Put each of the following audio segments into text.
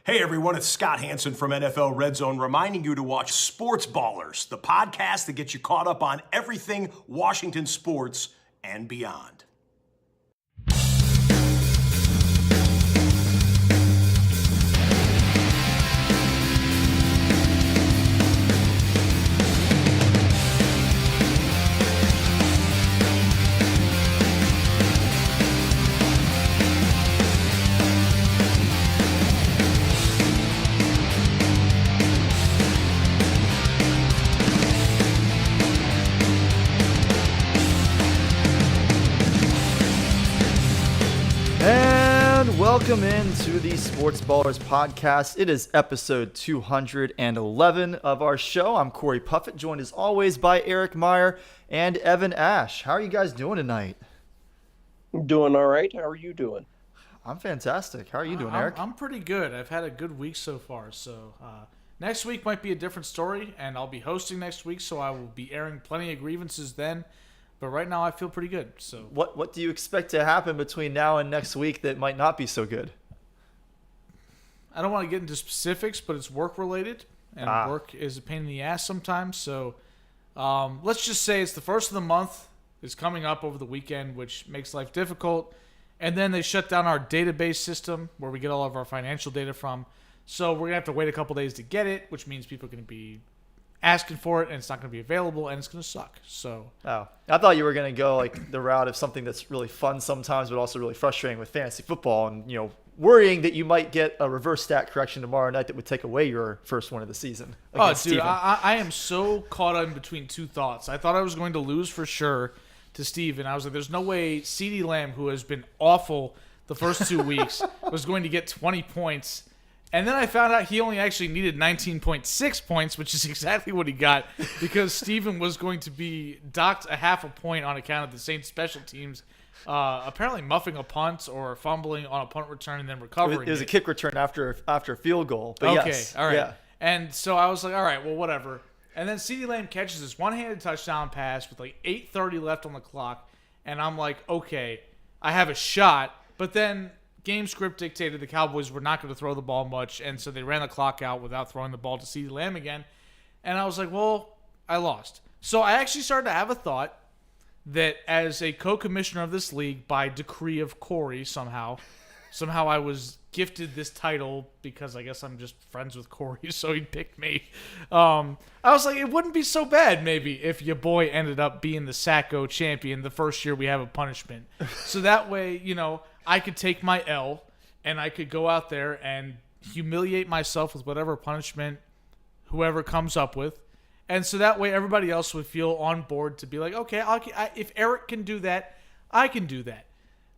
Hey everyone, it's Scott Hansen from NFL Red Zone reminding you to watch Sports Ballers, the podcast that gets you caught up on everything Washington sports and beyond. Welcome into the Sports Ballers podcast. It is episode 211 of our show. I'm Corey Puffett, joined as always by Eric Meyer and Evan Ash. How are you guys doing tonight? Doing all right. How are you doing? I'm fantastic. How are you doing, Eric? I'm pretty good. I've had a good week so far. So next week might be a different story, and I'll be hosting next week, so I will be airing plenty of grievances then. But right now, I feel pretty good. So, what do you expect to happen between now and next week that might not be so good? I don't want to get into specifics, but it's work related, and work is a pain in the ass sometimes. So, let's just say it's the first of the month is coming up over the weekend, which makes life difficult. And then they shut down our database system where we get all of our financial data from. So we're gonna have to wait a couple days to get it, which means people are gonna be asking for it, and it's not going to be available, and it's going to suck. So, I thought you were going to go like the route of something that's really fun sometimes, but also really frustrating with fantasy football, and worrying that you might get a reverse stat correction tomorrow night that would take away your first win of the season. Oh, dude, I am so caught in between two thoughts. I thought I was going to lose for sure to Steve, and I was like, "There's no way CeeDee Lamb, who has been awful the first 2 weeks, was going to get 20 points." And then I found out he only actually needed 19.6 points, which is exactly what he got, because Steven was going to be docked a half a point on account of the Saints special teams apparently muffing a punt or fumbling on a punt return and then recovering. It was a kick return after a field goal. But okay, yes. All right. Yeah. And so I was like, all right, well, whatever. And then CeeDee Lamb catches this one-handed touchdown pass with like 8:30 left on the clock, and I'm like, okay, I have a shot. But then game script dictated the Cowboys were not going to throw the ball much, and so they ran the clock out without throwing the ball to CeeDee Lamb again. And I was like, well, I lost. So I actually started to have a thought that as a co-commissioner of this league, by decree of Corey, somehow I was gifted this title because I guess I'm just friends with Corey, so he picked me. I was like, it wouldn't be so bad maybe if your boy ended up being the Sacco champion the first year we have a punishment. So that way, I could take my L, and I could go out there and humiliate myself with whatever punishment whoever comes up with. And so that way everybody else would feel on board to be like, okay, if Eric can do that, I can do that.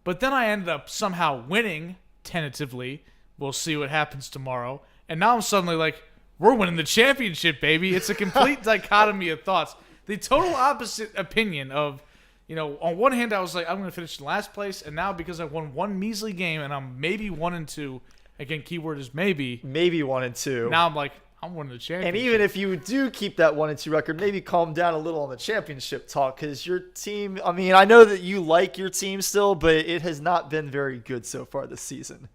But then I ended up somehow winning, tentatively. We'll see what happens tomorrow. And now I'm suddenly like, we're winning the championship, baby. It's a complete dichotomy of thoughts. The total opposite opinion of, on one hand, I was like, I'm going to finish in last place. And now because I won one measly game and I'm maybe 1-2, again, keyword is maybe. Maybe 1-2. Now I'm like, I'm winning the championship. And even if you do keep that 1-2 record, maybe calm down a little on the championship talk, because your team, I know that you like your team still, but it has not been very good so far this season.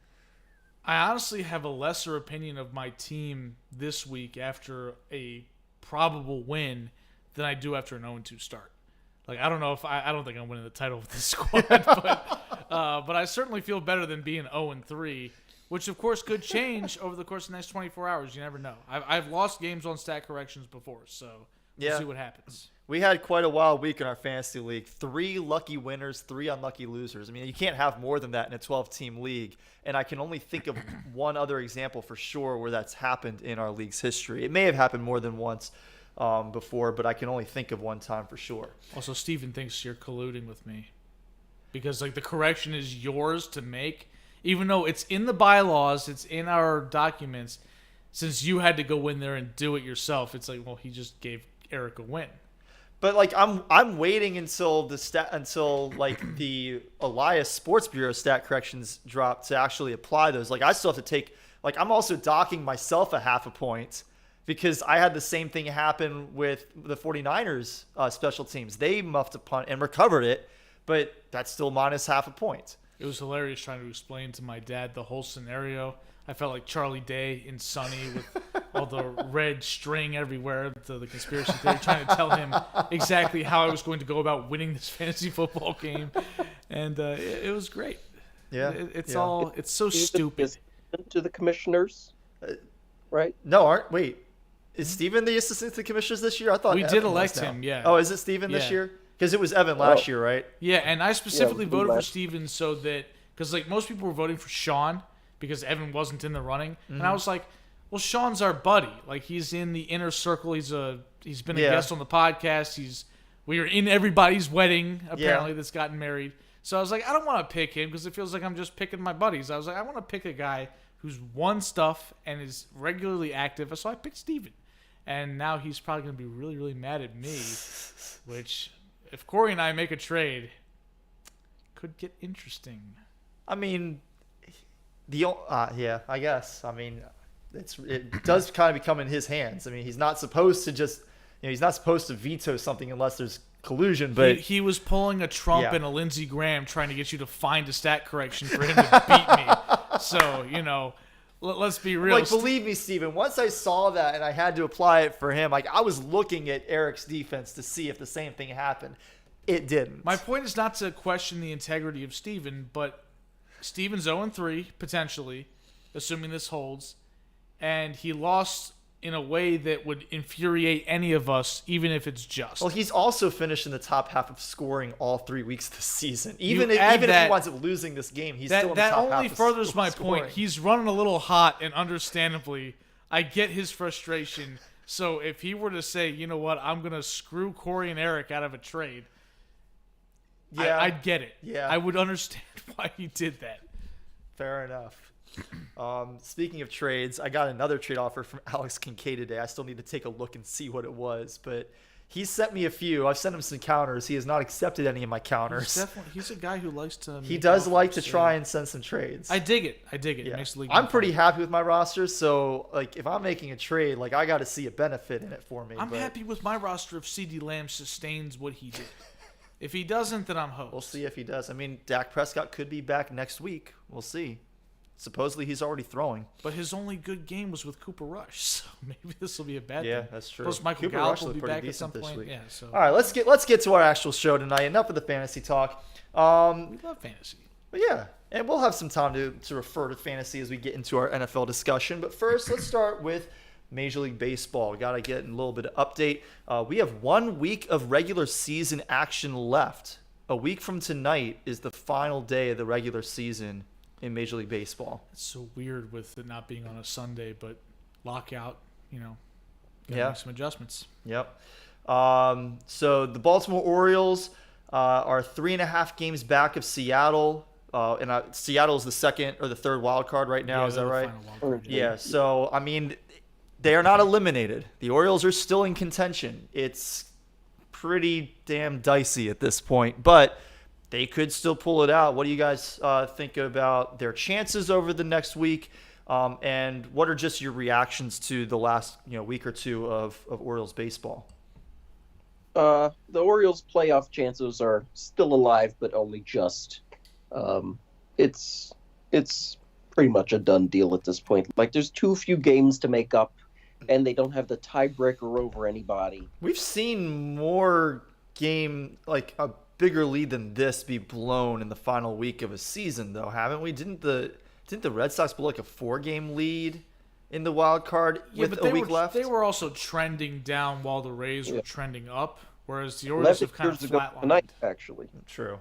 I honestly have a lesser opinion of my team this week after a probable win than I do after an 0-2 start. Like, I don't know if I don't think I'm winning the title with this squad, but I certainly feel better than being 0-3, which of course could change over the course of the next 24 hours. You never know. I've lost games on stat corrections before, so we'll see what happens. We had quite a wild week in our fantasy league. 3 lucky winners, 3 unlucky losers. You can't have more than that in a 12-team league. And I can only think of one other example for sure where that's happened in our league's history. It may have happened more than once before, but I can only think of one time for sure. Also, Steven thinks you're colluding with me because the correction is yours to make, even though it's in the bylaws, it's in our documents. Since you had to go in there and do it yourself, it's like, well, he just gave Eric a win. But I'm waiting until the Elias Sports Bureau stat corrections drop to actually apply those. I still have to take I'm also docking myself a half a point because I had the same thing happen with the 49ers special teams. They muffed a punt and recovered it, but that's still minus half a point. It was hilarious trying to explain to my dad the whole scenario. I felt like Charlie Day in Sunny with all the red string everywhere to the conspiracy theory, trying to tell him exactly how I was going to go about winning this fantasy football game. And it was great. Yeah. It's so stupid. To the commissioners, right? No, wait. Is Steven the assistant to the commissioners this year? I thought we Evan did elect him, yeah. Oh, is it Steven this year? Because it was Evan last year, right? Yeah, and I specifically voted for last. Steven so that – because, like, most people were voting for Sean because Evan wasn't in the running. And I was like, well, Sean's our buddy. Like, he's in the inner circle. He's been a guest on the podcast. We were in everybody's wedding, apparently, that's gotten married. So I was like, I don't want to pick him because it feels like I'm just picking my buddies. I was like, I want to pick a guy who's won stuff and is regularly active. So I picked Steven. And now he's probably going to be really, really mad at me, which – if Corey and I make a trade, could get interesting. I mean, I guess. I mean, it does kind of become in his hands. I mean, he's not supposed to he's not supposed to veto something unless there's collusion. But he was pulling a Trump and a Lindsey Graham trying to get you to find a stat correction for him to beat me. So, let's be real. Like, believe me, Steven, once I saw that and I had to apply it for him, like, I was looking at Eric's defense to see if the same thing happened. It didn't. My point is not to question the integrity of Steven, but Steven's 0-3, potentially, assuming this holds, and he lost in a way that would infuriate any of us, even if it's just. Well, he's also finished in the top half of scoring all 3 weeks this season. Even if he winds up losing this game, he's still in the top half. That only furthers my point. He's running a little hot, and understandably, I get his frustration. So if he were to say, you know what, I'm going to screw Corey and Eric out of a trade, I'd get it. Yeah. I would understand why he did that. Fair enough. Speaking of trades, I got another trade offer from Alex Kincaid today. I still need to take a look and see what it was, but he sent me a few. I've sent him some counters. He has not accepted any of my counters. He's a guy who likes to. He does like to try and send some trades. I dig it. Yeah. It makes the league I'm pretty happy with my roster, so like if I'm making a trade, like I got to see a benefit in it for me. I'm happy with my roster if CeeDee Lamb sustains what he did. If he doesn't, then I'm hosed. We'll see if he does. I mean, Dak Prescott could be back next week. We'll see. Supposedly he's already throwing. But his only good game was with Cooper Rush, so maybe this will be a bad thing. Yeah, that's true. Plus Michael Cooper Gallup Rush will be looked pretty back at some decent this point. week. Yeah, so. All right, let's get to our actual show tonight. Enough of the fantasy talk. We love fantasy. But yeah, and we'll have some time to refer to fantasy as we get into our NFL discussion. But first, let's start with Major League Baseball. We got to get a little bit of update. We have 1 week of regular season action left. A week from tonight is the final day of the regular season in Major League Baseball. It's so weird with it not being on a Sunday, but lockout, gotta make some adjustments. Yep. So the Baltimore Orioles are 3.5 games back of Seattle. And Seattle is the second or the third wild card right now. Is that right? Yeah. So, I mean, they are not eliminated. The Orioles are still in contention. It's pretty damn dicey at this point, but they could still pull it out. What do you guys think about their chances over the next week? And what are just your reactions to the last week or two of Orioles baseball? The Orioles' playoff chances are still alive, but only just. It's pretty much a done deal at this point. Like, there's too few games to make up, and they don't have the tiebreaker over anybody. We've seen more like a bigger lead than this be blown in the final week of a season, though, haven't we? Didn't the Red Sox blow like a 4-game lead in the wild card with a week left? They were also trending down while the Rays were trending up, whereas the Orioles have kind of flatlined. Tonight, actually. True.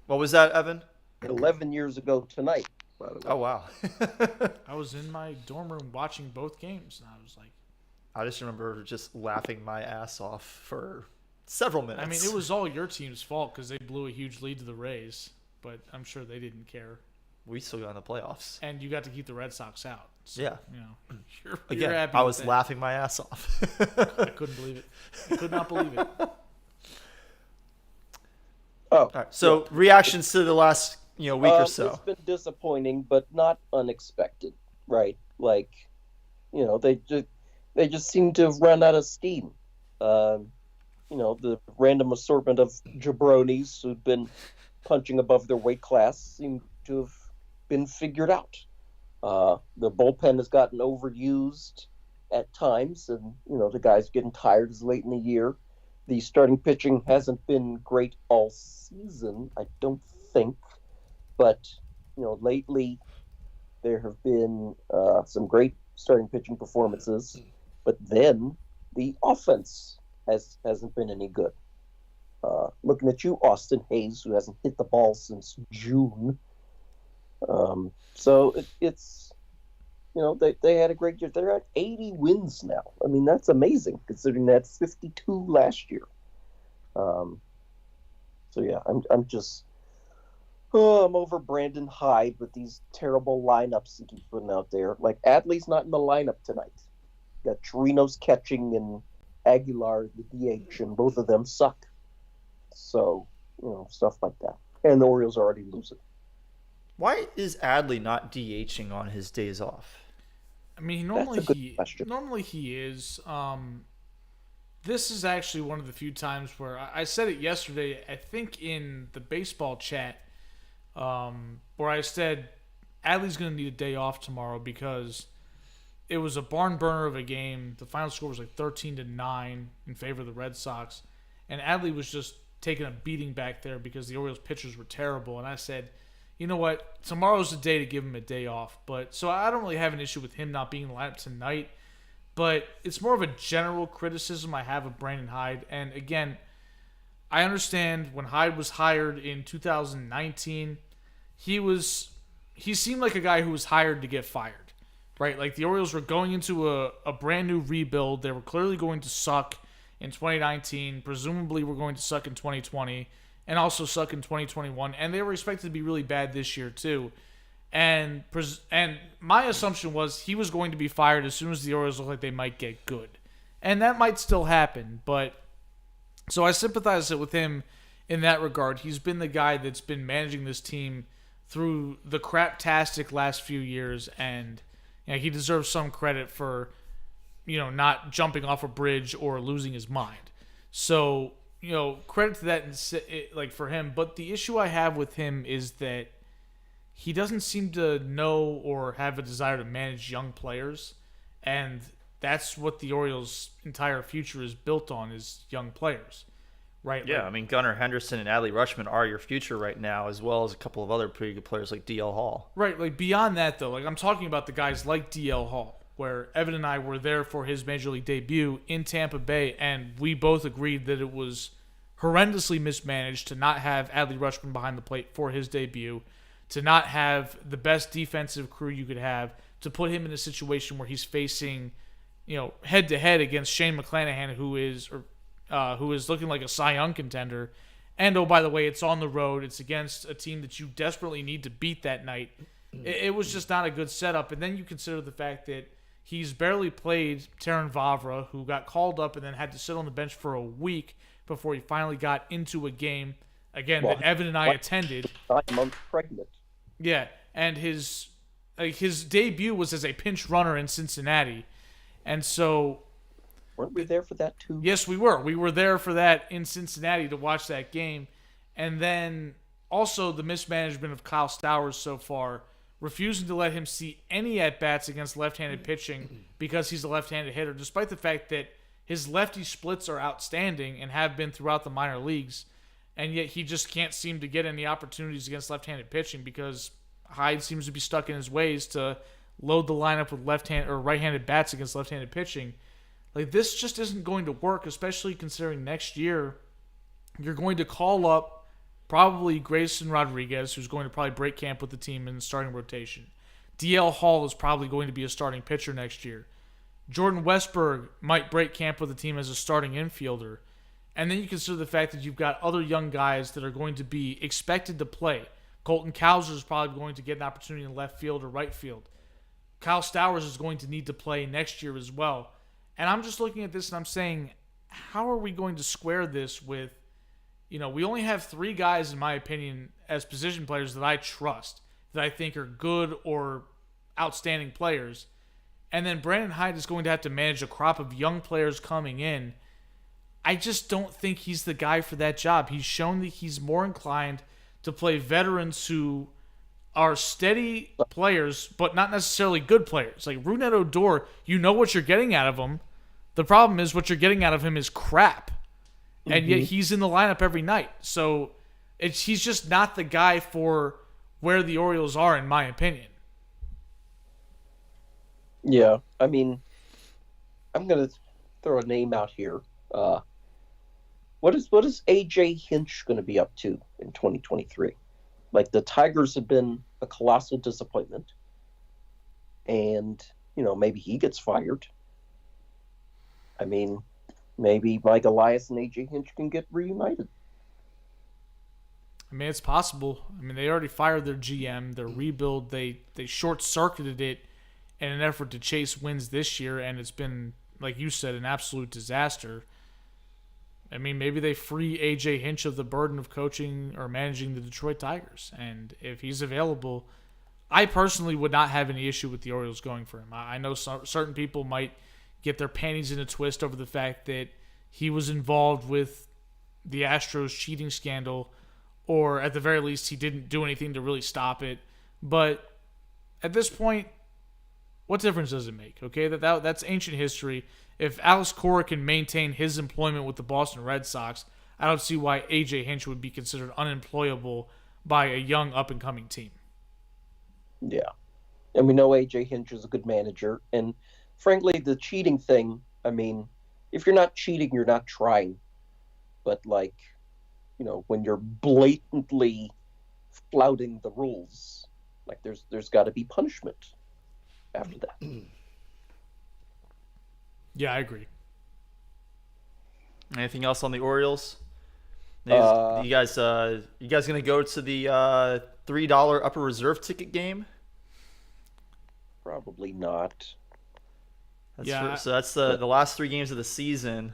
What was that, Evan? 11 years ago tonight, by the way. Oh, wow. I was in my dorm room watching both games, and I was like... I just remember just laughing my ass off for several minutes. I mean, it was all your team's fault because they blew a huge lead to the Rays, but I'm sure they didn't care. We still got in the playoffs. And you got to keep the Red Sox out. So, yeah. You're happy I was with that. laughing my ass off. I couldn't believe it. I could not believe it. Oh, all right. So reactions to the last week or so. It's been disappointing, but not unexpected, right? Like, they just seem to have run out of steam. The random assortment of jabronis who've been punching above their weight class seem to have been figured out. The bullpen has gotten overused at times, and the guys getting tired as late in the year. The starting pitching hasn't been great all season, I don't think, but lately there have been some great starting pitching performances, but then the offense hasn't been any good. Looking at you, Austin Hayes, who hasn't hit the ball since June. So it's they had a great year. They're at 80 wins now. I mean, that's amazing considering they had 52 last year. So yeah, I'm over Brandon Hyde with these terrible lineups he keeps putting out there. Like, Adley's not in the lineup tonight. Got Chirinos catching and Aguilar the DH, and both of them suck. So stuff like that. And the Orioles are already losing. Why is Adley not DHing on his days off? I mean, normally he is. This is actually one of the few times where I said it yesterday, I think in the baseball chat, where I said Adley's going to need a day off tomorrow because it was a barn burner of a game. The final score was like 13-9 in favor of the Red Sox, and Adley was just taking a beating back there because the Orioles pitchers were terrible. And I said, you know what? Tomorrow's the day to give him a day off. So I don't really have an issue with him not being in the lineup tonight. But it's more of a general criticism I have of Brandon Hyde. And again, I understand when Hyde was hired in 2019, he seemed like a guy who was hired to get fired, right? Like, the Orioles were going into a brand new rebuild. They were clearly going to suck in 2019. Presumably were going to suck in 2020. And also suck in 2021, and they were expected to be really bad this year too. And my assumption was he was going to be fired as soon as the Orioles looked like they might get good, and that might still happen. But so I sympathize with him in that regard. He's been the guy that's been managing this team through the craptastic last few years, and he deserves some credit for not jumping off a bridge or losing his mind. So, credit to that, like, for him. But the issue I have with him is that he doesn't seem to know or have a desire to manage young players, and that's what the Orioles' entire future is built on, is young players, right? Yeah, I mean, Gunnar Henderson and Adley Rutschman are your future right now, as well as a couple of other pretty good players like DL Hall. Right, like, beyond that, though, like, I'm talking about the guys like DL Hall, where Evan and I were there for his Major League debut in Tampa Bay, and we both agreed that it was horrendously mismanaged to not have Adley Rutschman behind the plate for his debut, to not have the best defensive crew you could have, to put him in a situation where he's facing, head-to-head against Shane McClanahan, who is looking like a Cy Young contender. And, oh, by the way, it's on the road. It's against a team that you desperately need to beat that night. It was just not a good setup. And then you consider the fact that he's barely played Taron Vavra, who got called up and then had to sit on the bench for a week before he finally got into a game, again, that Evan and I attended. 9 months pregnant. Yeah, and his debut was as a pinch runner in Cincinnati. And so... Weren't we there for that too? Yes, we were. We were there for that in Cincinnati to watch that game. And then also the mismanagement of Kyle Stowers so far, refusing to let him see any at-bats against left-handed pitching because he's a left-handed hitter, despite the fact that his lefty splits are outstanding and have been throughout the minor leagues, and yet he just can't seem to get any opportunities against left-handed pitching because Hyde seems to be stuck in his ways to load the lineup with left-handed or right-handed bats against left-handed pitching. Like, this just isn't going to work, especially considering next year you're going to call up probably Grayson Rodriguez, who's going to probably break camp with the team in the starting rotation. DL Hall is probably going to be a starting pitcher next year. Jordan Westberg might break camp with the team as a starting infielder. And then you consider the fact that you've got other young guys that are going to be expected to play. Colton Cowser is probably going to get an opportunity in left field or right field. Kyle Stowers is going to need to play next year as well. And I'm just looking at this and I'm saying, how are we going to square this with, we only have 3 guys, in my opinion, as position players that I trust, that I think are good or outstanding players. And then Brandon Hyde is going to have to manage a crop of young players coming in. I just don't think he's the guy for that job. He's shown that he's more inclined to to play veterans who are steady players, but not necessarily good players. Like Rougned Odor, you know what you're getting out of him. The problem is what you're getting out of him is crap. And yet he's in the lineup every night. So he's just not the guy for where the Orioles are, in my opinion. Yeah, I mean, I'm gonna throw a name out here. What is AJ Hinch going to be up to in 2023? Like, the Tigers have been a colossal disappointment, and maybe he gets fired. I mean, maybe Mike Elias and AJ Hinch can get reunited. I mean, it's possible. I mean, they already fired their GM. Their rebuild, they short-circuited it in an effort to chase wins this year, and it's been, like you said, an absolute disaster. I mean, maybe they free A.J. Hinch of the burden of coaching or managing the Detroit Tigers. And if he's available, I personally would not have any issue with the Orioles going for him. I know certain people might get their panties in a twist over the fact that he was involved with the Astros cheating scandal, or at the very least, he didn't do anything to really stop it. But at this point, what difference does it make? Okay, that's ancient history. If Alex Cora can maintain his employment with the Boston Red Sox, I don't see why A.J. Hinch would be considered unemployable by a young up-and-coming team. Yeah. And we know A.J. Hinch is a good manager. And frankly, the cheating thing, I mean, if you're not cheating, you're not trying. But, when you're blatantly flouting the rules, there's got to be punishment after that. Yeah, I agree. Anything else on the Orioles? You guys gonna go to the $3 upper reserve ticket game? Probably not. So that's the last 3 games of the season.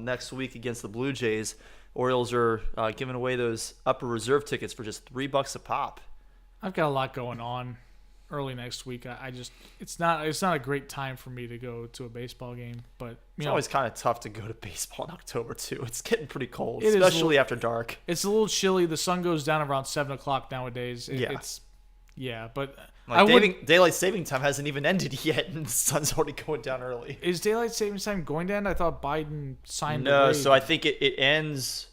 Next week against the Blue Jays, Orioles are giving away those upper reserve tickets for just $3 a pop. I've got a lot going on early next week. It's not a great time for me to go to a baseball game, but it's always kind of tough to go to baseball in October too. It's getting pretty cold, especially after dark. It's a little chilly. The sun goes down around 7:00 nowadays. But daylight saving time hasn't even ended yet, and the sun's already going down early. Is daylight saving time going to end? I thought Biden signed. No, so I think it ends.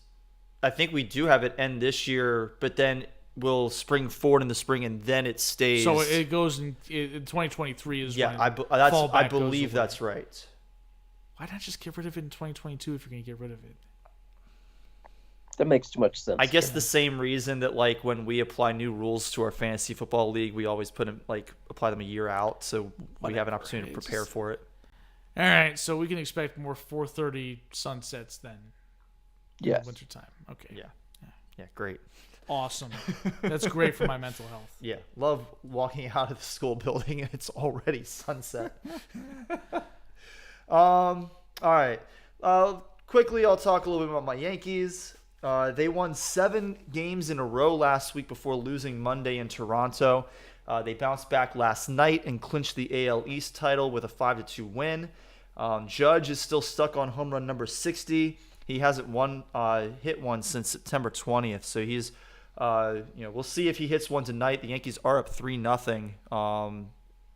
I think we do have it end this year, but then will spring forward in the spring, and then it stays. So it goes in 2023 is when I believe that's right. Why not just get rid of it in 2022 if you're going to get rid of it? That makes too much sense. I guess the same reason that when we apply new rules to our fantasy football league, we always apply them a year out, so we have an opportunity to prepare for it. All right, so we can expect more 4:30 sunsets then. Yes. In wintertime. Okay. Yeah, great. Awesome. That's great for my mental health. Yeah, love walking out of the school building and it's already sunset. All right. Quickly, I'll talk a little bit about my Yankees. They won 7 games in a row last week before losing Monday in Toronto. They bounced back last night and clinched the AL East title with a 5-2 win. Judge is still stuck on home run number 60. He hasn't hit one since September 20th, so he's we'll see if he hits one tonight. The Yankees are up 3-0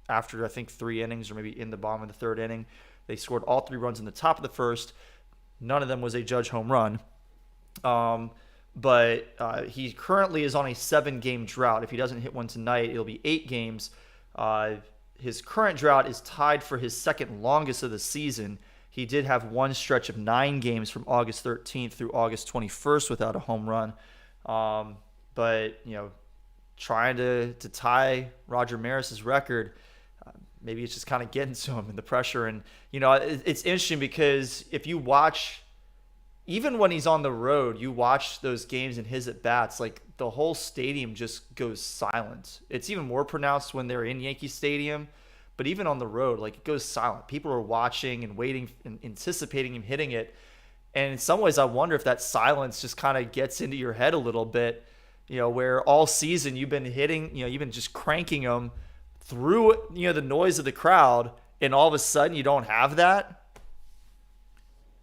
after I think 3 innings, or maybe in the bottom of the 3rd inning. They scored all 3 runs in the top of the 1st. None of them was a Judge home run. But he currently is on a 7-game drought. If he doesn't hit one tonight, it'll be 8 games. His current drought is tied for his 2nd longest of the season. He did have one stretch of 9 games from August 13th through August 21st without a home run. But trying to tie Roger Maris's record, maybe it's just kind of getting to him and the pressure. And it's interesting because if you watch, even when he's on the road, you watch those games and his at bats, the whole stadium just goes silent. It's even more pronounced when they're in Yankee Stadium, but even on the road, it goes silent. People are watching and waiting and anticipating him hitting it. And in some ways, I wonder if that silence just kind of gets into your head a little bit, where all season you've been hitting, you've been just cranking them through, the noise of the crowd, and all of a sudden you don't have that.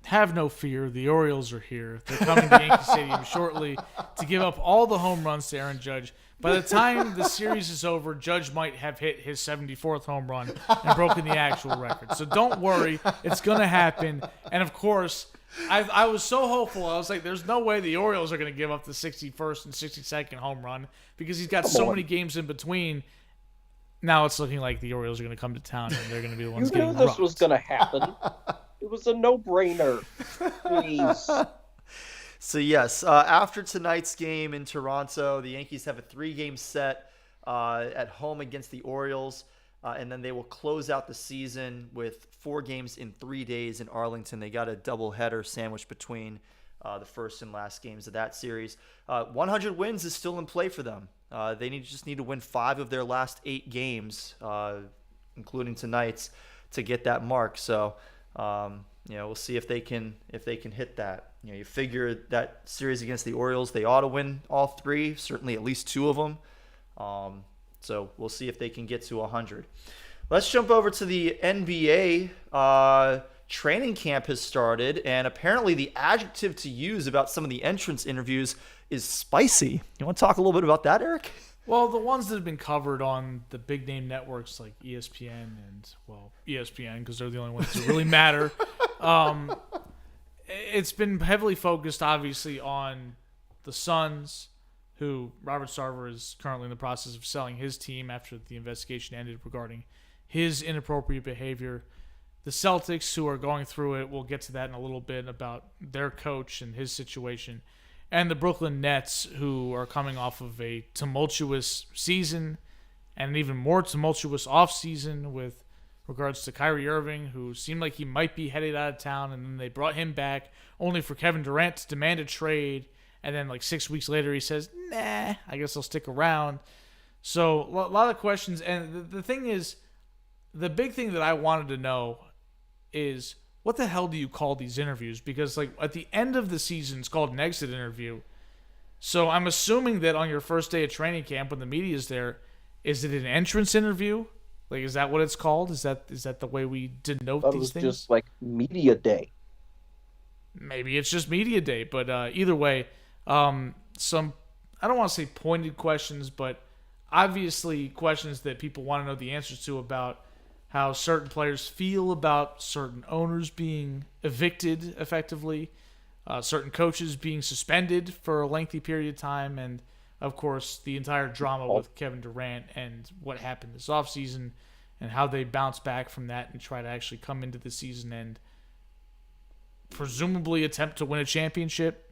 have no fear. The Orioles are here. They're coming to Yankee Stadium shortly to give up all the home runs to Aaron Judge. By the time the series is over, Judge might have hit his 74th home run and broken the actual record. So don't worry. It's going to happen. And, of course, I was so hopeful. I was like, there's no way the Orioles are going to give up the 61st and 62nd home run because he's got so many games in between. Now it's looking like the Orioles are going to come to town and they're going to be the ones getting rocked. You knew this was going to happen. It was a no-brainer. Please. So, yes, after tonight's game in Toronto, the Yankees have a 3-game set at home against the Orioles, and then they will close out the season with 4 games in 3 days in Arlington. They got a doubleheader sandwiched between the first and last games of that series. 100 wins is still in play for them. They just need to win 5 of their last 8 games, including tonight's, to get that mark. So, we'll see if they can hit that. You figure that series against the Orioles, they ought to win all 3, certainly at least 2 of them. So we'll see if they can get to 100. Let's jump over to the NBA. Training camp has started, and apparently the adjective to use about some of the entrance interviews is spicy. You want to talk a little bit about that, Eric? Well, the ones that have been covered on the big name networks like ESPN and, ESPN, because they're the only ones that really matter. It's been heavily focused, obviously, on the Suns, who Robert Sarver is currently in the process of selling his team after the investigation ended regarding his inappropriate behavior. The Celtics, who are going through it, we'll get to that in a little bit about their coach and his situation. And the Brooklyn Nets, who are coming off of a tumultuous season and an even more tumultuous offseason with regards to Kyrie Irving, who seemed like he might be headed out of town, and then they brought him back only for Kevin Durant to demand a trade. And then 6 weeks later, he says, nah, I guess I'll stick around. So a lot of questions. And the thing is, the big thing that I wanted to know is, what the hell do you call these interviews? Because at the end of the season, it's called an exit interview. So I'm assuming that on your first day of training camp, when the media is there, is it an entrance interview? Is that what it's called? Is that the way we denote these things? It was just media day. Maybe it's just media day, but either way, some, I don't want to say pointed questions, but obviously questions that people want to know the answers to about how certain players feel about certain owners being evicted effectively, certain coaches being suspended for a lengthy period of time, and of course the entire drama with Kevin Durant and what happened this offseason and how they bounce back from that and try to actually come into the season and presumably attempt to win a championship,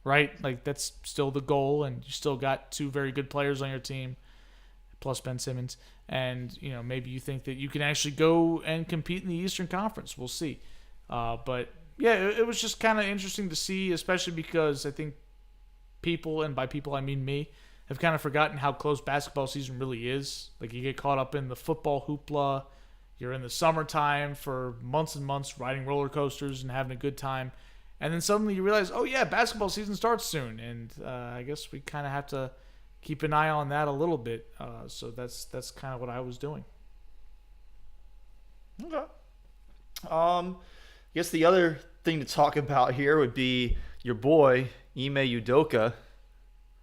right? That's still the goal, and you still got 2 very good players on your team, plus Ben Simmons. And, maybe you think that you can actually go and compete in the Eastern Conference. We'll see. But, yeah, it was just kind of interesting to see, especially because I think people, and by people I mean me, have kind of forgotten how close basketball season really is. You get caught up in the football hoopla. You're in the summertime for months and months riding roller coasters and having a good time. And then suddenly you realize, oh, yeah, basketball season starts soon. And I guess we kind of have to keep an eye on that a little bit. So that's kind of what I was doing. Okay. I guess the other thing to talk about here would be your boy, Ime Udoka.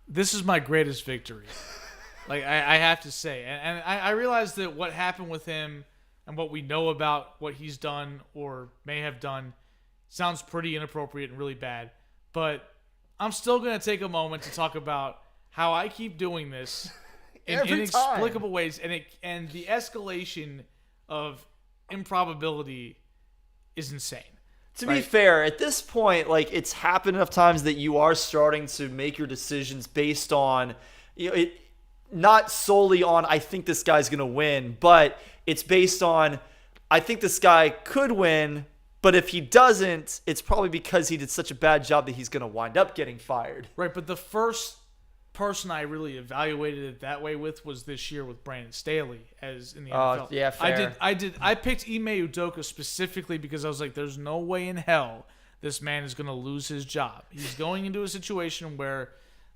This is my greatest victory. I have to say. And I realize that what happened with him and what we know about what he's done or may have done sounds pretty inappropriate and really bad. But I'm still going to take a moment to talk about how I keep doing this in inexplicable ways, and the escalation of improbability is insane. To be fair, at this point, it's happened enough times that you are starting to make your decisions based on, it not solely on I think this guy's going to win, but it's based on I think this guy could win, but if he doesn't, it's probably because he did such a bad job that he's going to wind up getting fired. Right, but the first person I really evaluated it that way with was this year with Brandon Staley as in the NFL. Yeah, fair. I picked Ime Udoka specifically because I was like, there's no way in hell this man is going to lose his job. He's going into a situation where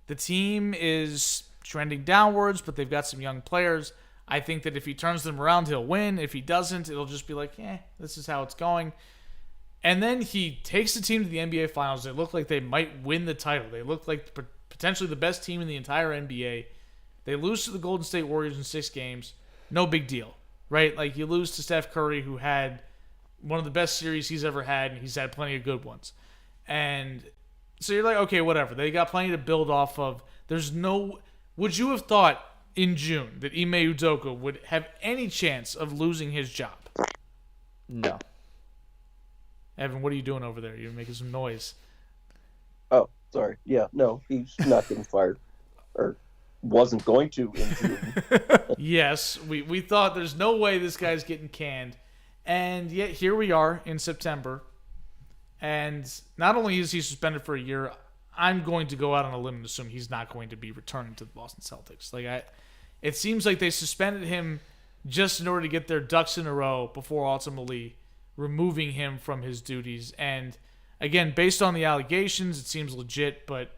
the team is trending downwards, but they've got some young players. I think that if he turns them around, he'll win. If he doesn't, it'll just be like, this is how it's going. And then he takes the team to the NBA Finals. They look like they might win the title. They look like potentially the best team in the entire NBA. They lose to the Golden State Warriors in 6 games. No big deal, right? Like, you lose to Steph Curry, who had one of the best series he's ever had, and he's had plenty of good ones. And so you're like, okay, whatever. They got plenty to build off of. Would you have thought in June that Ime Udoka would have any chance of losing his job? No. Evan, what are you doing over there? You're making some noise. Oh, sorry. Yeah, no, he's not getting fired. Or wasn't going to in June. Yes, we thought there's no way this guy's getting canned. And yet here we are in September. And not only is he suspended for a year, I'm going to go out on a limb and assume he's not going to be returning to the Boston Celtics. It seems like they suspended him just in order to get their ducks in a row before ultimately removing him from his duties. And again, based on the allegations, it seems legit. But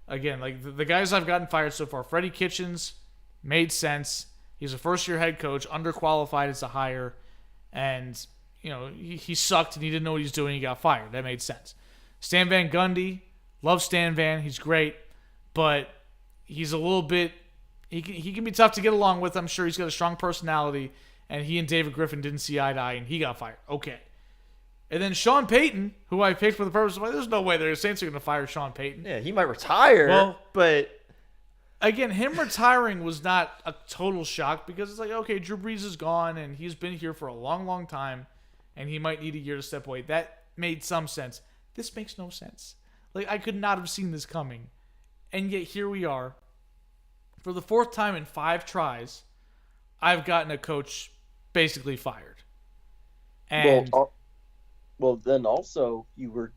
again, like the guys I've gotten fired so far, Freddie Kitchens made sense. He's a first-year head coach, underqualified as a hire, and he sucked and he didn't know what he was doing. He got fired. That made sense. Stan Van Gundy, love Stan Van. He's great, but he's a little bit. He can be tough to get along with. I'm sure he's got a strong personality, and he and David Griffin didn't see eye to eye, and he got fired. Okay. And then Sean Payton, who I picked for the purpose of, there's no way the Saints are going to fire Sean Payton. Yeah, he might retire, but again, him retiring was not a total shock because it's like, okay, Drew Brees is gone, and he's been here for a long, long time, and he might need a year to step away. That made some sense. This makes no sense. Like, I could not have seen this coming. And yet here we are. For the 4th time in 5 tries, I've gotten a coach basically fired. And well, then also you were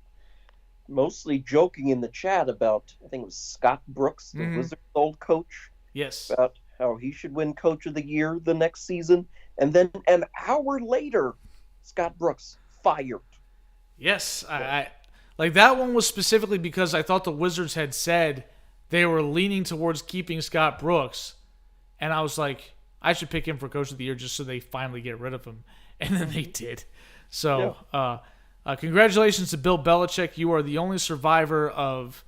mostly joking in the chat about, I think it was Scott Brooks, the Wizards' old coach. Yes. About how he should win Coach of the Year the next season. And then an hour later, Scott Brooks fired. Yes. I like that one was specifically because I thought the Wizards had said they were leaning towards keeping Scott Brooks. And I was like, I should pick him for Coach of the Year just so they finally get rid of him. And then they did. So, congratulations to Bill Belichick. You are the only survivor of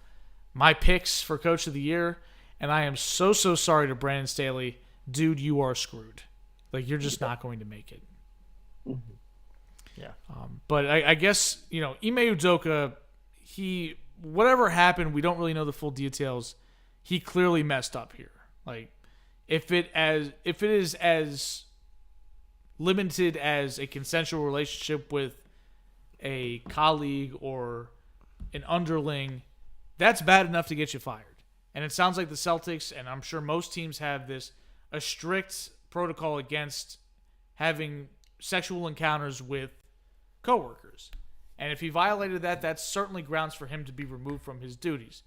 my picks for Coach of the Year. And I am so sorry to Brandon Staley. Dude, you are screwed. Like, you're just not going to make it. Mm-hmm. yeah. But I guess, Ime Udoka, whatever happened, we don't really know the full details. He clearly messed up here. Like, if it is as limited as a consensual relationship with a colleague or an underling, that's bad enough to get you fired. And it sounds like the Celtics, and I'm sure most teams have this, a strict protocol against having sexual encounters with coworkers. And if he violated that, that's certainly grounds for him to be removed from his duties.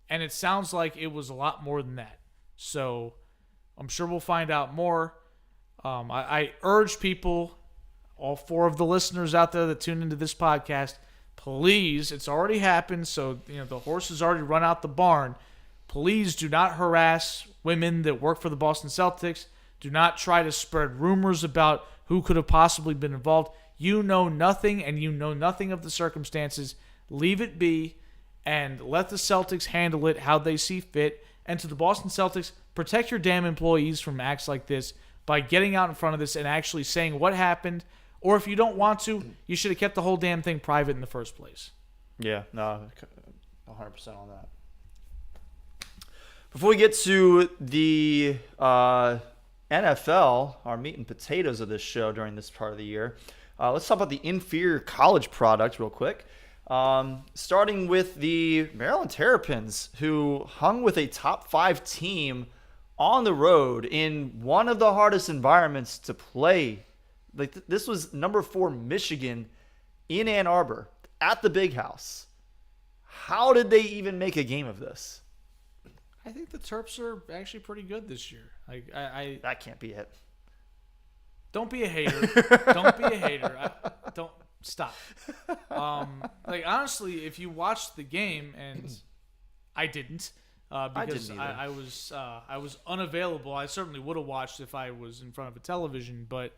And it sounds like it was a lot more than that. So I'm sure we'll find out more. I urge people, all 4 of the listeners out there that tune into this podcast, please, it's already happened, so the horse has already run out the barn. Please do not harass women that work for the Boston Celtics. Do not try to spread rumors about who could have possibly been involved. You know nothing, and you know nothing of the circumstances. Leave it be, and let the Celtics handle it how they see fit. And to the Boston Celtics, protect your damn employees from acts like this by getting out in front of this and actually saying what happened. Or if you don't want to, you should have kept the whole damn thing private in the first place. Yeah, no, 100% on that. Before we get to the NFL, our meat and potatoes of this show during this part of the year, let's talk about the inferior college product real quick. Starting with the Maryland Terrapins, who hung with a top 5 team on the road in one of the hardest environments to play. Like this was number 4 Michigan in Ann Arbor at the Big House. How did they even make a game of this? I think the Terps are actually pretty good this year. That can't be it. Don't be a hater. Don't be a hater. Don't stop. Honestly, if you watched the game, and I didn't, because I was unavailable. I certainly would have watched if I was in front of a television, but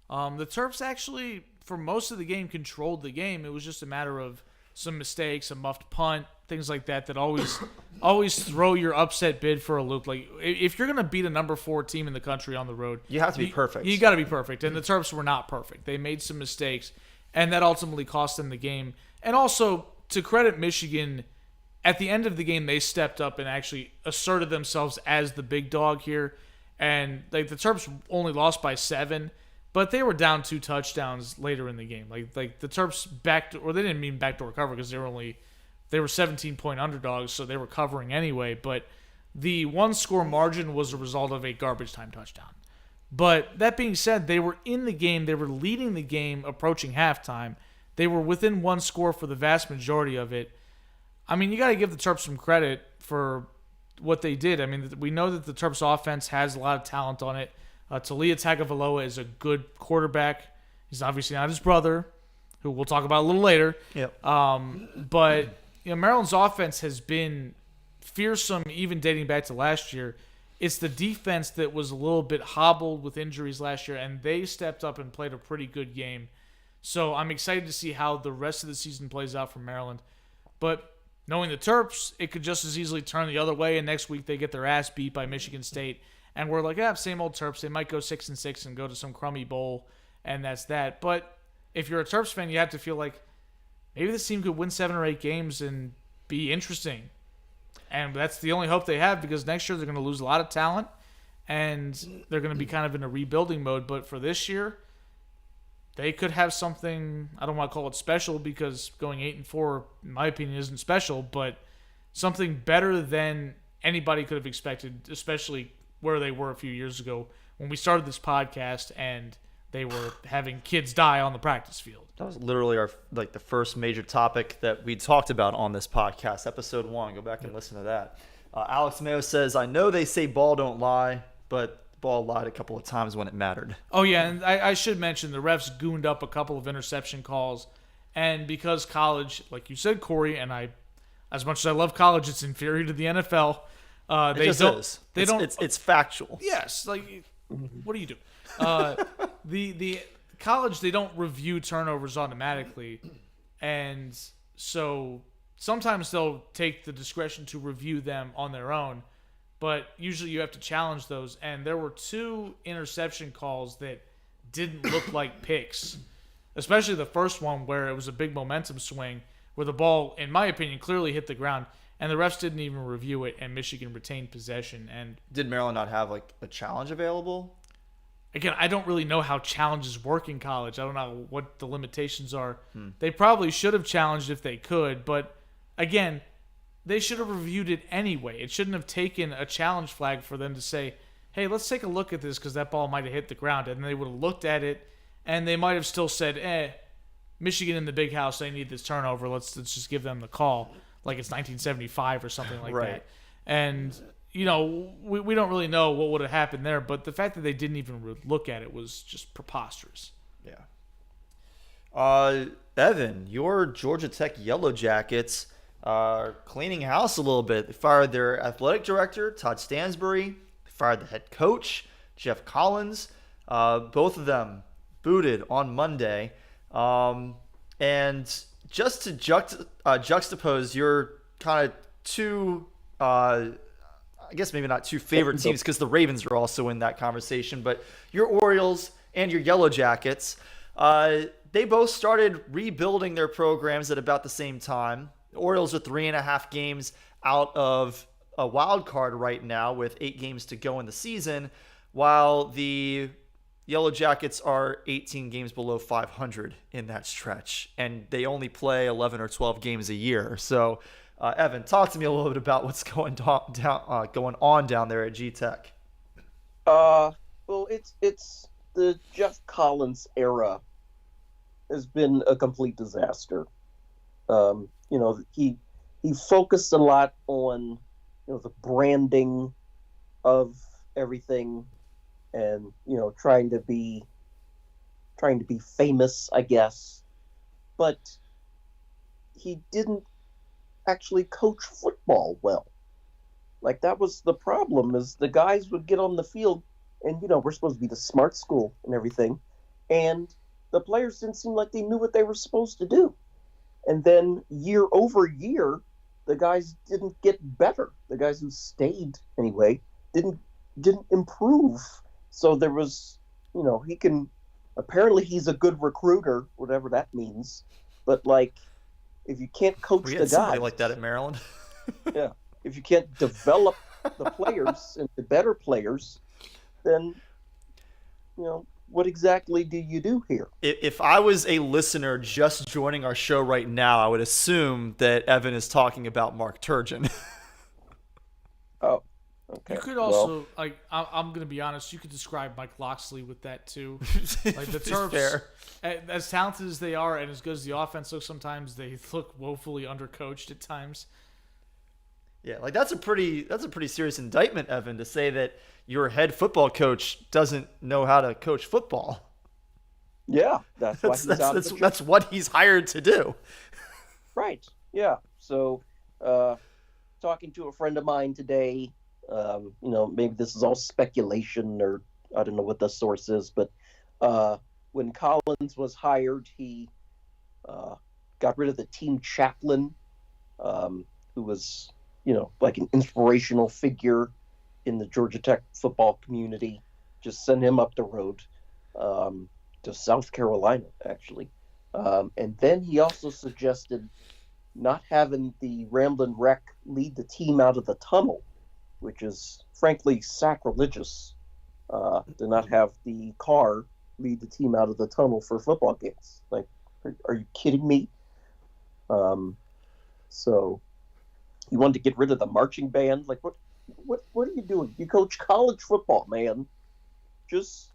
The Terps actually, for most of the game, controlled the game. It was just a matter of some mistakes, a muffed punt, things like that always throw your upset bid for a loop. Like, if you're going to beat a number 4 team in the country on the road, You have to be perfect. You got to be perfect. And the Terps were not perfect. They made some mistakes, and that ultimately cost them the game. And also, to credit Michigan, at the end of the game, they stepped up and actually asserted themselves as the big dog here. And like the Terps only lost by 7, but they were down 2 touchdowns later in the game. Like the Terps they didn't mean backdoor cover because they were 17-point underdogs, so they were covering anyway. But the 1-score margin was a result of a garbage time touchdown. But that being said, they were in the game. They were leading the game approaching halftime. They were within 1 score for the vast majority of it. I mean, you got to give the Terps some credit for what they did. I mean, we know that the Terps offense has a lot of talent on it. Talia Tagovailoa is a good quarterback. He's obviously not his brother, who we'll talk about a little later. Yep. But Maryland's offense has been fearsome even dating back to last year. It's the defense that was a little bit hobbled with injuries last year, and they stepped up and played a pretty good game. So I'm excited to see how the rest of the season plays out for Maryland. But knowing the Terps, it could just as easily turn the other way, and next week they get their ass beat by Michigan State. And we're like, same old Terps. They might go 6-6 and go to some crummy bowl, and that's that. But if you're a Terps fan, you have to feel like maybe this team could win 7 or 8 games and be interesting. And that's the only hope they have, because next year they're going to lose a lot of talent, and they're going to be kind of in a rebuilding mode. But for this year, they could have something. I don't want to call it special, because going 8-4, in my opinion, isn't special, but something better than anybody could have expected, especially where they were a few years ago when we started this podcast and they were having kids die on the practice field. That was literally the first major topic that we talked about on this podcast, episode 1. Go back and listen to that. Alex Mayo says, I know they say ball don't lie, but ball lied a couple of times when it mattered. Oh, yeah, and I should mention the refs gooned up a couple of interception calls, and because college, like you said, Corey, and as much as I love college, it's inferior to the NFL. It's factual. Yes, like, what do you do? The college, they don't review turnovers automatically, and so sometimes they'll take the discretion to review them on their own, but usually you have to challenge those. And there were 2 interception calls that didn't look like picks, especially the first one where it was a big momentum swing where the ball, in my opinion, clearly hit the ground. And the refs didn't even review it, and Michigan retained possession. And did Maryland not have a challenge available? Again, I don't really know how challenges work in college. I don't know what the limitations are. They probably should have challenged if they could, but again, they should have reviewed it anyway. It shouldn't have taken a challenge flag for them to say, hey, let's take a look at this because that ball might have hit the ground. And they would have looked at it, and they might have still said, Michigan in the big house, they need this turnover. Let's just give them the call. Like it's 1975 or something like that. And, we don't really know what would have happened there, but the fact that they didn't even look at it was just preposterous. Yeah. Evan, your Georgia Tech Yellow Jackets are cleaning house a little bit. They fired their athletic director, Todd Stansbury. They fired the head coach, Jeff Collins. Both of them booted on Monday. And just to juxtapose your kind of 2, I guess maybe not 2 favorite teams, because the Ravens are also in that conversation, but your Orioles and your Yellow Jackets, they both started rebuilding their programs at about the same time. The Orioles are 3.5 games out of a wild card right now with 8 games to go in the season, while the Yellow Jackets are 18 games below 500 in that stretch, and they only play 11 or 12 games a year. So, Evan, talk to me a little bit about what's going on down there at G Tech. Well, it's the Jeff Collins era has been a complete disaster. He focused a lot on the branding of everything. And trying to be famous, I guess, but he didn't actually coach football well. Like, that was the problem, is the guys would get on the field, and we're supposed to be the smart school and everything, and the players didn't seem like they knew what they were supposed to do. And then year over year, the guys didn't get better. The guys who stayed anyway didn't improve. So there was, he can apparently he's a good recruiter, whatever that means. But like, if you can't coach the guys, somebody like that at Maryland. yeah, if you can't develop the players into better players, then what exactly do you do here? If I was a listener just joining our show right now, I would assume that Evan is talking about Mark Turgeon. Oh, okay. You could also, I'm going to be honest, you could describe Mike Loxley with that too. Like the Terps, as talented as they are and as good as the offense looks sometimes, they look woefully undercoached at times. Yeah, like that's a pretty serious indictment, Evan, to say that your head football coach doesn't know how to coach football. Yeah, that's what he's hired to do. Right. Yeah. So, talking to a friend of mine today, maybe this is all speculation or I don't know what the source is, but when Collins was hired, he got rid of the team chaplain, who was, like an inspirational figure in the Georgia Tech football community. Just sent him up the road to South Carolina, actually. And then he also suggested not having the Ramblin' Wreck lead the team out of the tunnel, which is frankly sacrilegious, to not have the car lead the team out of the tunnel for football games. Like, are you kidding me? So he wanted to get rid of the marching band. Like, what are you doing? You coach college football, man. Just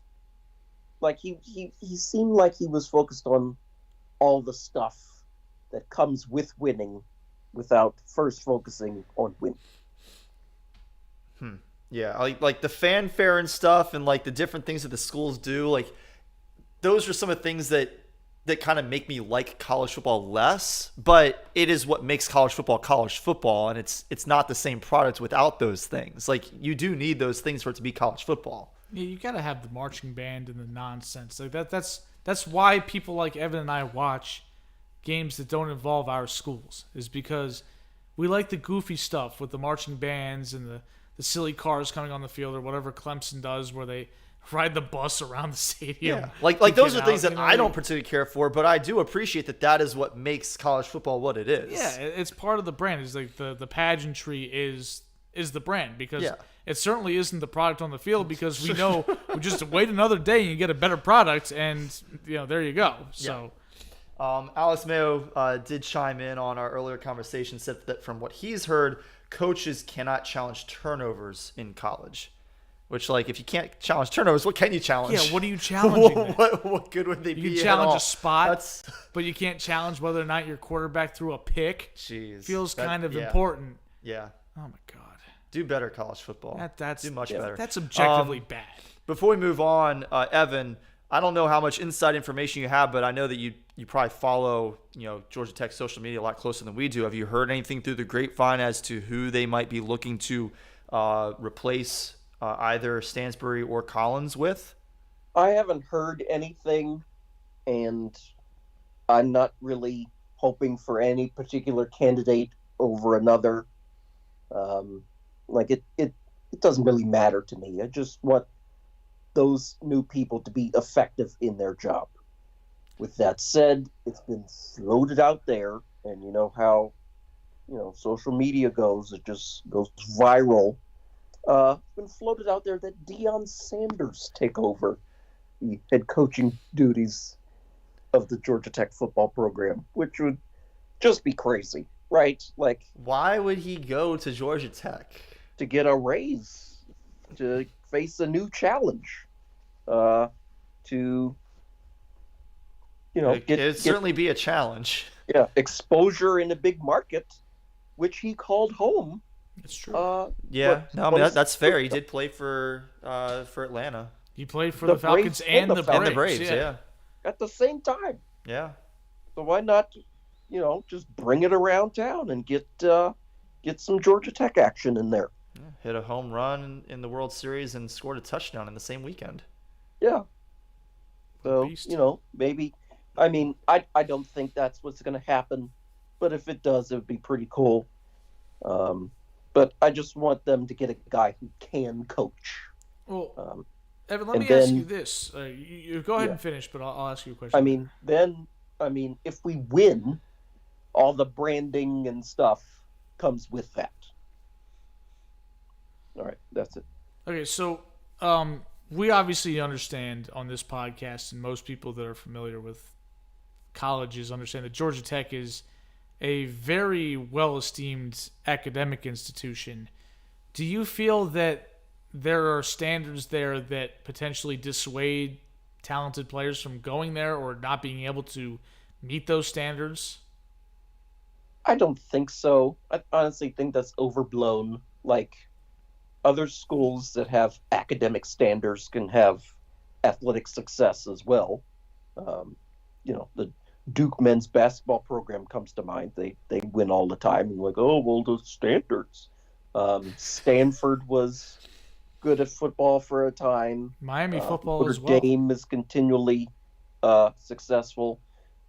like he seemed like he was focused on all the stuff that comes with winning without first focusing on winning. Yeah, like the fanfare and stuff and like the different things that the schools do, like those are some of the things that kind of make me like college football less, but it is what makes college football, and it's not the same product without those things. Like you do need those things for it to be college football. Yeah, you got to have the marching band and the nonsense. Like that's why people like Evan and I watch games that don't involve our schools, is because we like the goofy stuff with the marching bands and the silly cars coming on the field or whatever Clemson does where they ride the bus around the stadium. Yeah. Like those are things that I don't particularly care for, but I do appreciate that is what makes college football what it is. Yeah, it's part of the brand. It's like the pageantry is the brand, because it certainly isn't the product on the field, because we know we just wait another day and you get a better product, and there you go. So Alice Mayo did chime in on our earlier conversation, said that from what he's heard, coaches cannot challenge turnovers in college. Which, like, if you can't challenge turnovers, what can you challenge? Yeah, what are you challenging? what good would they be? You can challenge a spot, but you can't challenge whether or not your quarterback threw a pick. Jeez, feels kind of important. Yeah. Oh my God. Do better, college football. Do much better. That's objectively bad. Before we move on, Evan, I don't know how much inside information you have, but I know that you probably follow Georgia Tech social media a lot closer than we do. Have you heard anything through the grapevine as to who they might be looking to replace either Stansbury or Collins with? I haven't heard anything, and I'm not really hoping for any particular candidate over another. It doesn't really matter to me. I just want those new people to be effective in their job. With that said, it's been floated out there, and you know how social media goes. It just goes viral. It's been floated out there that Deion Sanders take over the head coaching duties of the Georgia Tech football program, which would just be crazy, right? Like, why would he go to Georgia Tech? To get a raise, to face a new challenge, it'd certainly be a challenge. Yeah, exposure in a big market, which he called home. It's true. That's fair. He did play for Atlanta. He played for the Falcons and the Braves. Yeah. At the same time. Yeah. So why not, just bring it around town and get some Georgia Tech action in there. Yeah, hit a home run in the World Series and scored a touchdown in the same weekend. Yeah. So, beast. maybe. I mean, I don't think that's what's going to happen, but if it does, it would be pretty cool. Um, but I just want them to get a guy who can coach. Well, Um, Evan, let and me ask you then, this. You go ahead yeah, and finish, but I'll ask you a I question. mean, then, if we win, all the branding and stuff comes with that. All right, that's it. Okay, so we obviously understand on this podcast, and most people that are familiar with colleges understand that Georgia Tech is a very well esteemed academic institution. Do you feel that there are standards there that potentially dissuade talented players from going there or not being able to meet those standards? I don't think so. I honestly think that's overblown. Like, other schools that have academic standards can have athletic success as well. Um, the Duke men's basketball program comes to mind. They win all the time, and like, oh well, the standards. Stanford was good at football for a time. Miami football Notre as well. Dame is continually successful.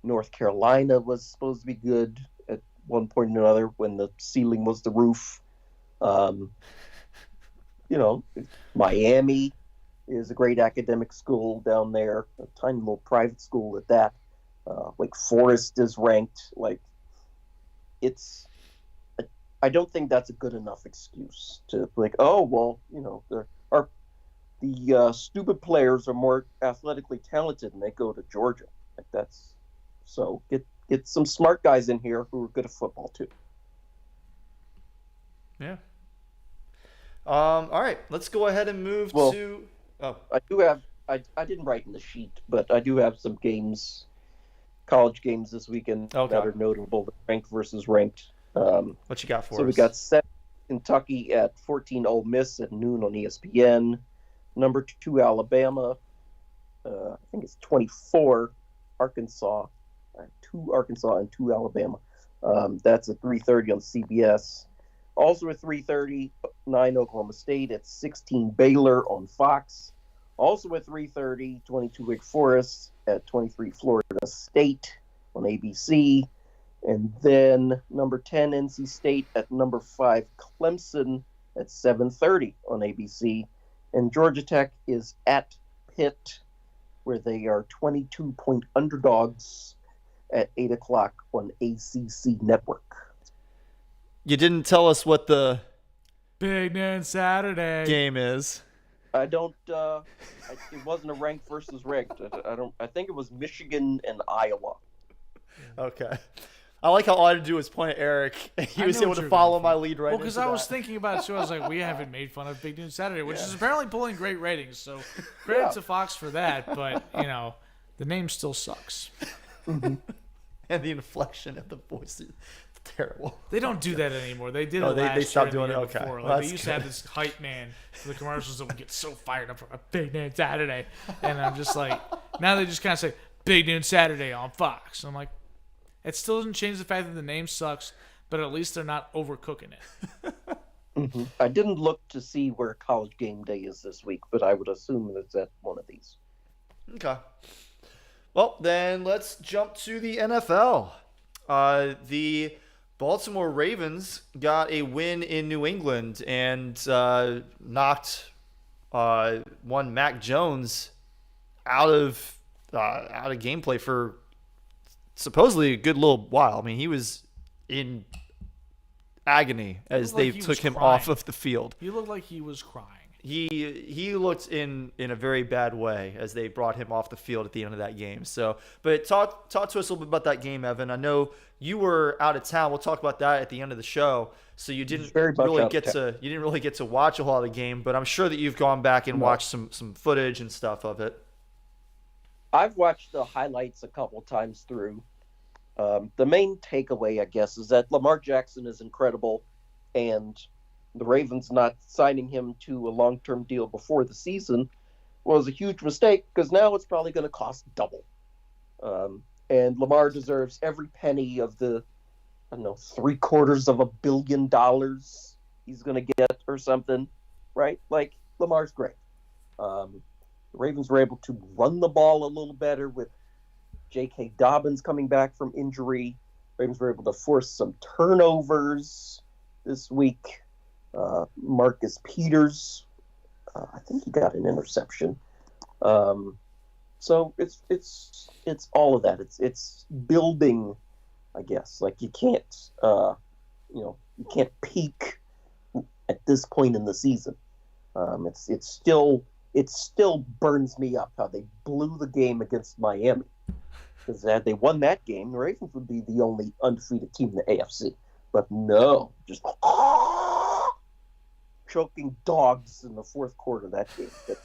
North Carolina was supposed to be good at one point or another when the ceiling was the roof. Um, Miami is a great academic school down there, a tiny little private school at that. Like Forest is ranked. Like, it's. I don't think that's a good enough excuse to like. Oh well, the stupid players are more athletically talented and they go to Georgia. Like, that's so get some smart guys in here who are good at football too. Yeah. All right, let's go ahead and move to. Oh, I do have. I didn't write in the sheet, but I do have some games, college games this weekend that are notable. Ranked versus ranked. What you got for us? So we got 7 Kentucky at 14 Ole Miss at noon on ESPN. Number 2 Alabama. I think it's 24 Arkansas. 2 Arkansas and 2 Alabama. That's at 3:30 on CBS. Also at 3:30, 9 Oklahoma State at 16 Baylor on Fox. Also at 3:30, 22 Wake Forest at 23 Florida State on ABC. And then number 10 NC State at number 5 Clemson at 7:30 on ABC. And Georgia Tech is at Pitt, where they are 22-point underdogs at 8 o'clock on ACC Network. You didn't tell us what the Big Noon Saturday game is. I don't. It wasn't a ranked versus ranked. I don't. I think it was Michigan and Iowa. Okay. I like how all I had to do was point at Eric, and he was able to follow my lead right. Well, because I was thinking about it too. I was like, we haven't made fun of Big Noon Saturday, which is apparently pulling great ratings. So credit to Fox for that. But the name still sucks. Mm-hmm. And the inflection of the voice is terrible. They don't do that anymore. They did it last they year stopped and doing the it? year Okay. before. Well, Like, they used to have this hype man for the commercials that would get so fired up for a Big Noon Saturday. And I'm just like, now they just kind of say, Big Noon Saturday on Fox. I'm like, it still doesn't change the fact that the name sucks, but at least they're not overcooking it. Mm-hmm. I didn't look to see where College Game Day is this week, but I would assume that it's at one of these. Okay. Well, then let's jump to the NFL. The Baltimore Ravens got a win in New England and knocked one Mac Jones out of gameplay for supposedly a good little while. I mean, he was in agony as they took him off of the field. He looked like he was crying. He looked in a very bad way as they brought him off the field at the end of that game. So, but talk to us a little bit about that game, Evan. I know you were out of town. We'll talk about that at the end of the show. So you didn't really get to watch a whole lot of the game, but I'm sure that you've gone back and watched some footage and stuff of it. I've watched the highlights a couple times through. The main takeaway, I guess, is that Lamar Jackson is incredible, and the Ravens not signing him to a long-term deal before the season was a huge mistake because now it's probably going to cost double. And Lamar deserves every penny of the, $750 million he's going to get or something, right? Like, Lamar's great. The Ravens were able to run the ball a little better with J.K. Dobbins coming back from injury. Ravens were able to force some turnovers this week. Marcus Peters, I think he got an interception. So it's all of that. It's building, I guess. Like you can't peak at this point in the season. It still burns me up how they blew the game against Miami. Because had they won that game, the Ravens would be the only undefeated team in the AFC. But no, just choking dogs in the fourth quarter of that game. But,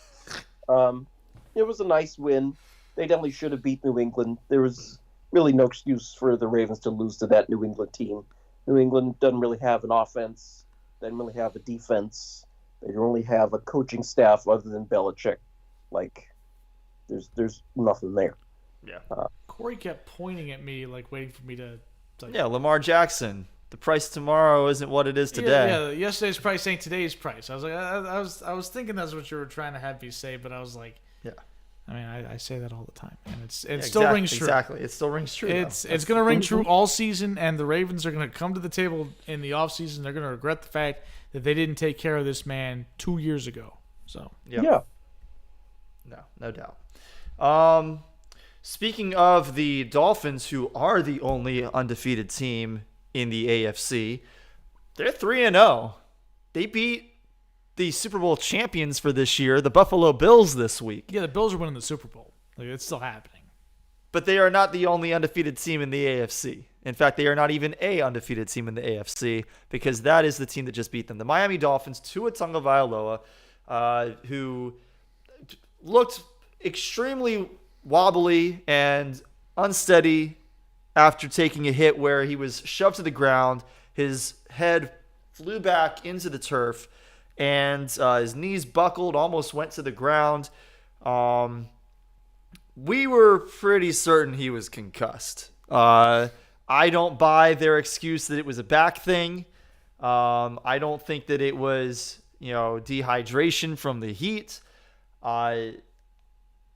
it was a nice win. They definitely should have beat New England. There was really no excuse for the Ravens to lose to that New England team. New England doesn't really have an offense. They didn't really have a defense. They only have a coaching staff other than Belichick. Like, there's nothing there. Yeah. Corey kept pointing at me, like waiting for me to. Yeah, Lamar Jackson. The price tomorrow isn't what it is today. Yeah, yesterday's price ain't today's price. I was like, I was thinking that's what you were trying to have me say, but I was like, yeah. I mean, I say that all the time, and it still exactly, rings true. Exactly, it still rings true. It's going to ring true all season, and the Ravens are going to come to the table in the offseason. They're going to regret the fact that they didn't take care of this man 2 years ago. So yeah, no doubt. Speaking of the Dolphins, who are the only undefeated team in the AFC, they're 3-0. They beat the Super Bowl champions for this year, the Buffalo Bills, this week. Yeah, the Bills are winning the Super Bowl. Like, it's still happening. But they are not the only undefeated team in the AFC. In fact, they are not even a undefeated team in the AFC, because that is the team that just beat them. The Miami Dolphins, Tua Tagovailoa, who looked extremely wobbly and unsteady after taking a hit where he was shoved to the ground. His head flew back into the turf, and his knees buckled, almost went to the ground. We were pretty certain he was concussed. I don't buy their excuse that it was a back thing. I don't think that it was, dehydration from the heat.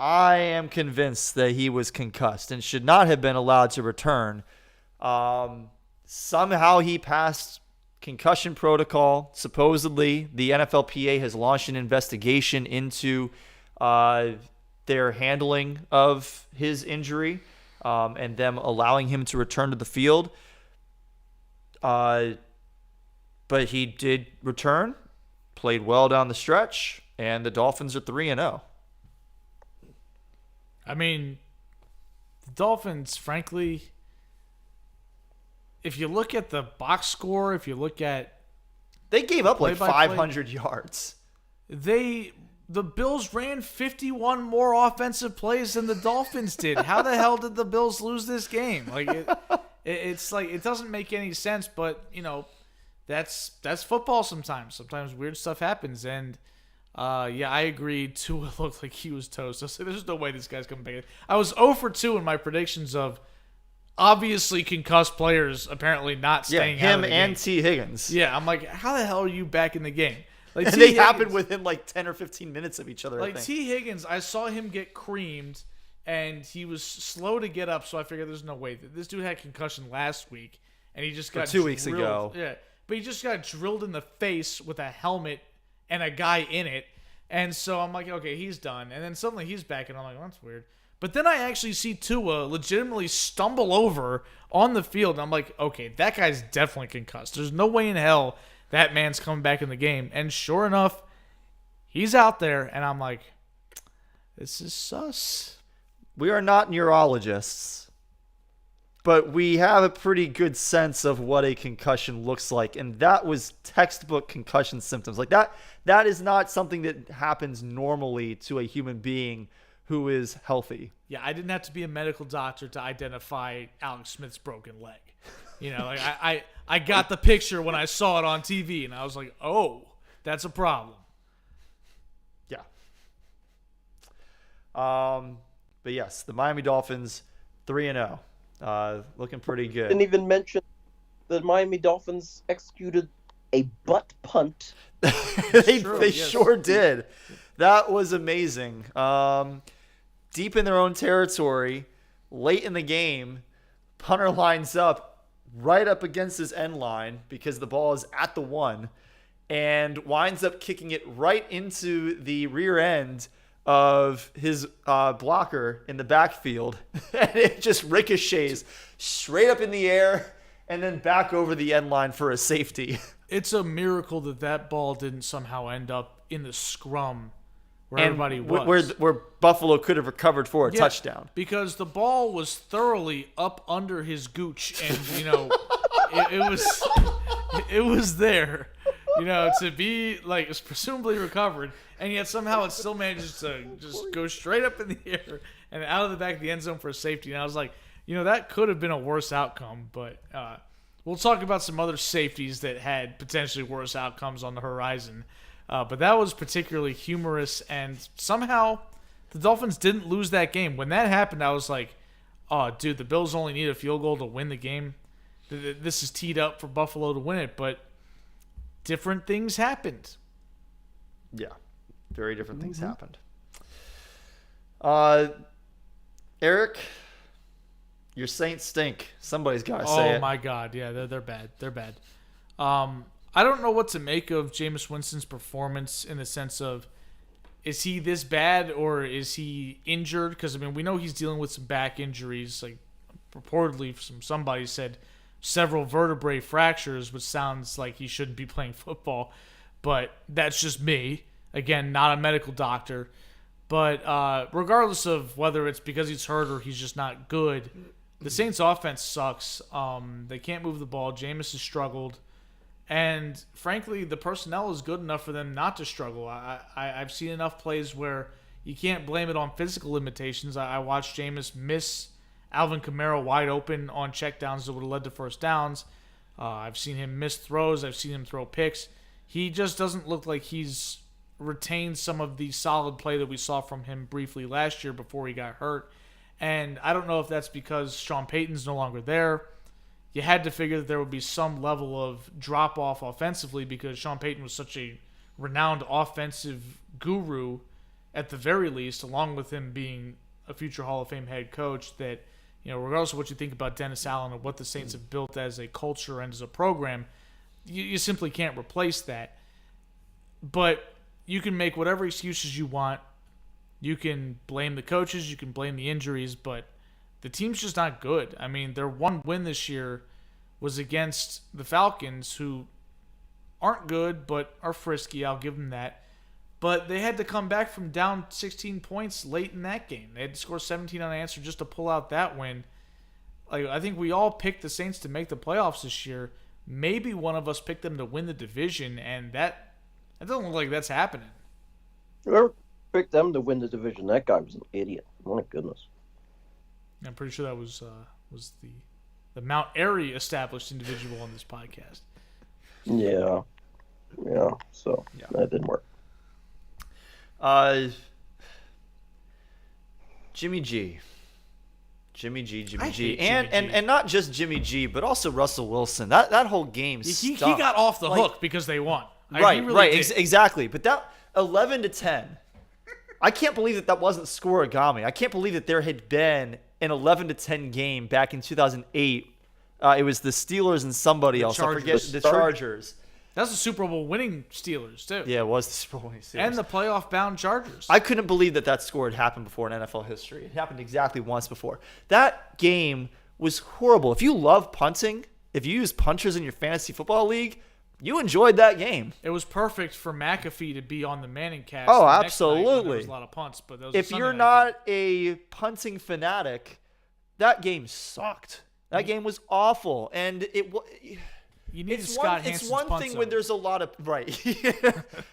I am convinced that he was concussed and should not have been allowed to return. Somehow he passed concussion protocol. Supposedly, the NFLPA has launched an investigation into their handling of his injury and them allowing him to return to the field. But he did return, played well down the stretch, and the Dolphins are 3-0. I mean, the Dolphins, frankly, if you look at the box score, if you look at... They gave up like play-by-play, 500 yards. The Bills ran 51 more offensive plays than the Dolphins did. How the hell did the Bills lose this game? Like it's like it doesn't make any sense, but that's football sometimes. Sometimes weird stuff happens, and I agree. Tua looked like he was toast. I said, there's no way this guy's coming back. I was 0 for 2 in my predictions of obviously concussed players apparently not staying out of the game. Him and T. Higgins. Yeah, I'm like, how the hell are you back in the game? Like, and they happened within like 10 or 15 minutes of each other. Like T. Higgins, I saw him get creamed, and he was slow to get up, so I figured there's no way. This dude had concussion last week, and he just got 2 weeks ago. Yeah, but he just got drilled in the face with a helmet and a guy in it. And so I'm like, okay, he's done. And then suddenly he's back, and I'm like, well, that's weird. But then I actually see Tua legitimately stumble over on the field, and I'm like, okay, that guy's definitely concussed. There's no way in hell that man's coming back in the game. And sure enough, he's out there, and I'm like, this is sus. We are not neurologists, but we have a pretty good sense of what a concussion looks like, and that was textbook concussion symptoms. Like that is not something that happens normally to a human being who is healthy. Yeah, I didn't have to be a medical doctor to identify Alex Smith's broken leg. Like I got the picture when I saw it on TV, and I was like, oh, that's a problem. Yeah. But yes, the Miami Dolphins 3-0. Looking pretty good. Didn't even mention the Miami Dolphins executed a butt punt. They sure did. That was amazing. Deep in their own territory, late in the game, punter lines up right up against his end line because the ball is at the 1 and winds up kicking it right into the rear end of his blocker in the backfield. And it just ricochets straight up in the air and then back over the end line for a safety. It's a miracle that ball didn't somehow end up in the scrum where everybody was. Where Buffalo could have recovered for a touchdown. Because the ball was thoroughly up under his gooch, and it was there, to be like it's presumably recovered, and yet somehow it still manages to just go straight up in the air and out of the back of the end zone for a safety. And I was like, that could have been a worse outcome, but we'll talk about some other safeties that had potentially worse outcomes on the horizon. But that was particularly humorous, and somehow the Dolphins didn't lose that game. When that happened, I was like, oh, dude, the Bills only need a field goal to win the game. This is teed up for Buffalo to win it, but different things happened. Yeah, very different things happened. Eric, your Saints stink. Somebody's got to say it. Oh, my God. Yeah, they're bad. They're bad. I don't know what to make of Jameis Winston's performance in the sense of, is he this bad or is he injured? Because, we know he's dealing with some back injuries. Like, reportedly, somebody said several vertebrae fractures, which sounds like he shouldn't be playing football. But that's just me. Again, not a medical doctor. But regardless of whether it's because he's hurt or he's just not good, the Saints' offense sucks. They can't move the ball. Jameis has struggled. And frankly, the personnel is good enough for them not to struggle. I've seen enough plays where you can't blame it on physical limitations. I watched Jameis miss Alvin Kamara wide open on checkdowns that would have led to first downs. I've seen him miss throws. I've seen him throw picks. He just doesn't look like he's retained some of the solid play that we saw from him briefly last year before he got hurt. And I don't know if that's because Sean Payton's no longer there. You had to figure that there would be some level of drop-off offensively because Sean Payton was such a renowned offensive guru at the very least, along with him being a future Hall of Fame head coach, that, regardless of what you think about Dennis Allen and what the Saints have built as a culture and as a program, you simply can't replace that. But you can make whatever excuses you want. You can blame the coaches, you can blame the injuries, but the team's just not good. Their one win this year was against the Falcons, who aren't good but are frisky. I'll give them that. But they had to come back from down 16 points late in that game. They had to score 17 unanswered just to pull out that win. I think we all picked the Saints to make the playoffs this year. Maybe one of us picked them to win the division, and that doesn't look like that's happening. Whoever picked them to win the division, that guy was an idiot. My goodness. I'm pretty sure that was the Mount Airy established individual on this podcast. Yeah. So that didn't work. Jimmy G, and not just Jimmy G, but also Russell Wilson. That whole game he stunk. got off the hook because they won. Exactly. But that 11-10. I can't believe that wasn't scoregami. I can't believe that there had been an 11-10 game back in 2008. It was the Steelers and somebody else. Chargers. I forget the Chargers. That's the Super Bowl winning Steelers too. Yeah, it was the Super Bowl winning Steelers. And the playoff bound Chargers. I couldn't believe that score had happened before in NFL history. It happened exactly once before. That game was horrible. If you love punting, if you use punchers in your fantasy football league, you enjoyed that game. It was perfect for McAfee to be on the Manning cast. Oh, the next night when absolutely. there was a lot of punts, but that was if you're not a punting fanatic, that game sucked. That game was awful, and you need Scott Hansen's It's one thing when there's a lot of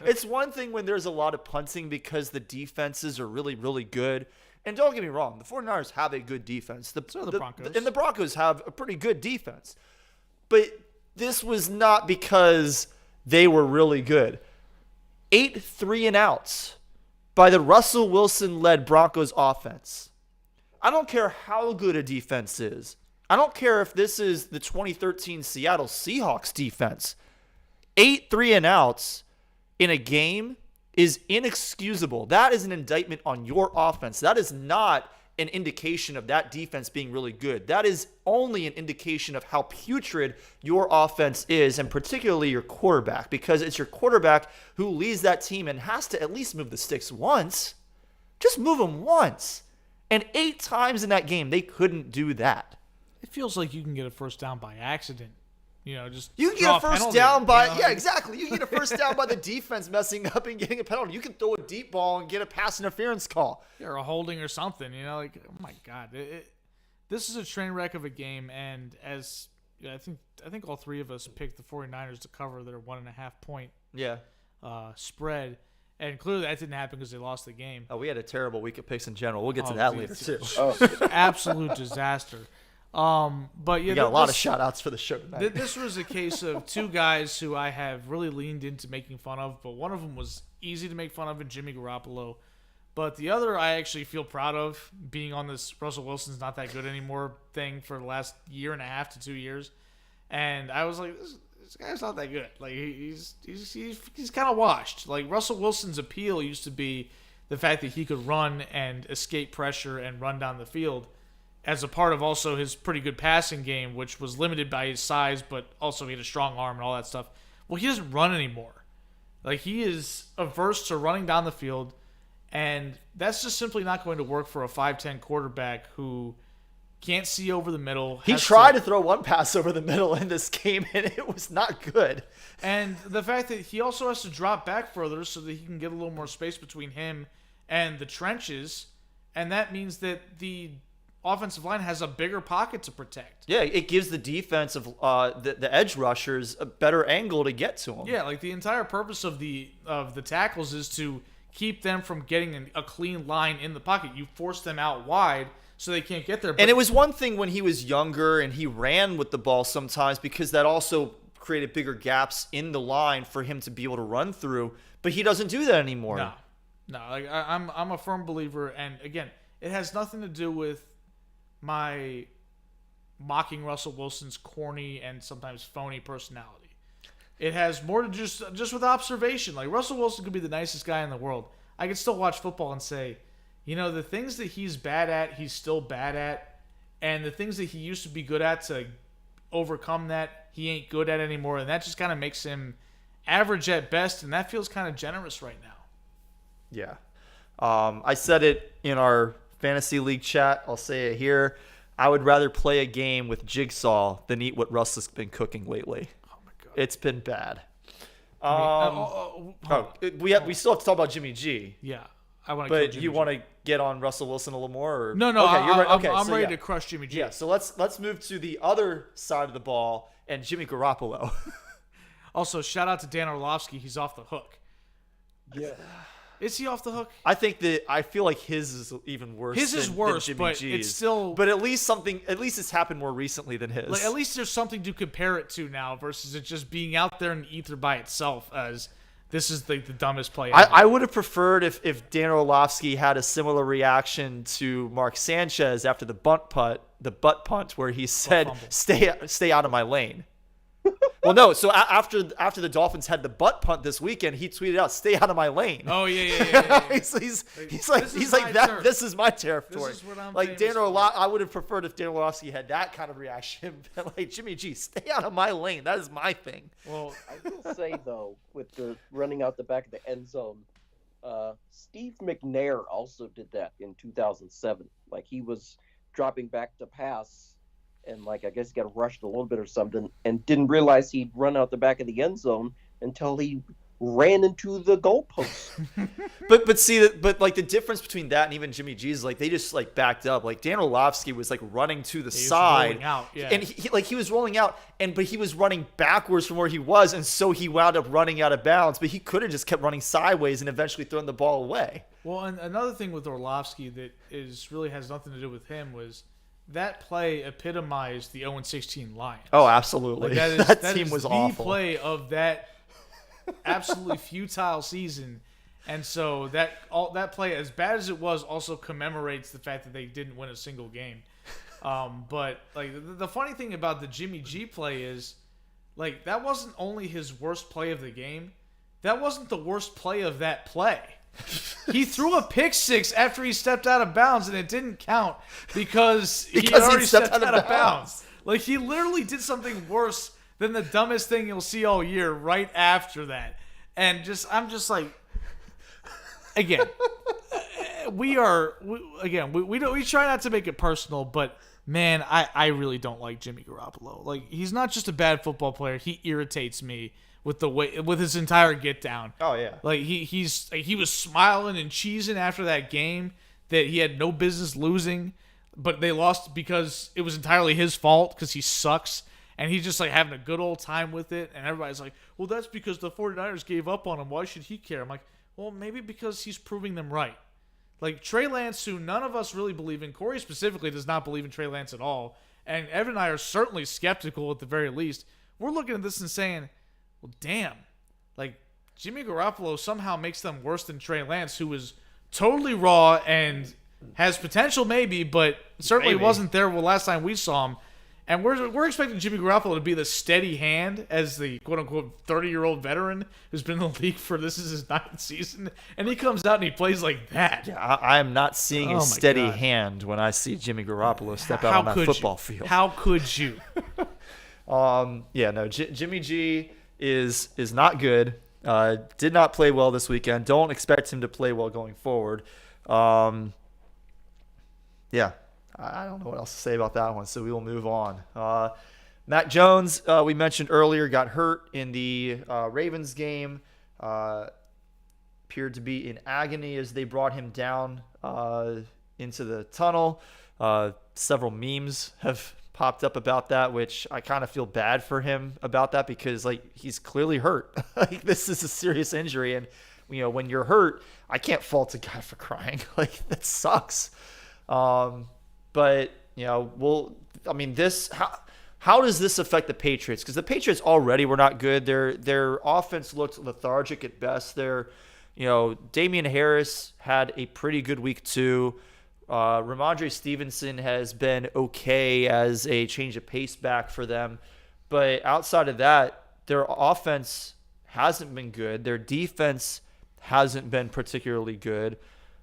It's one thing when there's a lot of punting because the defenses are really, really good. And don't get me wrong, the 49ers have a good defense. So do the Broncos. And the Broncos have a pretty good defense. But this was not because they were really good. 8 3-and-outs by the Russell Wilson-led Broncos offense. I don't care how good a defense is. I don't care if this is the 2013 Seattle Seahawks defense. 8 3-and-outs in a game is inexcusable. That is an indictment on your offense. That is not an indication of that defense being really good. That is only an indication of how putrid your offense is, and particularly your quarterback, because it's your quarterback who leads that team and has to at least move the sticks once. Just move them once. And 8 times in that game, they couldn't do that. It feels like you can get a first down by accident. Just you can get a first down by exactly. You can get a first down by the defense messing up and getting a penalty. You can throw a deep ball and get a pass interference call. Or a holding or something. Oh my God, this is a train wreck of a game. And as I think all 3 of us picked the 49ers to cover their 1.5 point spread, and clearly that didn't happen because they lost the game. Oh, we had a terrible week of picks in general. We'll get to that later too. Absolute disaster. But yeah, we got a lot of shout outs for the show tonight. This was a case of 2 guys who I have really leaned into making fun of, but one of them was easy to make fun of in Jimmy Garoppolo. But the other I actually feel proud of, being on this Russell Wilson's not that good anymore thing for the last 1.5 to 2 years. And I was like, this guy's not that good. Like he's kind of washed. Like Russell Wilson's appeal used to be the fact that he could run and escape pressure and run down the field, as a part of also his pretty good passing game, which was limited by his size, but also he had a strong arm and all that stuff. Well, he doesn't run anymore. Like, he is averse to running down the field, and that's just simply not going to work for a 5'10 quarterback who can't see over the middle. He tried to throw one pass over the middle in this game, and it was not good. And the fact that he also has to drop back further so that he can get a little more space between him and the trenches, and that means that the offensive line has a bigger pocket to protect. Yeah, it gives the defense of the edge rushers a better angle to get to them. Yeah, like the entire purpose of the tackles is to keep them from getting a clean line in the pocket. You force them out wide so they can't get there. And it was one thing when he was younger and he ran with the ball sometimes, because that also created bigger gaps in the line for him to be able to run through. But he doesn't do that anymore. No. Like I'm a firm believer, and again, it has nothing to do with my mocking Russell Wilson's corny and sometimes phony personality. It has more to just with observation. Like, Russell Wilson could be the nicest guy in the world. I could still watch football and say, the things that he's bad at, he's still bad at, and the things that he used to be good at, to overcome that, he ain't good at anymore, and that just kind of makes him average at best, and that feels kind of generous right now. Yeah. I said it in our fantasy league chat. I'll say it here. I would rather play a game with Jigsaw than eat what Russ has been cooking lately. Oh my God, it's been bad. We still have to talk about Jimmy G. Yeah, I want to. But you want to get on Russell Wilson a little more? Or? No. Okay, you're right. Okay, I'm ready to crush Jimmy G. Yeah. So let's move to the other side of the ball and Jimmy Garoppolo. Also, shout out to Dan Orlovsky. He's off the hook. Yeah. Is he off the hook? I feel like his is even worse. His is worse, than Jimmy but G's. it's still. But at least it's happened more recently than his. Like, at least there's something to compare it to now versus it just being out there in the ether by itself as this is the dumbest play ever. I would have preferred if Dan Orlovsky had a similar reaction to Mark Sanchez after the butt punt, where he said, "Stay out of my lane." Well, no. So after the Dolphins had the butt punt this weekend, he tweeted out, "Stay out of my lane." Oh yeah. he's like that. This is my territory. This is what I'm like Dan Orlovsky. I would have preferred if Dan Orlovsky had that kind of reaction. Like, Jimmy G, stay out of my lane. That is my thing. Well, I will say though, with the running out the back of the end zone, Steve McNair also did that in 2007. Like, he was dropping back to pass, and I guess he got rushed a little bit or something, and didn't realize he'd run out the back of the end zone until he ran into the goalpost. but see that, the difference between that and even Jimmy G's, they just backed up. Like, Dan Orlovsky was running to the side, and he was rolling out, but he was running backwards from where he was, and so he wound up running out of bounds. But he could have just kept running sideways and eventually thrown the ball away. Well, and another thing with Orlovsky that really has nothing to do with him was that play epitomized the 0-16 Lions. Oh, absolutely. That team was awful. The play of that absolutely futile season, and so that play, as bad as it was, also commemorates the fact that they didn't win a single game. But the funny thing about the Jimmy G play is, that wasn't only his worst play of the game. that wasn't the worst play of that play. He threw a pick six after he stepped out of bounds, and it didn't count because he had already stepped out of bounds. Like, he literally did something worse than the dumbest thing you'll see all year right after that. And I'm just like, again, we try not to make it personal, but man, I really don't like Jimmy Garoppolo. Like, he's not just a bad football player; he irritates me with his entire get down. Oh yeah, like he was smiling and cheesing after that game that he had no business losing, but they lost because it was entirely his fault because he sucks. And he's just like having a good old time with it. And everybody's like, well, that's because the 49ers gave up on him. Why should he care? I'm like, well, maybe because he's proving them right. Like Trey Lance, who none of us really believe in. Corey specifically does not believe in Trey Lance at all. And Evan and I are certainly skeptical at the very least. We're looking at this and saying, well, damn. Like, Jimmy Garoppolo somehow makes them worse than Trey Lance, who is totally raw and has potential maybe, but certainly wasn't there the last time we saw him. And we're expecting Jimmy Garoppolo to be the steady hand as the quote-unquote 30-year-old veteran who's been in the league for this is his 9th season. And he comes out and he plays like that. Yeah, I am not seeing a steady hand when I see Jimmy Garoppolo step out on that football field. How could you? Jimmy G is not good. Did not play well this weekend. Don't expect him to play well going forward. I don't know what else to say about that one, so we will move on. Mac Jones, we mentioned earlier, got hurt in the Ravens game. Appeared to be in agony as they brought him down into the tunnel. Several memes have popped up about that, which I kind of feel bad for him about that because he's clearly hurt. This is a serious injury, and when you're hurt, I can't fault a guy for crying. That sucks. But how does this affect the Patriots? Because the Patriots already were not good. Their offense looked lethargic at best. Damian Harris had a pretty good week too. Ramondre Stevenson has been okay as a change of pace back for them. But outside of that, their offense hasn't been good. Their defense hasn't been particularly good.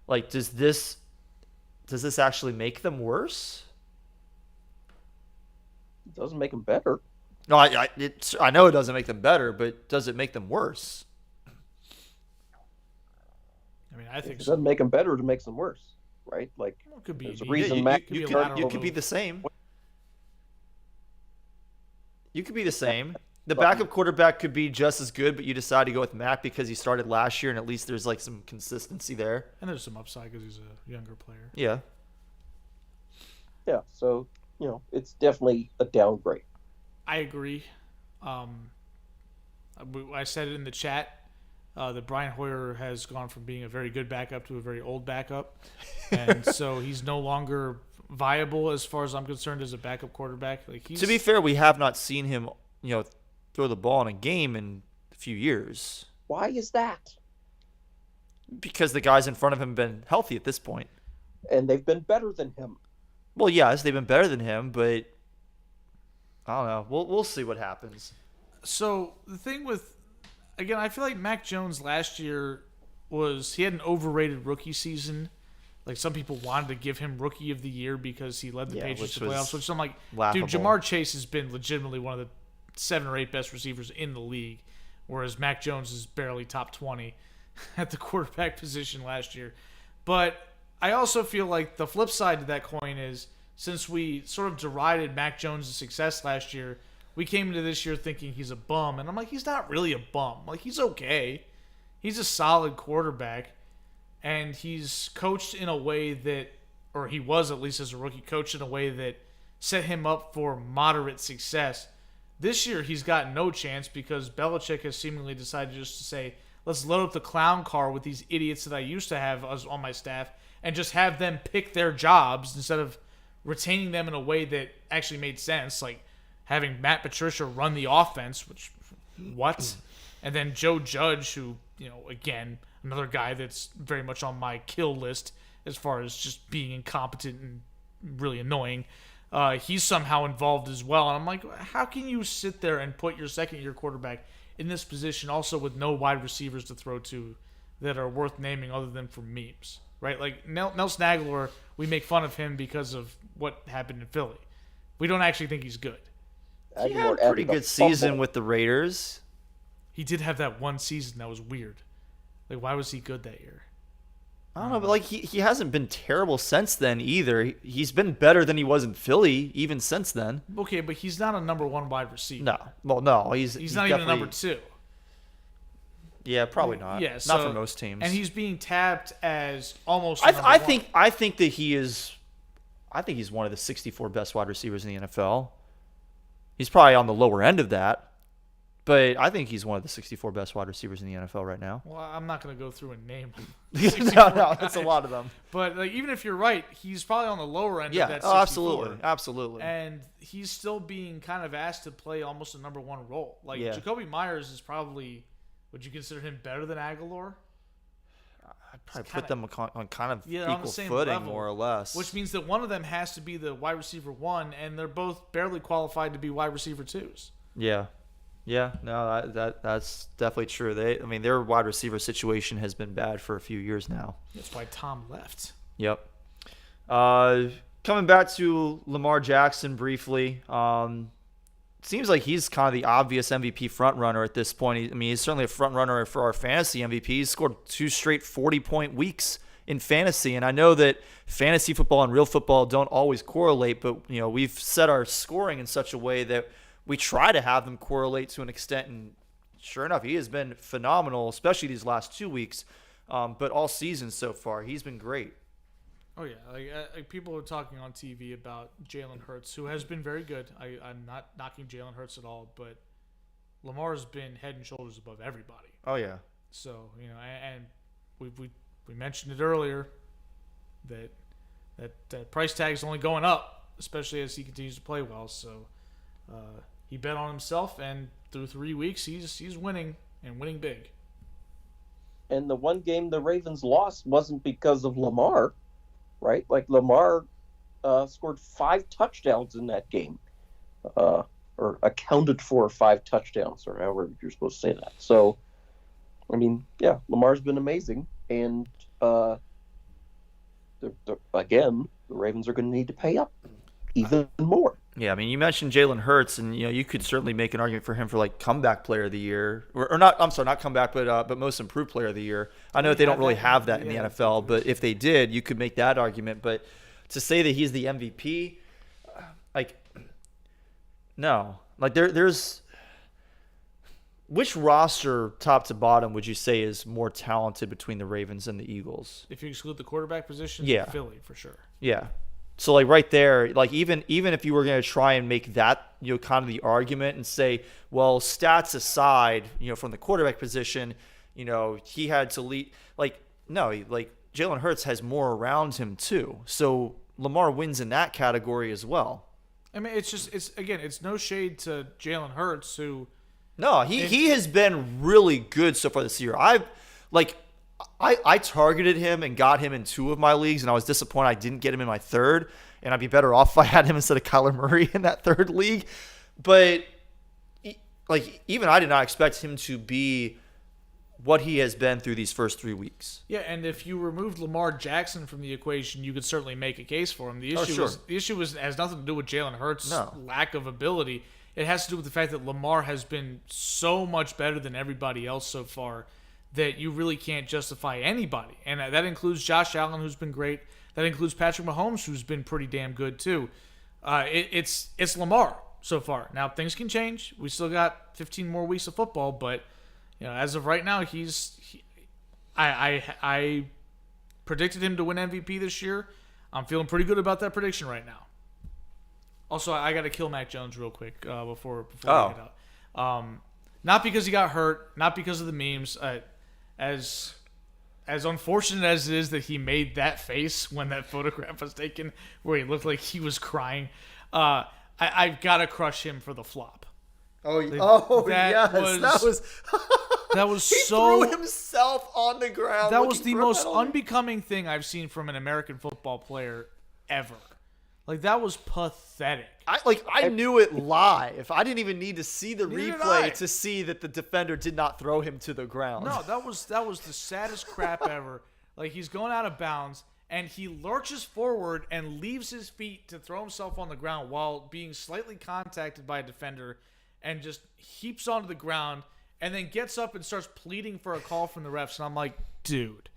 Does this actually make them worse? It doesn't make them better. No, I know it doesn't make them better, but does it make them worse? I mean, I think it doesn't make them better. It makes them worse, right? It could be. There's a reason you could be the same. You could be the same. The backup quarterback could be just as good, but you decide to go with Mac because he started last year, and at least there's some consistency there. And there's some upside because he's a younger player. Yeah. Yeah. So it's definitely a downgrade. I agree. I said it in the chat that Brian Hoyer has gone from being a very good backup to a very old backup, and so he's no longer viable as far as I'm concerned as a backup quarterback. To be fair, we have not seen him, throw the ball in a game in a few years. Why is that? Because the guys in front of him have been healthy at this point. And they've been better than him. Well, yes, they've been better than him, but I don't know. We'll see what happens. So the thing with, again, I feel like Mac Jones last year he had an overrated rookie season. Some people wanted to give him Rookie of the Year because he led the Patriots to playoffs, which I'm like, laughable. Dude, Jamar Chase has been legitimately one of the 7 or 8 best receivers in the league, whereas Mac Jones is barely top 20 at the quarterback position last year. But I also feel like the flip side to that coin is, since we sort of derided Mac Jones' success last year, we came into this year thinking he's a bum. And I'm like, he's not really a bum. He's okay. He's a solid quarterback. And he's coached in a way that, or he was at least as a rookie, coached in a way that set him up for moderate success. This year, he's got no chance because Belichick has seemingly decided just to say, let's load up the clown car with these idiots that I used to have on my staff and just have them pick their jobs instead of retaining them in a way that actually made sense, like having Matt Patricia run the offense, what? And then Joe Judge, who, again, another guy that's very much on my kill list as far as just being incompetent and really annoying. He's somehow involved as well. And I'm like, how can you sit there and put your second-year quarterback in this position, also with no wide receivers to throw to that are worth naming other than for memes, right? Like Nelson Aguilar, we make fun of him because of what happened in Philly. We don't actually think he's good. He had a pretty good season with the Raiders. He did have that one season that was weird. Like, why was he good that year? I don't know, but like he hasn't been terrible since then either. He's been better than he was in Philly even since then. Okay, but he's not a number one wide receiver. No, well, no, he's not even a number two. Yeah, probably not. Yeah, not for most teams. And he's being tapped as almost. I think that he is. I think he's one of the 64 best wide receivers in the NFL. He's probably on the lower end of that. But I think he's one of the 64 best wide receivers in the NFL right now. Well, I'm not going to go through and name no, that's a lot of them. But like, even if you're right, he's probably on the lower end of that 64. Absolutely. And he's still being kind of asked to play almost a number one role. Like, Jacoby Myers is probably, would you consider him better than Aguilar? I'd probably put them on kind of on equal the same footing, level, more or less. Which means that one of them has to be the wide receiver one, and they're both barely qualified to be wide receiver twos. Yeah. Yeah, no, that's definitely true. Their wide receiver situation has been bad for a few years now. That's why Tom left. Yep. Coming back to Lamar Jackson briefly, seems like he's kind of the obvious MVP frontrunner at this point. He's certainly a frontrunner for our fantasy MVP. He's scored 2 straight 40-point weeks in fantasy, and I know that fantasy football and real football don't always correlate, but we've set our scoring in such a way that we try to have them correlate to an extent, and sure enough, he has been phenomenal, especially these last 2 weeks. But all season so far, he's been great. Oh yeah, like people are talking on TV about Jalen Hurts, who has been very good. I'm not knocking Jalen Hurts at all, but Lamar's been head and shoulders above everybody. Oh yeah. So and we mentioned it earlier that price tag is only going up, especially as he continues to play well. So. He bet on himself, and through 3 weeks, he's winning and winning big. And the one game the Ravens lost wasn't because of Lamar, right? Like Lamar scored 5 touchdowns in that game, or accounted for 5 touchdowns, or however you're supposed to say that. So, Lamar's been amazing, and again, the Ravens are going to need to pay up even more. Yeah, you mentioned Jalen Hurts, and you could certainly make an argument for him for like comeback player of the year, or not. I'm sorry, not comeback, but most improved player of the year. I know that they don't really have that in the NFL, but if they did, you could make that argument. But to say that he's the MVP, no, there's which roster top to bottom would you say is more talented between the Ravens and the Eagles? If you exclude the quarterback position, yeah, Philly for sure. Yeah. So right there, even if you were going to try and make that kind of the argument and say, well, stats aside, from the quarterback position, he had to lead. Jalen Hurts has more around him too. So Lamar wins in that category as well. It's no shade to Jalen Hurts, who. No, he has been really good so far this year. I targeted him and got him in 2 of my leagues, and I was disappointed I didn't get him in my 3rd, and I'd be better off if I had him instead of Kyler Murray in that 3rd league. But even I did not expect him to be what he has been through these first 3 weeks. Yeah, and if you removed Lamar Jackson from the equation, you could certainly make a case for him. The issue has nothing to do with Jalen Hurts' lack of ability. It has to do with the fact that Lamar has been so much better than everybody else so far that you really can't justify anybody. And that includes Josh Allen, who's been great. That includes Patrick Mahomes, who's been pretty damn good too. It's Lamar so far. Now, things can change. We still got 15 more weeks of football, but as of right now, I predicted him to win MVP this year. I'm feeling pretty good about that prediction right now. Also, I got to kill Mac Jones real quick before we get out. Not because he got hurt, not because of the memes. As unfortunate as it is that he made that face when that photograph was taken, where he looked like he was crying, I've got to crush him for the flop. That was he so. Threw himself on the ground. That was the most unbecoming thing I've seen from an American football player ever. Like, that was pathetic. I knew it live. I didn't even need to see the Neither did replay I. to see that the defender did not throw him to the ground. No, that was the saddest crap ever. Like, he's going out of bounds, and he lurches forward and leaves his feet to throw himself on the ground while being slightly contacted by a defender, and just heaps onto the ground, and then gets up and starts pleading for a call from the refs. And I'm like, dude,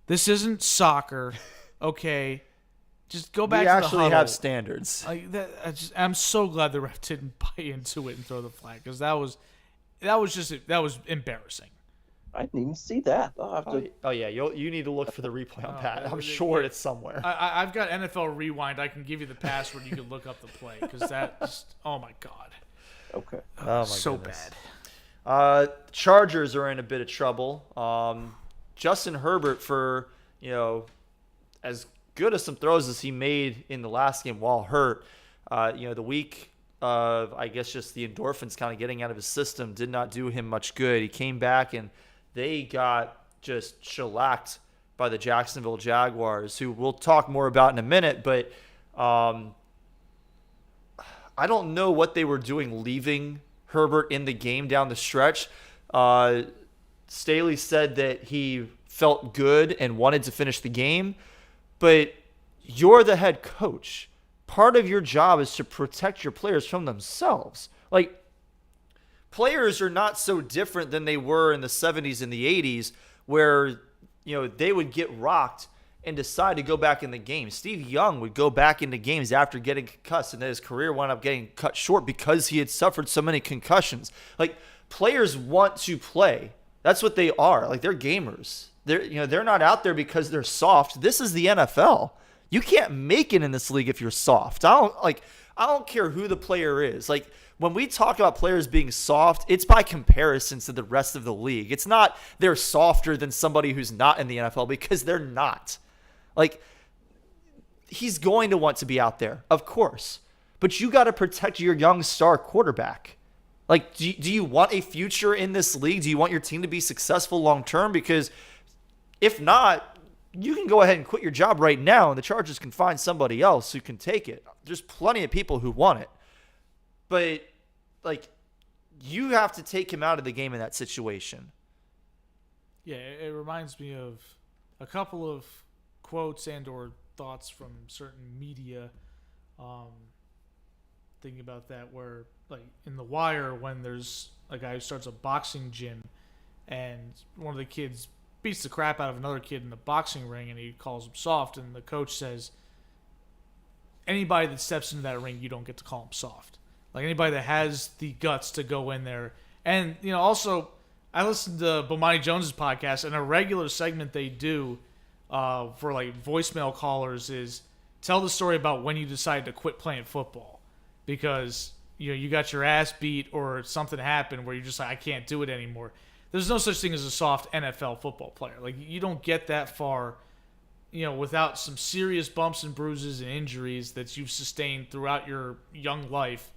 this isn't soccer, okay? Just go back We to the actually huddle. have standards. Like that, I'm so glad the ref didn't buy into it and throw the flag, because that was embarrassing. I didn't even see that. I'll have to. Oh yeah, you need to look for the replay on that. I'm it- sure it- it's somewhere. I've got NFL Rewind. I can give you the password. You can look up the play, because that just, oh my god, Okay. Oh my so goodness. bad. Chargers are in a bit of trouble. Justin Herbert, for as good as some throws as he made in the last game while hurt, the week of, I guess, just the endorphins kind of getting out of his system did not do him much good. He came back and they got just shellacked by the Jacksonville Jaguars, who we'll talk more about in a minute. But I don't know what they were doing leaving Herbert in the game down the stretch. Staley said that he felt good and wanted to finish the game, but you're the head coach. Part of your job is to protect your players from themselves. Like, players are not so different than they were in the 70s and the 80s, where they would get rocked and decide to go back in the game. Steve Young would go back into games after getting concussed, and then his career wound up getting cut short because he had suffered so many concussions. Like, players want to play. That's what they are. Like, they're gamers. They're not out there because they're soft. This is the NFL. You can't make it in this league if you're soft. I don't care who the player is. Like, when we talk about players being soft, it's by comparison to the rest of the league. It's not they're softer than somebody who's not in the NFL, because they're not. Like, he's going to want to be out there, of course. But you got to protect your young star quarterback. Like, do you want a future in this league? Do you want your team to be successful long term? Because if not, you can go ahead and quit your job right now, and the Chargers can find somebody else who can take it. There's plenty of people who want it. But, like, you have to take him out of the game in that situation. Yeah, it reminds me of a couple of quotes and or thoughts from certain media, thinking about that, where, like, in The Wire, when there's a guy who starts a boxing gym and one of the kids beats the crap out of another kid in the boxing ring and he calls him soft, and the coach says, anybody that steps into that ring, you don't get to call him soft. Like, anybody that has the guts to go in there. And, also, I listened to Bomani Jones's podcast, and a regular segment they do for, like, voicemail callers is tell the story about when you decided to quit playing football because, you got your ass beat or something happened where you're just like, I can't do it anymore. There's no such thing as a soft NFL football player. Like, you don't get that far, without some serious bumps and bruises and injuries that you've sustained throughout your young life,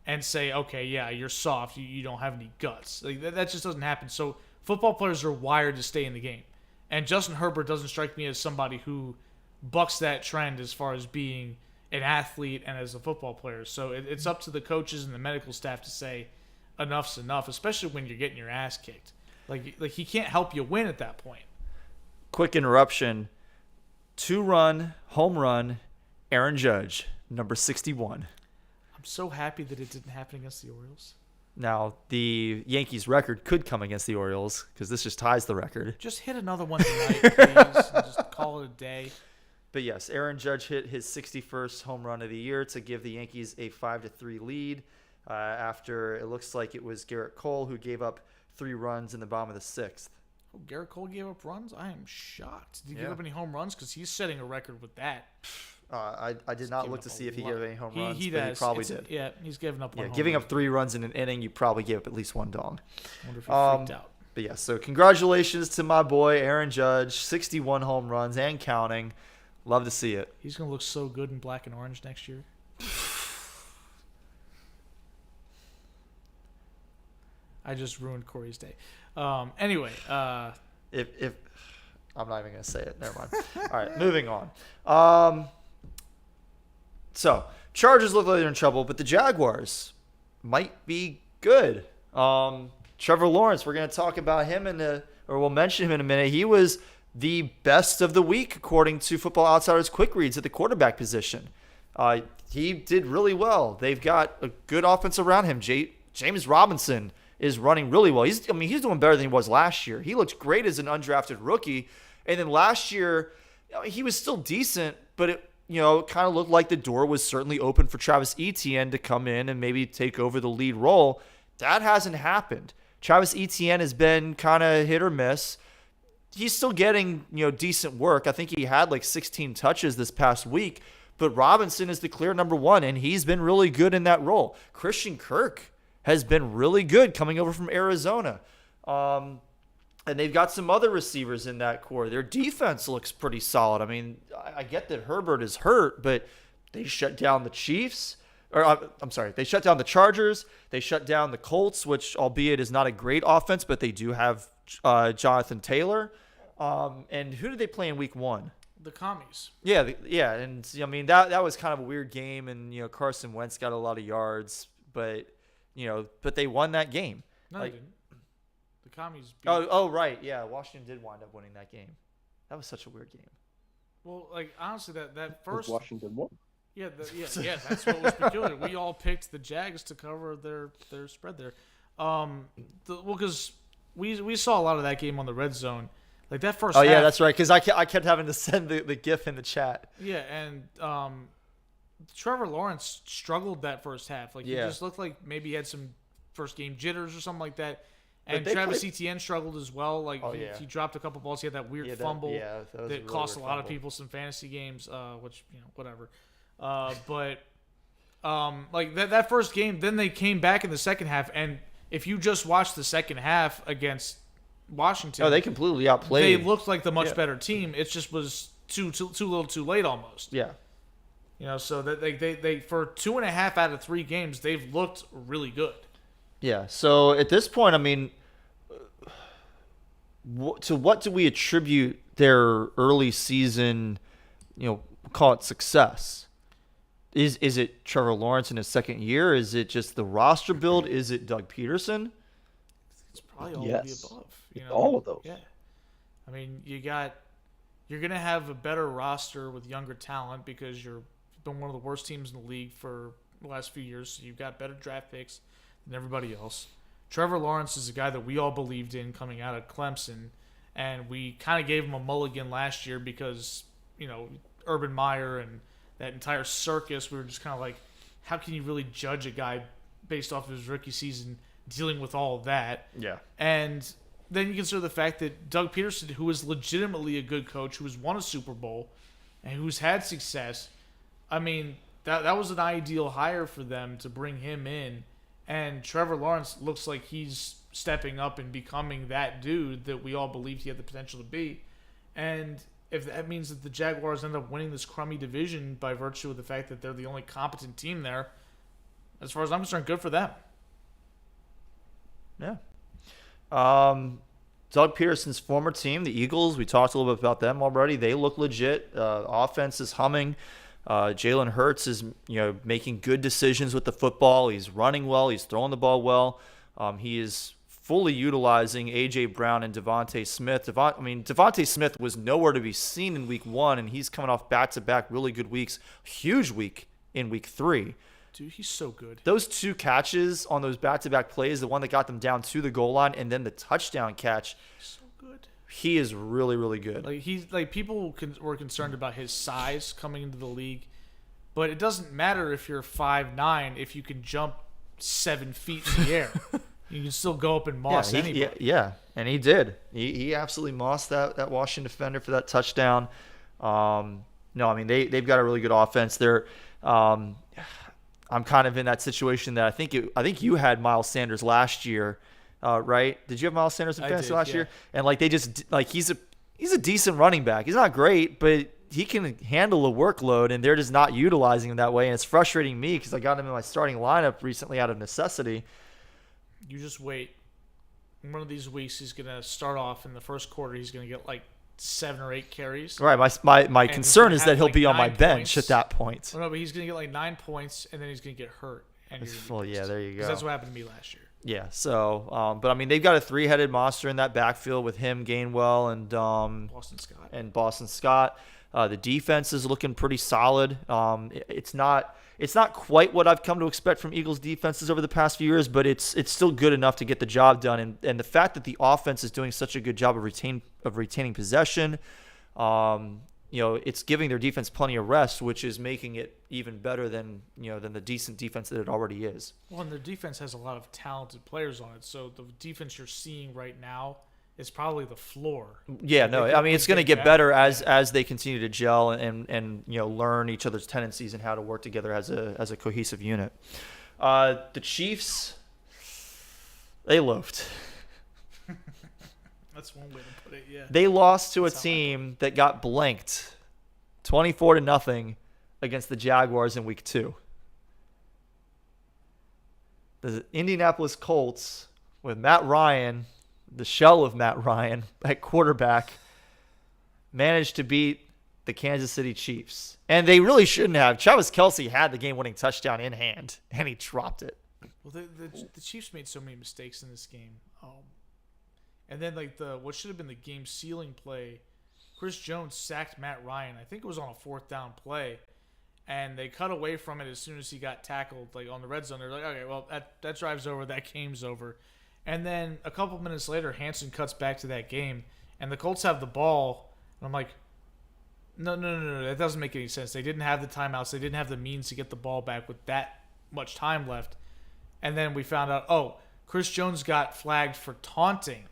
and say, okay, yeah, you're soft, you don't have any guts. Like, that just doesn't happen. So football players are wired to stay in the game. And Justin Herbert doesn't strike me as somebody who bucks that trend as far as being an athlete and as a football player. So it's up to the coaches and the medical staff to say enough's enough, especially when you're getting your ass kicked. Like he can't help you win at that point. Quick interruption. 2-run, home run, Aaron Judge, number 61. I'm so happy that it didn't happen against the Orioles. Now, the Yankees record could come against the Orioles, because this just ties the record. Just hit another one tonight, please, and just call it a day. But yes, Aaron Judge hit his 61st home run of the year to give the Yankees a 5-3 lead after it looks like it was Garrett Cole who gave up 3 runs in the bottom of the 6th. Oh, Garrett Cole gave up runs? I am shocked. Did he give up any home runs? Because he's setting a record with that. I did not look to see if he gave up any home runs, He but does. he probably did. Yeah, he's given up one home giving run. up 3 runs in an inning, you probably gave up at least 1 dong. I wonder if he freaked out. But yeah, so congratulations to my boy Aaron Judge, 61 home runs and counting. Love to see it. He's going to look so good in black and orange next year. I just ruined Corey's day. Anyway. If I'm not even going to say it. Never mind. All right, moving on. So Chargers look like they're in trouble, but the Jaguars might be good. Trevor Lawrence, we're going to talk about him we'll mention him in a minute. He was the best of the week according to Football Outsiders quick reads at the quarterback position. He did really well. They've got a good offense around him. James Robinson is running really well. He's doing better than he was last year. He looked great as an undrafted rookie. And then last year, he was still decent, but it kind of looked like the door was certainly open for Travis Etienne to come in and maybe take over the lead role. That hasn't happened. Travis Etienne has been kind of hit or miss. He's still getting, decent work. I think he had like 16 touches this past week, but Robinson is the clear number one, and he's been really good in that role. Christian Kirk has been really good coming over from Arizona. And they've got some other receivers in that core. Their defense looks pretty solid. I mean, I get that Herbert is hurt, but they shut down the Chiefs. They shut down the Chargers. They shut down the Colts, which albeit is not a great offense, but they do have Jonathan Taylor. And who did they play in week 1? The Commies. Yeah, and I mean that was kind of a weird game, and Carson Wentz got a lot of yards, but they won that game. No, they didn't. The Commies beat. Oh, right, yeah, Washington did wind up winning that game. That was such a weird game. Well, honestly, that first Washington won. Yeah, that's what was peculiar. We all picked the Jags to cover their spread there. Because we saw a lot of that game on the red zone. Like that first. Oh half, yeah, that's right. Because I kept having to send the GIF in the chat. Yeah, and Trevor Lawrence struggled that first half. He just looked like maybe he had some first game jitters or something like that. And Travis Etienne struggled as well. He dropped a couple balls. He had that weird fumble that really cost a lot of people some fantasy games. Which whatever. But that first game, then they came back in the second half, and if you just watch the second half against Washington, they completely outplayed. They looked like the much better team. It just was too little, too late almost. Yeah. So that they for 2.5 out of 3 games, they've looked really good. Yeah. So at this point, I mean, to what do we attribute their early season, call it success? Is it Trevor Lawrence in his second year? Is it just the roster build? Is it Doug Peterson? It's probably all of the above. All of those. Yeah. I mean, you're going to have a better roster with younger talent because you've been one of the worst teams in the league for the last few years. So you've got better draft picks than everybody else. Trevor Lawrence is a guy that we all believed in coming out of Clemson, and we kind of gave him a mulligan last year because, Urban Meyer and that entire circus, we were just kind of like, how can you really judge a guy based off of his rookie season dealing with all of that? Yeah. And then you consider the fact that Doug Peterson, who is legitimately a good coach, who has won a Super Bowl, and who's had success, I mean, that was an ideal hire for them to bring him in. And Trevor Lawrence looks like he's stepping up and becoming that dude that we all believed he had the potential to be. And if that means that the Jaguars end up winning this crummy division by virtue of the fact that they're the only competent team there, as far as I'm concerned, good for them. Yeah. Doug Peterson's former team, the Eagles, we talked a little bit about them already. They look legit. Offense is humming. Jalen Hurts is, making good decisions with the football. He's running well. He's throwing the ball well. He is fully utilizing A.J. Brown and Devontae Smith. Devontae Smith was nowhere to be seen in week 1, and he's coming off back-to-back really good weeks. Huge week in week 3. Dude, he's so good. Those 2 catches on those back-to-back plays, the one that got them down to the goal line, and then the touchdown catch. So good. He is really, really good. People were concerned about his size coming into the league, but it doesn't matter if you're 5'9" if you can jump 7 feet in the air. You can still go up and moss anybody. Yeah, and he did. He absolutely mossed that Washington defender for that touchdown. They've got a really good offense. I'm kind of in that situation that I think you had Miles Sanders last year, right? Did you have Miles Sanders in fantasy last year? And he's a decent running back. He's not great, but he can handle a workload, and they're just not utilizing him that way. And it's frustrating me because I got him in my starting lineup recently out of necessity. You just wait. In one of these weeks, he's going to start off in the first quarter. He's going to get 7 or 8 carries. Right. My And concern he's is gonna that he'll have, be like, on my 9 bench points. at that point. Oh, no, but he's going to get like 9 points, and then he's going to get hurt. And you're gonna be Well, yeah, pissed. there you 'Cause go. that's what happened to me last year. Yeah. So, but I mean, they've got a 3-headed monster in that backfield with him, Gainwell, and Boston Scott. The defense is looking pretty solid. It's not quite what I've come to expect from Eagles defenses over the past few years, but it's still good enough to get the job done. And the fact that the offense is doing such a good job of retaining possession, it's giving their defense plenty of rest, which is making it even better than the decent defense that it already is. Well, and their defense has a lot of talented players on it, so the defense you're seeing right now is probably the floor. Yeah, no, I mean, it's going to get better as they continue to gel and learn each other's tendencies and how to work together as a cohesive unit. The Chiefs, they loafed. That's one way to put it, yeah. They lost to a team that got blanked 24-0 against the Jaguars in week 2. The Indianapolis Colts with Matt Ryan, the shell of Matt Ryan at quarterback, managed to beat the Kansas City Chiefs. And they really shouldn't have. Travis Kelce had the game-winning touchdown in hand, and he dropped it. Well, the Chiefs made so many mistakes in this game. And then, like, what should have been the game-sealing play, Chris Jones sacked Matt Ryan. I think it was on a 4th down play. And they cut away from it as soon as he got tackled, like, on the red zone. They're like, okay, well, that drive's over. That game's over. And then a couple minutes later, Hansen cuts back to that game, and the Colts have the ball. And I'm like, no, that doesn't make any sense. They didn't have the timeouts. They didn't have the means to get the ball back with that much time left. And then we found out, Chris Jones got flagged for taunting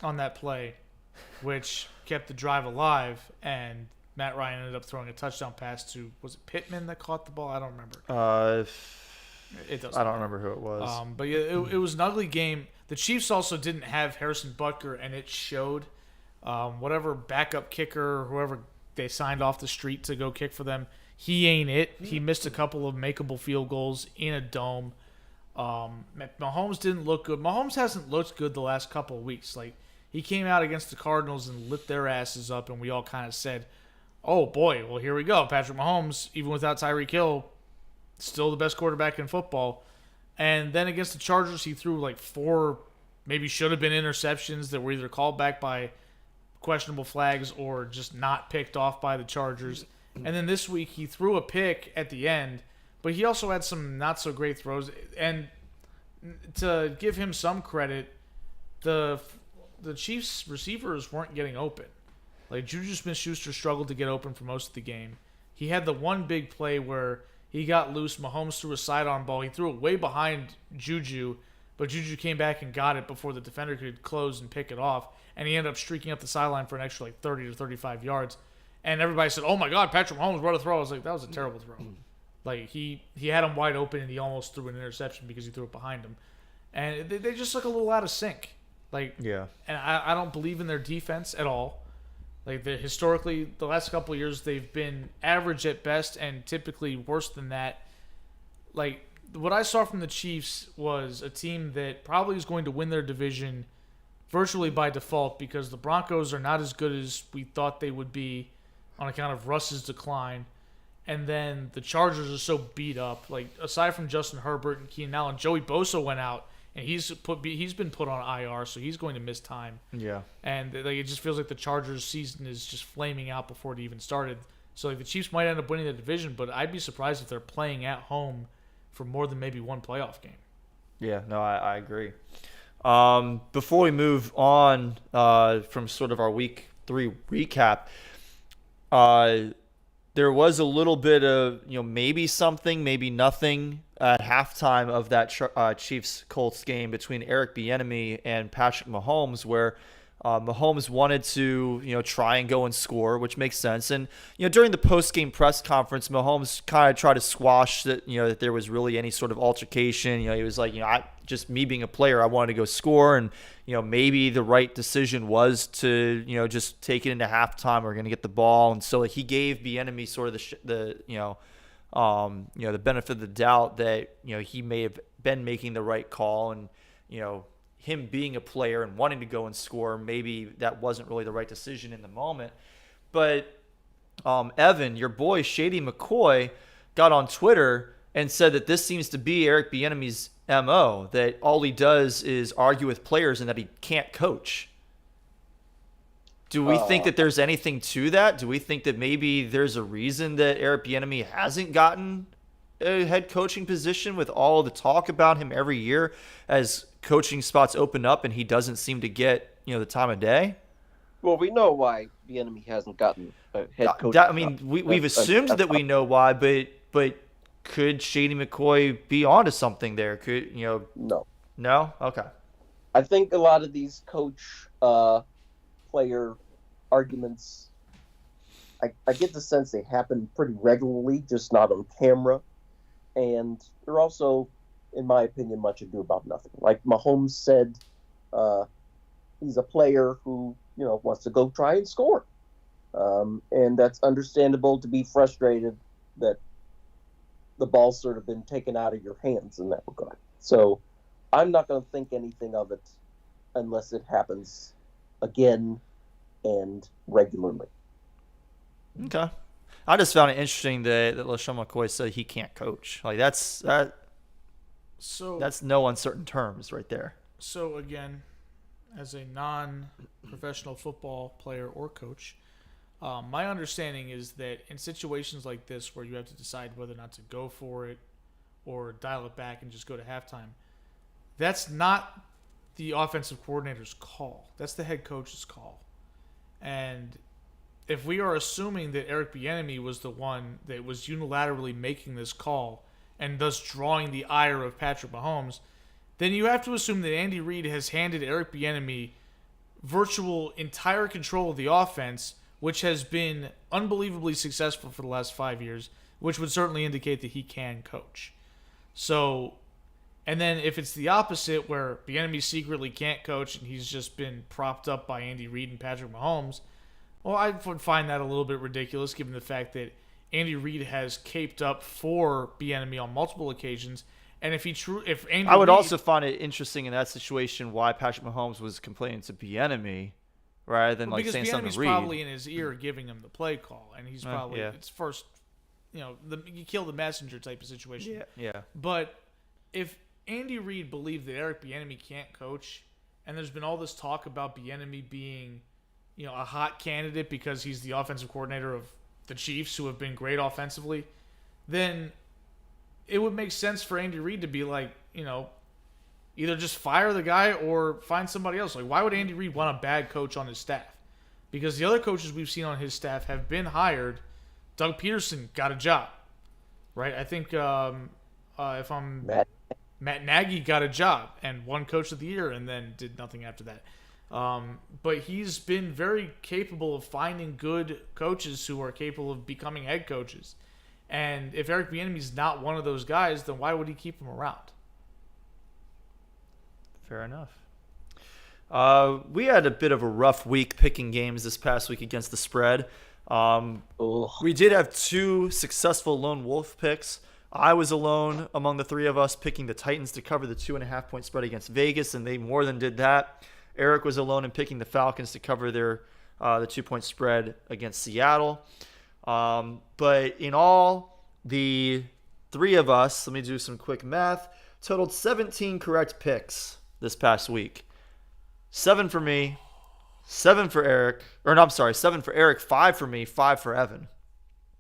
on that play, which kept the drive alive, and Matt Ryan ended up throwing a touchdown pass to, was it Pittman that caught the ball? I don't remember. I don't remember who it was. But yeah, it was an ugly game. The Chiefs also didn't have Harrison Butker, and it showed. Whatever backup kicker, whoever they signed off the street to go kick for them, he ain't it. He missed a couple of makeable field goals in a dome. Mahomes didn't look good. Mahomes hasn't looked good the last couple of weeks. Like, he came out against the Cardinals and lit their asses up, and we all kind of said, oh boy, well, here we go. Patrick Mahomes, even without Tyreek Hill, still the best quarterback in football. And then against the Chargers, he threw like 4, maybe should have been interceptions that were either called back by questionable flags or just not picked off by the Chargers. And then this week, he threw a pick at the end, but he also had some not so great throws. And to give him some credit, the Chiefs receivers weren't getting open. Like, Juju Smith-Schuster struggled to get open for most of the game. He had the one big play where he got loose. Mahomes threw a sidearm ball. He threw it way behind Juju, but Juju came back and got it before the defender could close and pick it off. And he ended up streaking up the sideline for an extra, 30 to 35 yards. And everybody said, oh, my God, Patrick Mahomes, what a throw. I was like, that was a terrible throw. Like, he had him wide open, and he almost threw an interception because he threw it behind him. And they just look a little out of sync. Like, yeah. And I don't believe in their defense at all. Like, historically, the last couple of years, they've been average at best and typically worse than that. Like, what I saw from the Chiefs was a team that probably is going to win their division virtually by default because the Broncos are not as good as we thought they would be on account of Russ's decline. And then the Chargers are so beat up. Like, aside from Justin Herbert and Keenan Allen, Joey Bosa went out. And he's been put on IR, so he's going to miss time. Yeah. And it just feels like the Chargers' season is just flaming out before it even started. So the Chiefs might end up winning the division, but I'd be surprised if they're playing at home for more than maybe one playoff game. Yeah, no, I agree. Before we move on from sort of our Week 3 recap, there was a little bit of maybe something, maybe nothing at halftime of that Chiefs-Colts game between Eric Bieniemy and Patrick Mahomes, where Mahomes wanted to try and go and score, which makes sense. And during the post-game press conference, Mahomes kind of tried to squash that that there was really any sort of altercation. He was like, just me being a player, I wanted to go score, and maybe the right decision was to just take it into halftime. We're going to get the ball, and so he gave Bieniemy sort of the benefit of the doubt that he may have been making the right call, and him being a player and wanting to go and score, maybe that wasn't really the right decision in the moment. But Evan, your boy Shady McCoy, got on Twitter and said that this seems to be Eric Bieniemy's MO, that all he does is argue with players and that he can't coach. Do we think that there's anything to that? Do we think that maybe there's a reason that Eric Bieniemy hasn't gotten a head coaching position with all the talk about him every year as coaching spots open up and he doesn't seem to get, the time of day? Well, we know why Bieniemy hasn't gotten a head coach. We've assumed that we know why, but could Shady McCoy be onto something there? No. No? Okay. I think a lot of these coach player arguments, I get the sense they happen pretty regularly, just not on camera. And they're also, in my opinion, much ado about nothing. Like Mahomes said, he's a player who, wants to go try and score. And that's understandable to be frustrated that the ball's sort of been taken out of your hands in that regard. So I'm not going to think anything of it unless it happens again and regularly. Okay. I just found it interesting that LaShawn McCoy said he can't coach. Like that's no uncertain terms right there. So again, as a non-professional football player or coach, my understanding is that in situations like this where you have to decide whether or not to go for it or dial it back and just go to halftime, that's not the offensive coordinator's call. That's the head coach's call. And if we are assuming that Eric Bieniemy was the one that was unilaterally making this call and thus drawing the ire of Patrick Mahomes, then you have to assume that Andy Reid has handed Eric Bieniemy virtual entire control of the offense, which has been unbelievably successful for the last 5 years, which would certainly indicate that he can coach. So, and then if it's the opposite, where Bieniemy secretly can't coach and he's just been propped up by Andy Reid and Patrick Mahomes, well, I would find that a little bit ridiculous given the fact that Andy Reid has caped up for Bieniemy on multiple occasions. And I would also find it interesting in that situation why Patrick Mahomes was complaining to Bieniemy rather than saying something to Reid. Because Bieniemy's probably in his ear giving him the play call, and he's probably it's first, you kill the messenger type of situation. Yeah. But if Andy Reid believed that Eric Bieniemy can't coach, and there's been all this talk about Bieniemy being, a hot candidate because he's the offensive coordinator of the Chiefs, who have been great offensively, then it would make sense for Andy Reid to be like, either just fire the guy or find somebody else. Like, why would Andy Reid want a bad coach on his staff? Because the other coaches we've seen on his staff have been hired. Doug Peterson got a job, right? I think Matt Nagy got a job and won Coach of the Year and then did nothing after that. But he's been very capable of finding good coaches who are capable of becoming head coaches. And if Eric Bieniemy's not one of those guys, then why would he keep him around? Fair enough. We had a bit of a rough week picking games this past week against the spread. We did have 2 successful lone wolf picks. I was alone among the 3 of us picking the Titans to cover the 2.5-point spread against Vegas, and they more than did that. Eric was alone in picking the Falcons to cover the 2-point spread against Seattle. But in all, the 3 of us, let me do some quick math, totaled 17 correct picks this past week. 7 for me, 7 for Eric, 7 for Eric, 5 for me, 5 for Evan.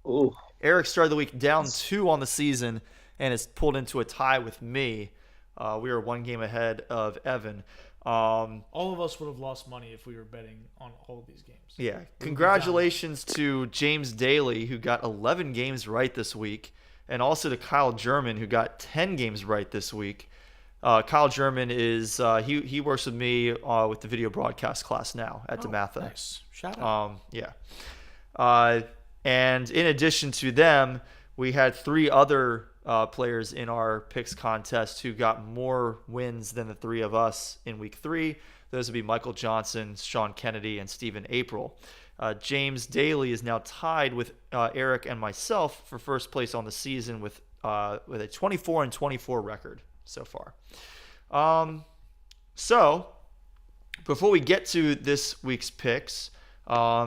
Ooh. Eric started the week down 2 on the season and is pulled into a tie with me. We are 1 game ahead of Evan. All of us would have lost money if we were betting on all of these games. Yeah. Congratulations to James Daly, who got 11 games right this week, and also to Kyle German, who got 10 games right this week. Kyle German is he works with me with the video broadcast class now at DeMatha. Nice. Shout out. And in addition to them, we had 3 other players in our picks contest who got more wins than the 3 of us in week 3. Those would be Michael Johnson, Sean Kennedy, and Stephen April. James Daly is now tied with Eric and myself for first place on the season with a 24-24 record so far. So, before we get to this week's picks, before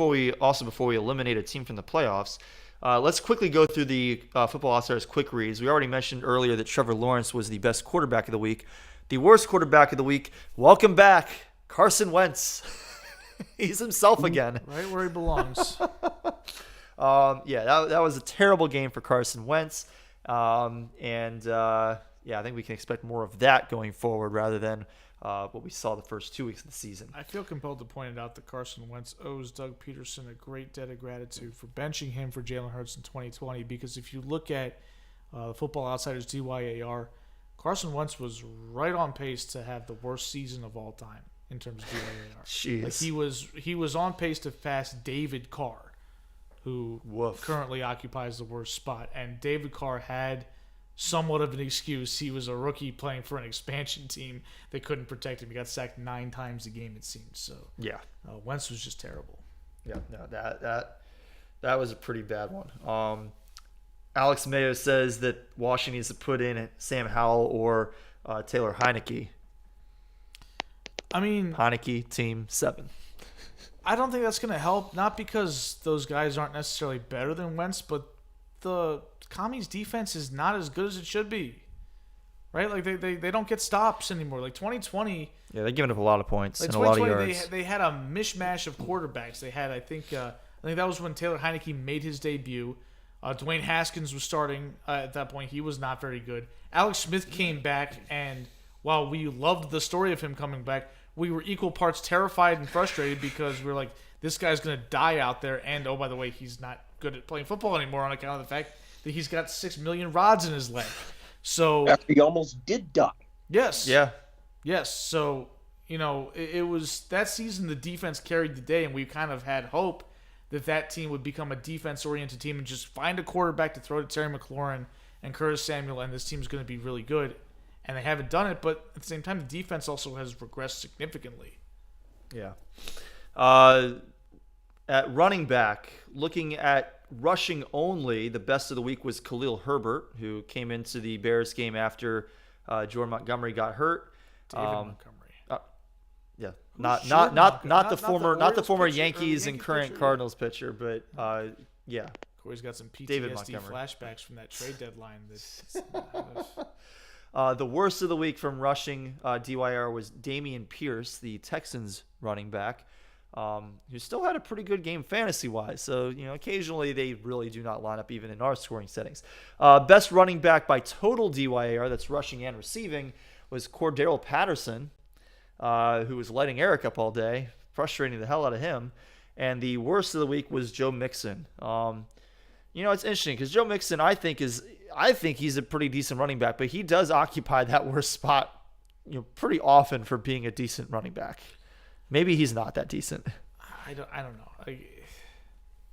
we eliminate a team from the playoffs, let's quickly go through the Football Outsiders quick reads. We already mentioned earlier that Trevor Lawrence was the best quarterback of the week. The worst quarterback of the week, welcome back, Carson Wentz. He's himself again. Right where he belongs. That was a terrible game for Carson Wentz. I think we can expect more of that going forward rather than what we saw the first 2 weeks of the season. I feel compelled to point it out that Carson Wentz owes Doug Peterson a great debt of gratitude for benching him for Jalen Hurts in 2020, because if you look at Football Outsiders DYAR, Carson Wentz was right on pace to have the worst season of all time in terms of DYAR. Jeez. Like he was on pace to pass David Carr, who currently occupies the worst spot. And David Carr had somewhat of an excuse. He was a rookie playing for an expansion team that couldn't protect him. He got sacked 9 times a game, it seems. So yeah, Wentz was just terrible. Yeah, no, that was a pretty bad one. Alex Mayo says that Washington needs to put in Sam Howell or Taylor Heineke. I mean, Heineke, team 7. I don't think that's going to help. Not because those guys aren't necessarily better than Wentz, but the Commies' defense is not as good as it should be. Right? Like they don't get stops anymore. Like 2020. Yeah, they're giving up a lot of points like and a lot of yards. They had a mishmash of quarterbacks. They had, I think that was when Taylor Heineke made his debut. Dwayne Haskins was starting at that point. He was not very good. Alex Smith came back, and while we loved the story of him coming back, we were equal parts terrified and frustrated because we were like, this guy's going to die out there. And, oh, by the way, he's not good at playing football anymore on account of the fact that he's got 6 million rods in his leg. So after he almost did die. Yes. Yeah. Yes. So, it was that season the defense carried the day, and we kind of had hope that team would become a defense-oriented team and just find a quarterback to throw to Terry McLaurin and Curtis Samuel, and this team's going to be really good. And they haven't done it, but at the same time, the defense also has regressed significantly. Yeah. At running back, looking at rushing only, the best of the week was Khalil Herbert, who came into the Bears game after Jordan Montgomery got hurt. David Montgomery. Yeah, not the former Yankees and current pitcher, Cardinals pitcher, but yeah. Corey's got some David PTSD Montgomery. flashbacks from that trade deadline. The worst of the week from rushing DYR was Dameon Pierce, the Texans running back, who still had a pretty good game fantasy-wise. So, occasionally they really do not line up even in our scoring settings. Best running back by total DYR, that's rushing and receiving, was Cordero Patterson, who was lighting Eric up all day, frustrating the hell out of him. And the worst of the week was Joe Mixon. It's interesting because Joe Mixon, I think he's a pretty decent running back, but he does occupy that worst spot, pretty often for being a decent running back. Maybe he's not that decent. I don't know.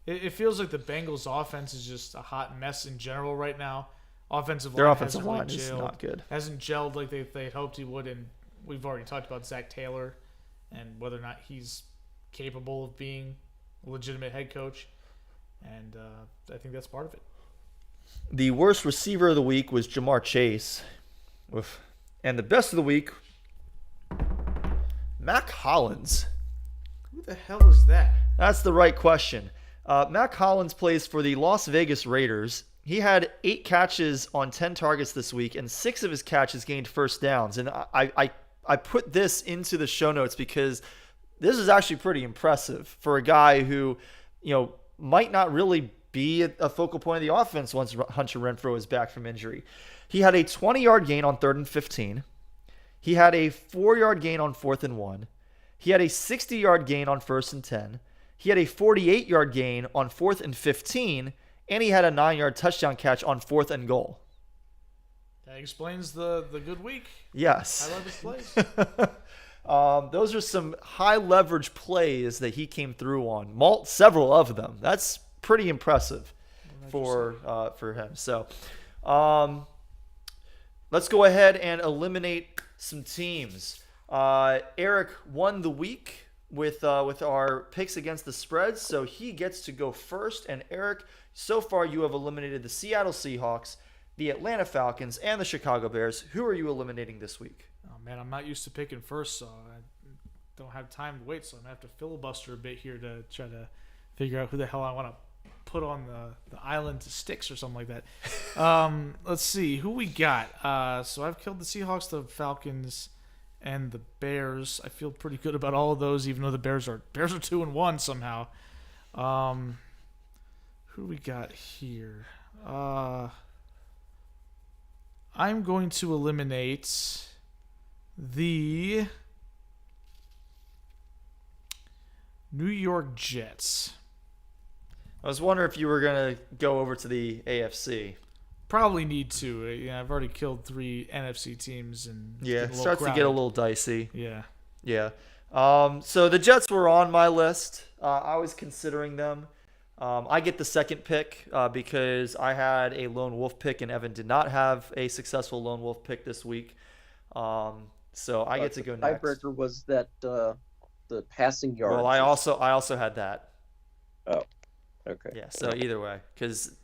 It feels like the Bengals' offense is just a hot mess in general right now. Their offensive line really is not good. Hasn't gelled like they hoped he would, and we've already talked about Zach Taylor and whether or not he's capable of being a legitimate head coach, and I think that's part of it. The worst receiver of the week was Jamar Chase. Oof. And the best of the week, Mac Hollins. Who the hell is that? That's the right question. Mac Hollins plays for the Las Vegas Raiders. He had 8 catches on 10 targets this week, and 6 of his catches gained first downs. And I put this into the show notes because this is actually pretty impressive for a guy who, might not really be a focal point of the offense once Hunter Renfrow is back from injury. He had a 20-yard gain on 3rd and 15. He had a 4-yard gain on 4th and 1. He had a 60-yard gain on 1st and 10. He had a 48-yard gain on 4th and 15. And he had a 9-yard touchdown catch on 4th and goal. That explains the good week. Yes. I love his plays. Those are some high leverage plays that he came through on. Several of them. That's pretty impressive for him. So, let's go ahead and eliminate some teams. Eric won the week with our picks against the spreads, so he gets to go first. And Eric, so far you have eliminated the Seattle Seahawks, the Atlanta Falcons, and the Chicago Bears. Who are you eliminating this week? Oh man, I'm not used to picking first, so I don't have time to wait. So I'm gonna have to filibuster a bit here to try to figure out who the hell I want to put on the island to sticks or something like that. Let's see who we got. So I've killed the Seahawks, the Falcons, and the Bears. I feel pretty good about all of those, even though the Bears are 2-1 somehow. Who we got here? I'm going to eliminate the New York Jets. I was wondering if you were going to go over to the AFC. Probably need to. Yeah, I've already killed 3 NFC teams, and it starts to get a little dicey. Yeah. Yeah. So the Jets were on my list. I was considering them. I get the second pick because I had a lone wolf pick, and Evan did not have a successful lone wolf pick this week. So I get to go next. Tiebreaker was that the passing yards. Well, I also had that. Oh, okay. Yeah. So either way, because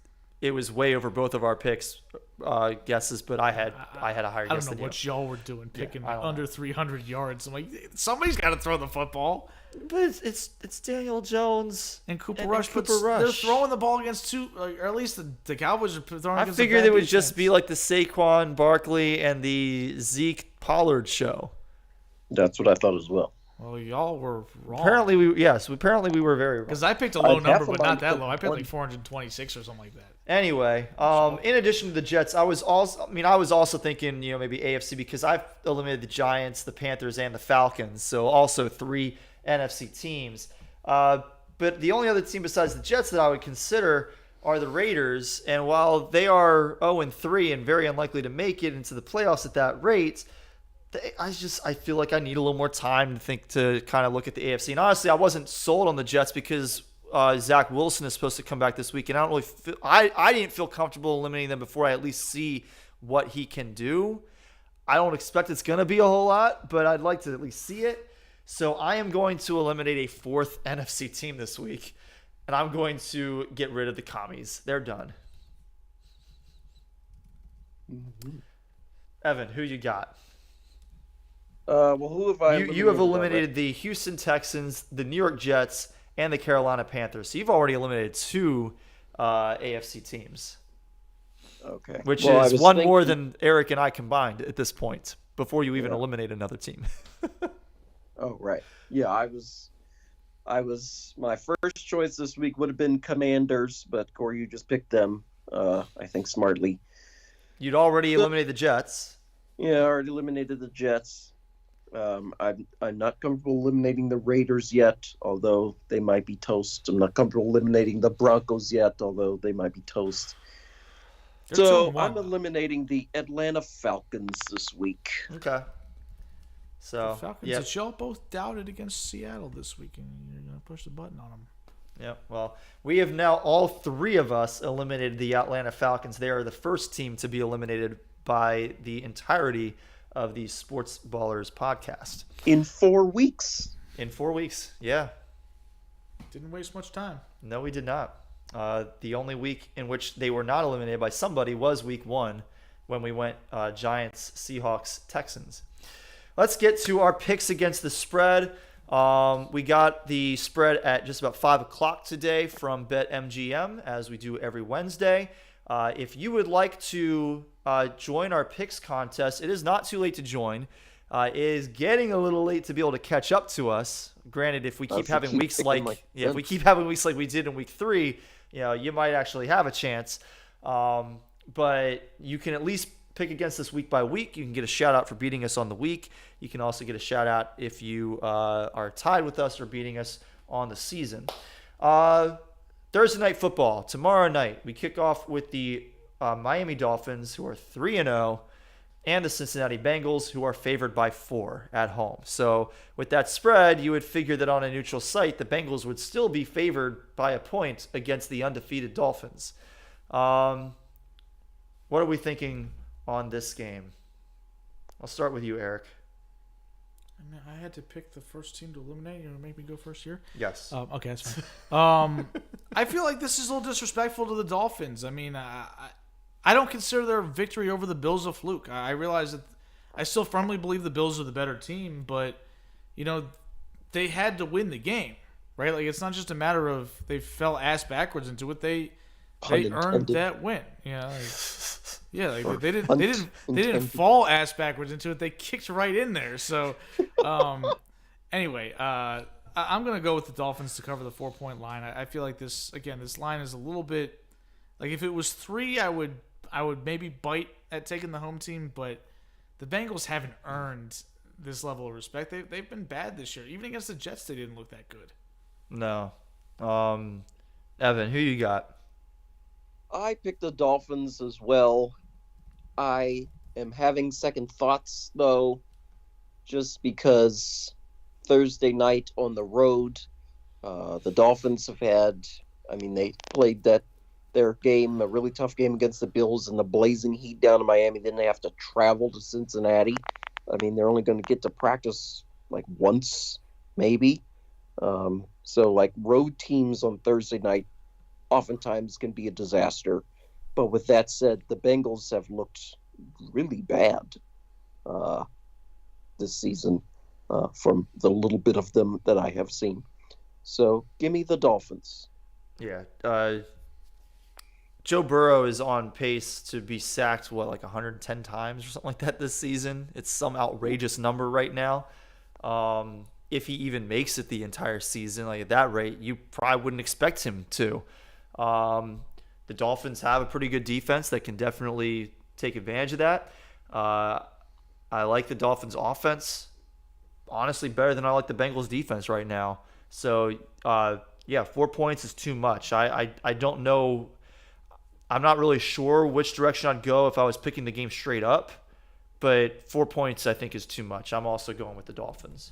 it was way over both of our picks guesses, but I had a higher guess than you. I don't know what y'all were doing, picking under know. 300 yards. I'm like, somebody's got to throw the football. But it's Daniel Jones and Cooper Rush. Cooper Rush. They're throwing the ball against 2, or at least the Cowboys are throwing. I figured it would just be like the Saquon Barkley and the Zeke Pollard show. That's what I thought as well. Well, y'all were wrong. Apparently we were very wrong. Because I picked a low number, but not that low. I picked like 426 or something like that. Anyway, in addition to the Jets, I was also thinking, maybe AFC, because I've eliminated the Giants, the Panthers, and the Falcons, so also 3 NFC teams. But the only other team besides the Jets that I would consider are the Raiders, and while they are 0-3 and very unlikely to make it into the playoffs at that rate, I feel like I need a little more time to kind of look at the AFC. And honestly, I wasn't sold on the Jets because Zach Wilson is supposed to come back this week, and I didn't feel comfortable eliminating them before I at least see what he can do. I don't expect it's going to be a whole lot, but I'd like to at least see it. So I am going to eliminate a 4th NFC team this week, and I'm going to get rid of the Commies. They're done. Mm-hmm. Evan, who you got? Who have I? You have eliminated the Houston Texans, the New York Jets, and the Carolina Panthers. So you've already eliminated 2 AFC teams. Okay. Which is one more than Eric and I combined at this point, before you even eliminate another team. Oh, right. Yeah, I was my first choice this week would have been Commanders, but Corey, you just picked them, I think smartly. You'd already eliminated the Jets. Yeah, I already eliminated the Jets. I'm not comfortable eliminating the Raiders yet, although they might be toast. I'm not comfortable eliminating the Broncos yet, although they might be toast. So I'm eliminating the Atlanta Falcons this week. Okay. So the Falcons, that y'all both doubted against Seattle this week, and you're going to push the button on them. Yeah, well, we have now, all 3 of us, eliminated the Atlanta Falcons. They are the first team to be eliminated by the entirety of the Sports Ballers podcast. In 4 weeks. In 4 weeks, yeah. Didn't waste much time. No, we did not. The only week in which they were not eliminated by somebody was week 1, when we went Giants, Seahawks, Texans. Let's get to our picks against the spread. We got the spread at just about 5 o'clock today from BetMGM, as we do every Wednesday. If you would like to join our picks contest, it is not too late to join. It is getting a little late to be able to catch up to us. Granted, if we keep having weeks if we keep having weeks like we did in week 3, you might actually have a chance. But you can at least pick against us week by week. You can get a shout out for beating us on the week. You can also get a shout out if you are tied with us or beating us on the season. Thursday night football. Tomorrow night, we kick off with the Miami Dolphins, who are 3-0, and the Cincinnati Bengals, who are favored by 4 at home. So with that spread, you would figure that on a neutral site, the Bengals would still be favored by a point against the undefeated Dolphins. What are we thinking on this game? I'll start with you, Eric. I mean, I had to pick the first team to eliminate. You're going to make me go first here? Yes. Okay, that's fine. I feel like this is a little disrespectful to the Dolphins. I mean, I I don't consider their victory over the Bills a fluke. I realize that I still firmly believe the Bills are the better team, but they had to win the game, right? Like, it's not just a matter of they fell ass backwards into it. They earned that win. They didn't fall ass backwards into it. They kicked right in there. So, anyway, I'm gonna go with the Dolphins to cover the 4-point line. I feel like this line is a little bit like, if it was 3, I would maybe bite at taking the home team, but the Bengals haven't earned this level of respect. They've been bad this year. Even against the Jets, they didn't look that good. No. Evan, who you got? I picked the Dolphins as well. I am having second thoughts, though, just because Thursday night on the road, the Dolphins have had, they played their game, a really tough game against the Bills in the blazing heat down in Miami. Then they have to travel to Cincinnati. They're only going to get to practice like once, maybe. So like road teams on Thursday night oftentimes can be a disaster. But with that said, the Bengals have looked really bad this season from the little bit of them that I have seen. So give me the Dolphins. Yeah. Joe Burrow is on pace to be sacked, 110 times or something like that this season. It's some outrageous number right now. If he even makes it the entire season, like at that rate, you probably wouldn't expect him to. The Dolphins have a pretty good defense that can definitely take advantage of that. I like the Dolphins' offense, honestly, better than I like the Bengals' defense right now. So, 4 points is too much. I don't know. I'm not really sure which direction I'd go if I was picking the game straight up, but 4 points I think is too much. I'm also going with the Dolphins.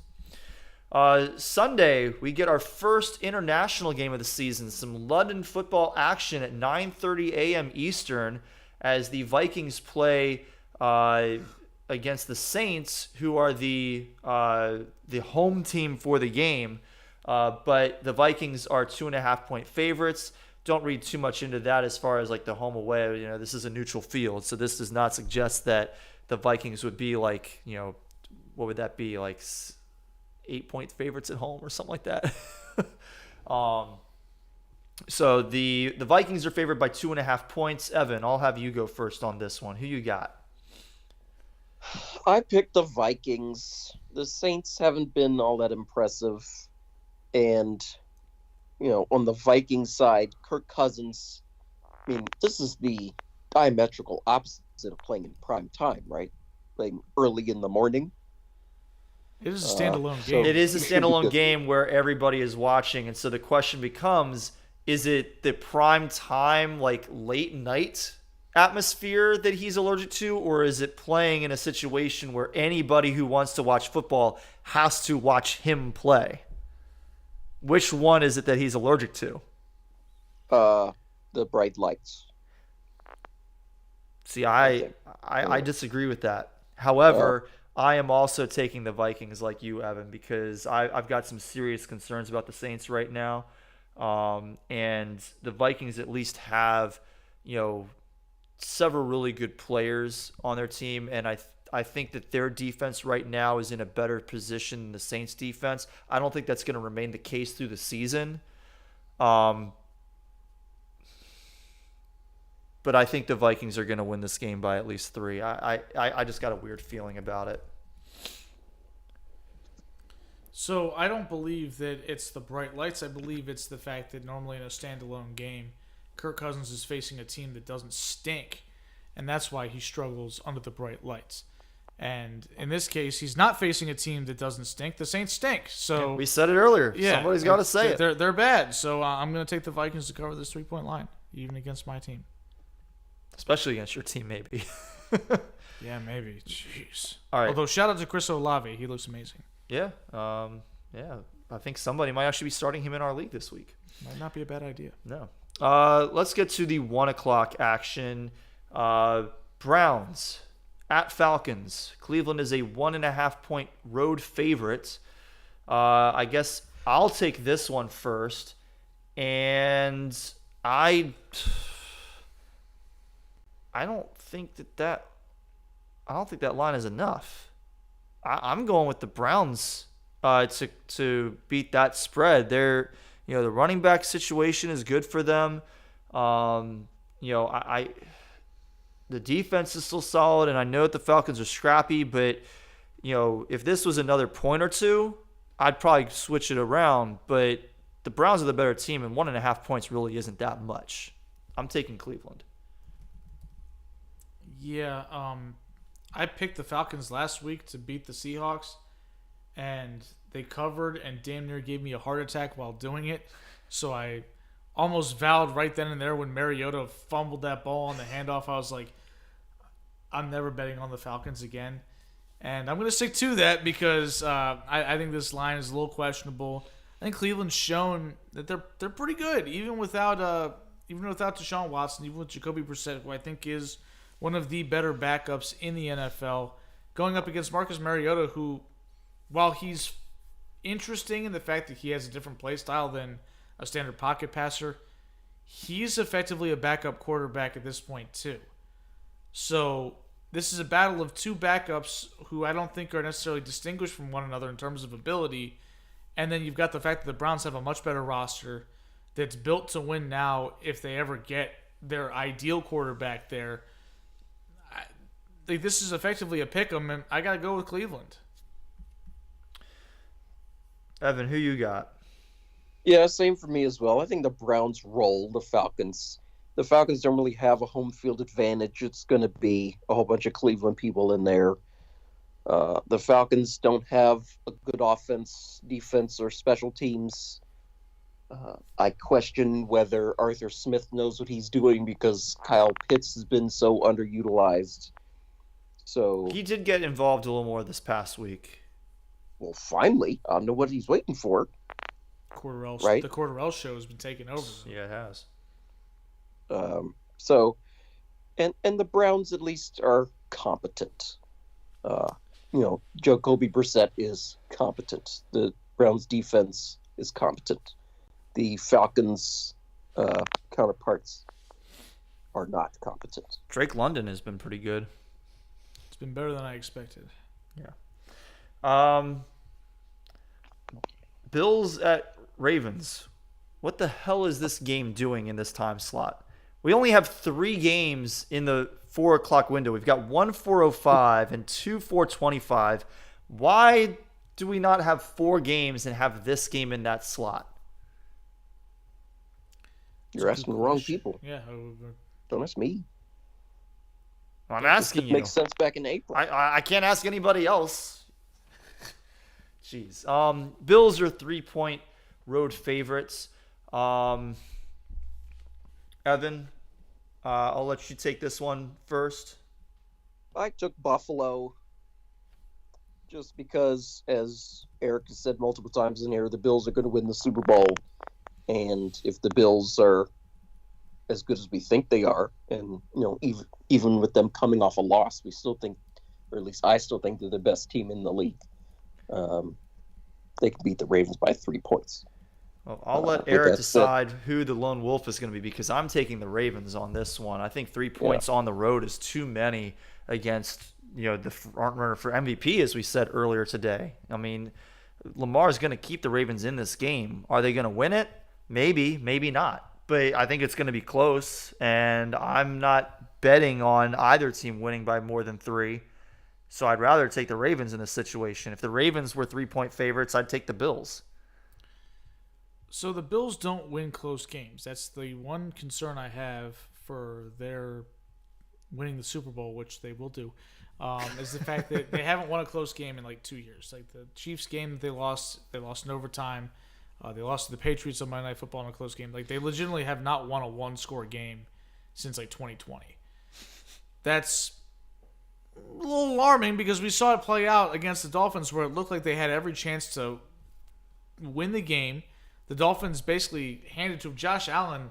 Sunday, we get our first international game of the season, some London football action at 9:30 a.m. Eastern as the Vikings play against the Saints, who are the home team for the game. But the Vikings are 2.5-point favorites. Don't read too much into that as far as like the home away. This is a neutral field, so this does not suggest that the Vikings would be like, what would that be, like 8-point favorites at home or something like that. So the Vikings are favored by 2.5 points. Evan, I'll have you go first on this one. Who you got? I picked the Vikings. The Saints haven't been all that impressive. And, on the Vikings side, Kirk Cousins, this is the diametrical opposite of playing in prime time, right? Playing early in the morning. It is a standalone game. It is a standalone game where everybody is watching. And so the question becomes, is it the prime time, like late night atmosphere that he's allergic to, or is it playing in a situation where anybody who wants to watch football has to watch him play? Which one is it that he's allergic to? The bright lights. See, I disagree with that. However, I am also taking the Vikings like you, Evan, because I've got some serious concerns about the Saints right now. And the Vikings at least have, several really good players on their team. And I think that their defense right now is in a better position than the Saints defense. I don't think that's going to remain the case through the season. But I think the Vikings are going to win this game by at least 3. I just got a weird feeling about it. So I don't believe that it's the bright lights. I believe it's the fact that normally in a standalone game, Kirk Cousins is facing a team that doesn't stink, and that's why he struggles under the bright lights. And in this case, he's not facing a team that doesn't stink. The Saints stink. So we said it earlier. Yeah, somebody's got to say it. They're bad. So I'm going to take the Vikings to cover this 3-point line, even against my team. Especially against your team, maybe. Yeah, maybe. Jeez. All right. Although, shout out to Chris Olave. He looks amazing. Yeah. I think somebody might actually be starting him in our league this week. Might not be a bad idea. No. Let's get to the 1 o'clock action. Browns at Falcons. Cleveland is a 1.5-point road favorite. I guess I'll take this one first. And I I don't think that line is enough. I'm going with the Browns to beat that spread. The running back situation is good for them. The defense is still solid, and I know that the Falcons are scrappy, but if this was another point or two, I'd probably switch it around. But the Browns are the better team, and 1.5 points really isn't that much. I'm taking Cleveland. Yeah, I picked the Falcons last week to beat the Seahawks, and they covered and damn near gave me a heart attack while doing it. So I almost vowed right then and there when Mariota fumbled that ball on the handoff, I was like, I'm never betting on the Falcons again. And I'm going to stick to that because I think this line is a little questionable. I think Cleveland's shown that they're pretty good, even without Deshaun Watson, even with Jacoby Brissett, who I think is one of the better backups in the NFL, going up against Marcus Mariota, who, while he's interesting in the fact that he has a different play style than a standard pocket passer, he's effectively a backup quarterback at this point too. So this is a battle of two backups who I don't think are necessarily distinguished from one another in terms of ability. And then you've got the fact that the Browns have a much better roster that's built to win now if they ever get their ideal quarterback there. I think this is effectively a pick 'em, and I got to go with Cleveland. Evan, who you got? Yeah, same for me as well. I think the Browns roll the Falcons. The Falcons don't really have a home field advantage. It's going to be a whole bunch of Cleveland people in there. The Falcons don't have a good offense, defense, or special teams. I question whether Arthur Smith knows what he's doing because Kyle Pitts has been so underutilized. So He did get involved a little more this past week. well, finally, I don't know what he's waiting for. Right? The Cordarrelle show has been taken over. Yeah, it has. And the Browns at least are competent. Jacoby Brissett is competent. The Browns defense is competent. The Falcons counterparts are not competent. Drake London has been pretty good. It's been better than I expected. Yeah. Bills at Ravens. What the hell is this game doing in this time slot? We only have 3 games in the 4 o'clock window. We've got one 4:05 and 2 4:25. Why do we not have 4 games and have this game in that slot? You're asking the wrong people. Yeah. Don't ask me. I'm asking It you. makes sense back in April. I can't ask anybody else. Jeez. Bills are 3-point road favorites. Evan, I'll let you take this one first. I took Buffalo just because, as Eric has said multiple times in here, the Bills are going to win the Super Bowl. And if the Bills are as good as we think they are, and even with them coming off a loss, we still think, or at least I still think, they're the best team in the league. They can beat the Ravens by 3 points. Well, I'll let Eric decide who the lone wolf is going to be because I'm taking the Ravens on this one. I think 3 points on the road is too many against the front runner for MVP, as we said earlier today. I mean, Lamar's going to keep the Ravens in this game. Are they going to win it? Maybe, maybe not. But I think it's going to be close, and I'm not betting on either team winning by more than 3. So I'd rather take the Ravens in this situation. If the Ravens were 3-point favorites, I'd take the Bills. So the Bills don't win close games. That's the one concern I have for their winning the Super Bowl, which they will do, is the fact that they haven't won a close game in like 2 years. Like the Chiefs game that they lost in overtime. They lost to the Patriots on Monday Night Football in a close game. Like they legitimately have not won a one-score game since like 2020. That's a little alarming because we saw it play out against the Dolphins where it looked like they had every chance to win the game. The Dolphins basically handed to Josh Allen,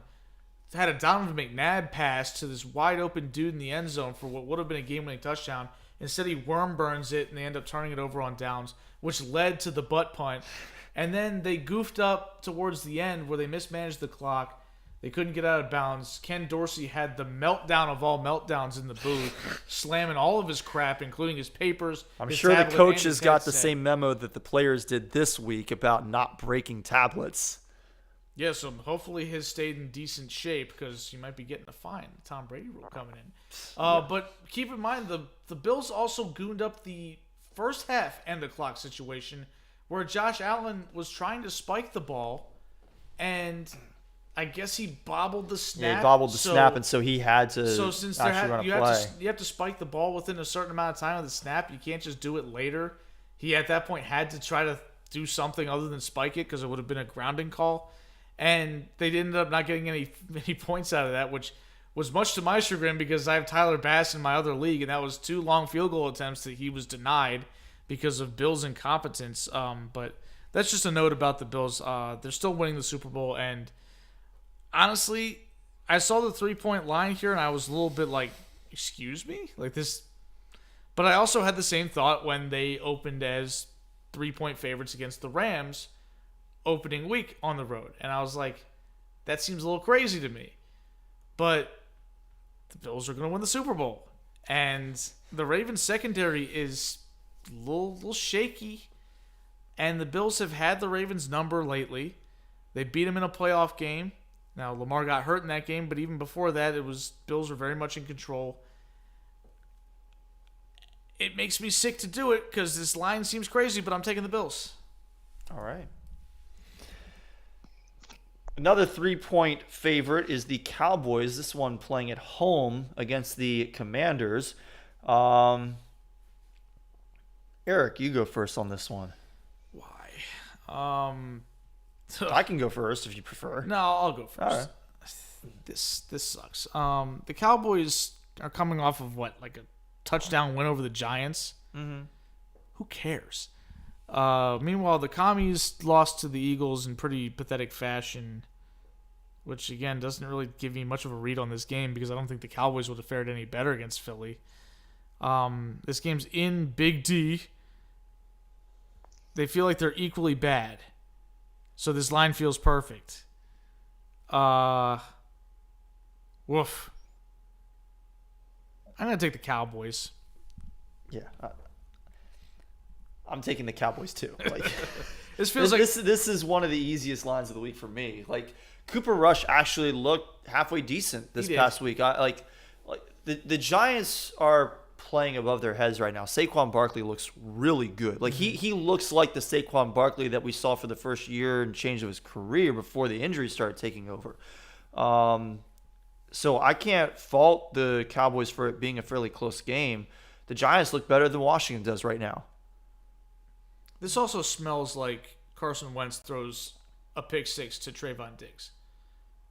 had a Donovan McNabb pass to this wide open dude in the end zone for what would have been a game-winning touchdown. Instead, he worm burns it, and they end up turning it over on downs, which led to the butt punt. And then they goofed up towards the end where they mismanaged the clock. They couldn't get out of bounds. Ken Dorsey had the meltdown of all meltdowns in the booth, slamming all of his crap, including his papers. I'm his sure the tablet, and coaches his got the headset. same memo that the players did this week about not breaking tablets. Yeah, so hopefully his stayed in decent shape because he might be getting a fine. The Tom Brady rule coming in. But keep in mind, the Bills also gooned up the first half end-of-clock situation where Josh Allen was trying to spike the ball, and I guess he bobbled the snap. Yeah, he bobbled the snap, and so he had to So since actually run a play. you have to spike the ball within a certain amount of time of the snap, you can't just do it later. He at that point had to try to do something other than spike it because it would have been a grounding call, and they ended up not getting any points out of that, which was much to my chagrin because I have Tyler Bass in my other league, and that was 2 long field goal attempts that he was denied because of Bills' incompetence. But that's just a note about the Bills. They're still winning the Super Bowl, and honestly, I saw the 3-point line here, and I was a little bit like, excuse me? Like this. But I also had the same thought when they opened as 3-point favorites against the Rams opening week on the road. And I was like, that seems a little crazy to me. But the Bills are going to win the Super Bowl. And the Ravens secondary is a little shaky. And the Bills have had the Ravens number lately. They beat them in a playoff game. Now, Lamar got hurt in that game, but even before that, Bills were very much in control. It makes me sick to do it because this line seems crazy, but I'm taking the Bills. All right. Another 3-point favorite is the Cowboys. This one playing at home against the Commanders. Eric, you go first on this one. Why? I can go first if you prefer. No, I'll go first. All right. This sucks. The Cowboys are coming off of what, like a touchdown win over the Giants? Mm-hmm. Who cares? Meanwhile, the Commies lost to the Eagles in pretty pathetic fashion, which, again, doesn't really give me much of a read on this game because I don't think the Cowboys would have fared any better against Philly. This game's in Big D. They feel like they're equally bad. So this line feels perfect. Woof. I'm going to take the Cowboys. Yeah. I'm taking the Cowboys too. Like this feels this is one of the easiest lines of the week for me. Like Cooper Rush actually looked halfway decent this past week. The Giants are playing above their heads right now. Saquon Barkley looks really good. Like he looks like the Saquon Barkley that we saw for the first year and change of his career before the injuries started taking over. So I can't fault the Cowboys for it being a fairly close game. The Giants look better than Washington does right now. This also smells like Carson Wentz throws a pick six to Trayvon Diggs,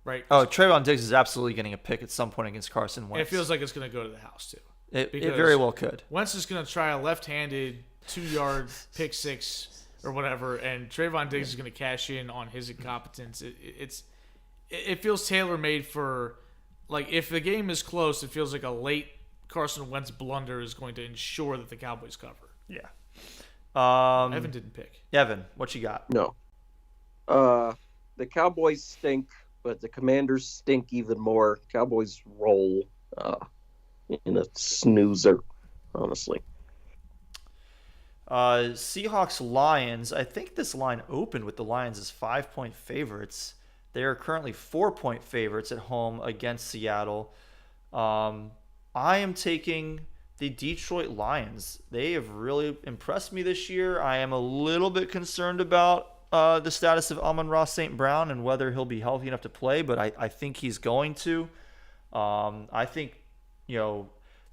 right? Oh, Trayvon Diggs is absolutely getting a pick at some point against Carson Wentz. It feels like it's going to go to the house, too. It very well could. Wentz is going to try a left-handed 2-yard pick six or whatever, and Trayvon Diggs is going to cash in on his incompetence. It feels tailor-made for, like, if the game is close, it feels like a late Carson Wentz blunder is going to ensure that the Cowboys cover. Yeah. Evan didn't pick. Evan, what you got? No. The Cowboys stink, but the Commanders stink even more. Cowboys roll in a snoozer, honestly. Seahawks-Lions. I think this line opened with the Lions as 5-point favorites. They are currently 4-point favorites at home against Seattle. I am taking the Detroit Lions. They have really impressed me this year. I am a little bit concerned about the status of Amon-Ra St. Brown and whether he'll be healthy enough to play, but I think he's going to. I think, the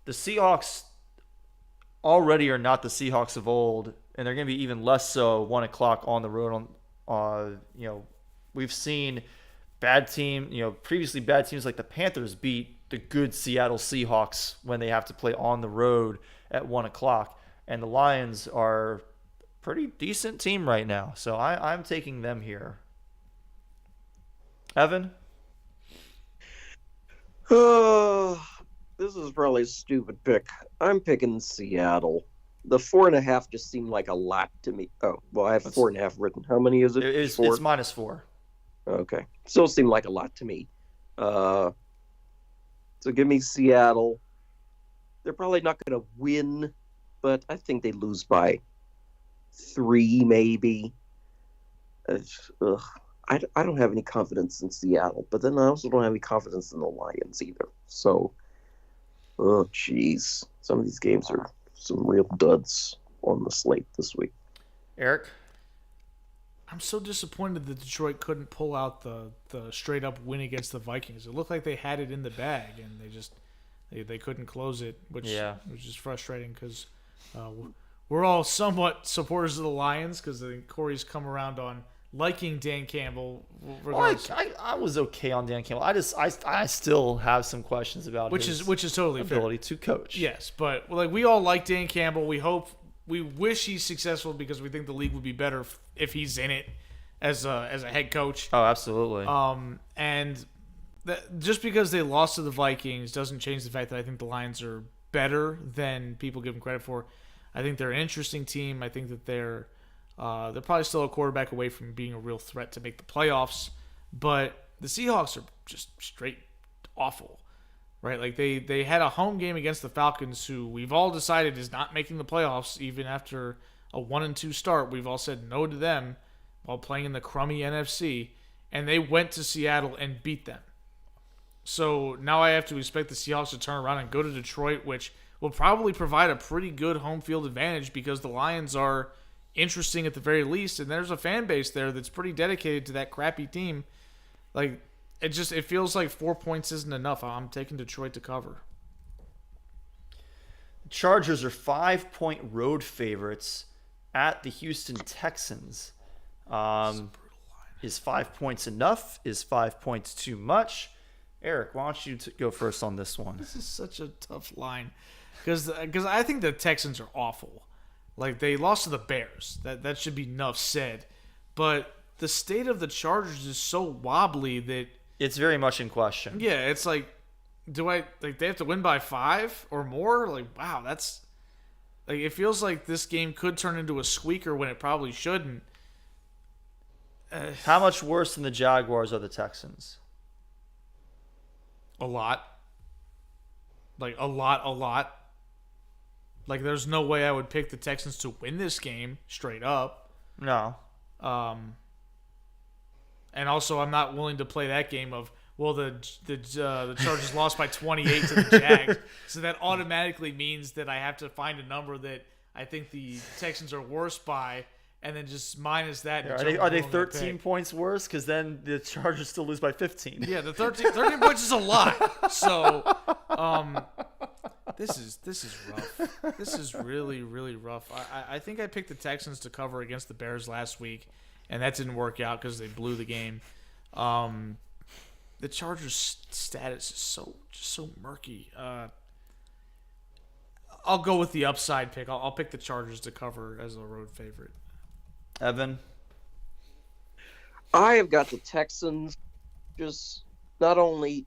Seahawks already are not the Seahawks of old, and they're going to be even less so 1 o'clock on the road. We've seen previously bad teams like the Panthers beat the good Seattle Seahawks when they have to play on the road at 1 o'clock. And the Lions are a pretty decent team right now. So I'm taking them here. Evan? This is probably a stupid pick. I'm picking Seattle. The 4.5 just seemed like a lot to me. Oh, well, I have 4.5 written. How many is it? It's -4. Okay. Still seemed like a lot to me. So give me Seattle. They're probably not going to win, but I think they lose by 3, maybe. Ugh. I don't have any confidence in Seattle, but then I also don't have any confidence in the Lions either. So, oh, jeez. Some of these games are some real duds on the slate this week. Eric? I'm so disappointed that Detroit couldn't pull out the straight up win against the Vikings. It looked like they had it in the bag, and they couldn't close it, which is frustrating because we're all somewhat supporters of the Lions because I think Corey's come around on liking Dan Campbell. Well, I was okay on Dan Campbell. I still have some questions about which is totally ability fair. to coach. Yes, but like we all like Dan Campbell. We wish he's successful because we think the league would be better if he's in it as a head coach. Oh, absolutely. And just because they lost to the Vikings doesn't change the fact that I think the Lions are better than people give them credit for. I think they're an interesting team. I think that they're probably still a quarterback away from being a real threat to make the playoffs, but the Seahawks are just straight awful, right? Like they had a home game against the Falcons, who we've all decided is not making the playoffs even after a 1-2 start. We've all said no to them while playing in the crummy NFC, and they went to Seattle and beat them. So now I have to expect the Seahawks to turn around and go to Detroit, which will probably provide a pretty good home field advantage because the Lions are interesting at the very least, and there's a fan base there that's pretty dedicated to that crappy team. Like it feels like 4 points isn't enough. I'm taking Detroit to cover. The Chargers are 5-point road favorites at the Houston Texans. Is 5 points enough? Is 5 points too much? Eric, why don't you go first on this one? This is such a tough line because I think the Texans are awful. Like, they lost to the Bears. That should be enough said. But the state of the Chargers is so wobbly that it's very much in question. Yeah, it's like, they have to win by 5 or more? Like, wow, that's like, it feels like this game could turn into a squeaker when it probably shouldn't. How much worse than the Jaguars are the Texans? A lot. Like, a lot. Like, there's no way I would pick the Texans to win this game straight up. No. And also, I'm not willing to play that game of, well, the Chargers lost by 28 to the Jags, so that automatically means that I have to find a number that I think the Texans are worse by, and then just minus that. Are they 13 points worse? Because then the Chargers still lose by 15. Yeah, the 13 points is a lot. So, this is rough. This is really, really rough. I think I picked the Texans to cover against the Bears last week, and that didn't work out because they blew the game. The Chargers' status is so murky. I'll go with the upside pick. I'll pick the Chargers to cover as a road favorite. Evan? I have got the Texans. Just not only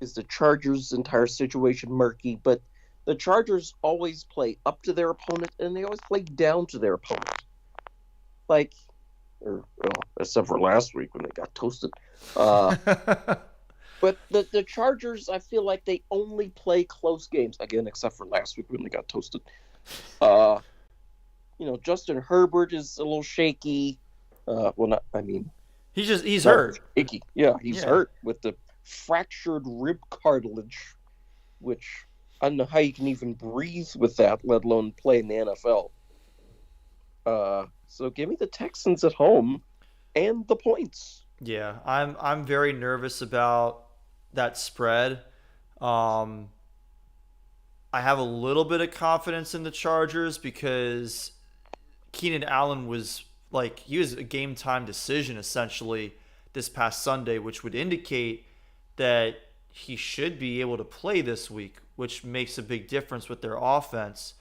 is the Chargers' entire situation murky, but the Chargers always play up to their opponent, and they always play down to their opponent. Except for last week when they got toasted. But the Chargers, I feel like they only play close games, again, except for last week when they got toasted. Justin Herbert is a little shaky. He's hurt. Shaky. Yeah, he's hurt with the fractured rib cartilage, which I don't know how you can even breathe with that, let alone play in the NFL. So give me the Texans at home and the points. Yeah, I'm very nervous about that spread. I have a little bit of confidence in the Chargers because Keenan Allen was he was a game time decision essentially this past Sunday, which would indicate that he should be able to play this week, which makes a big difference with their offense.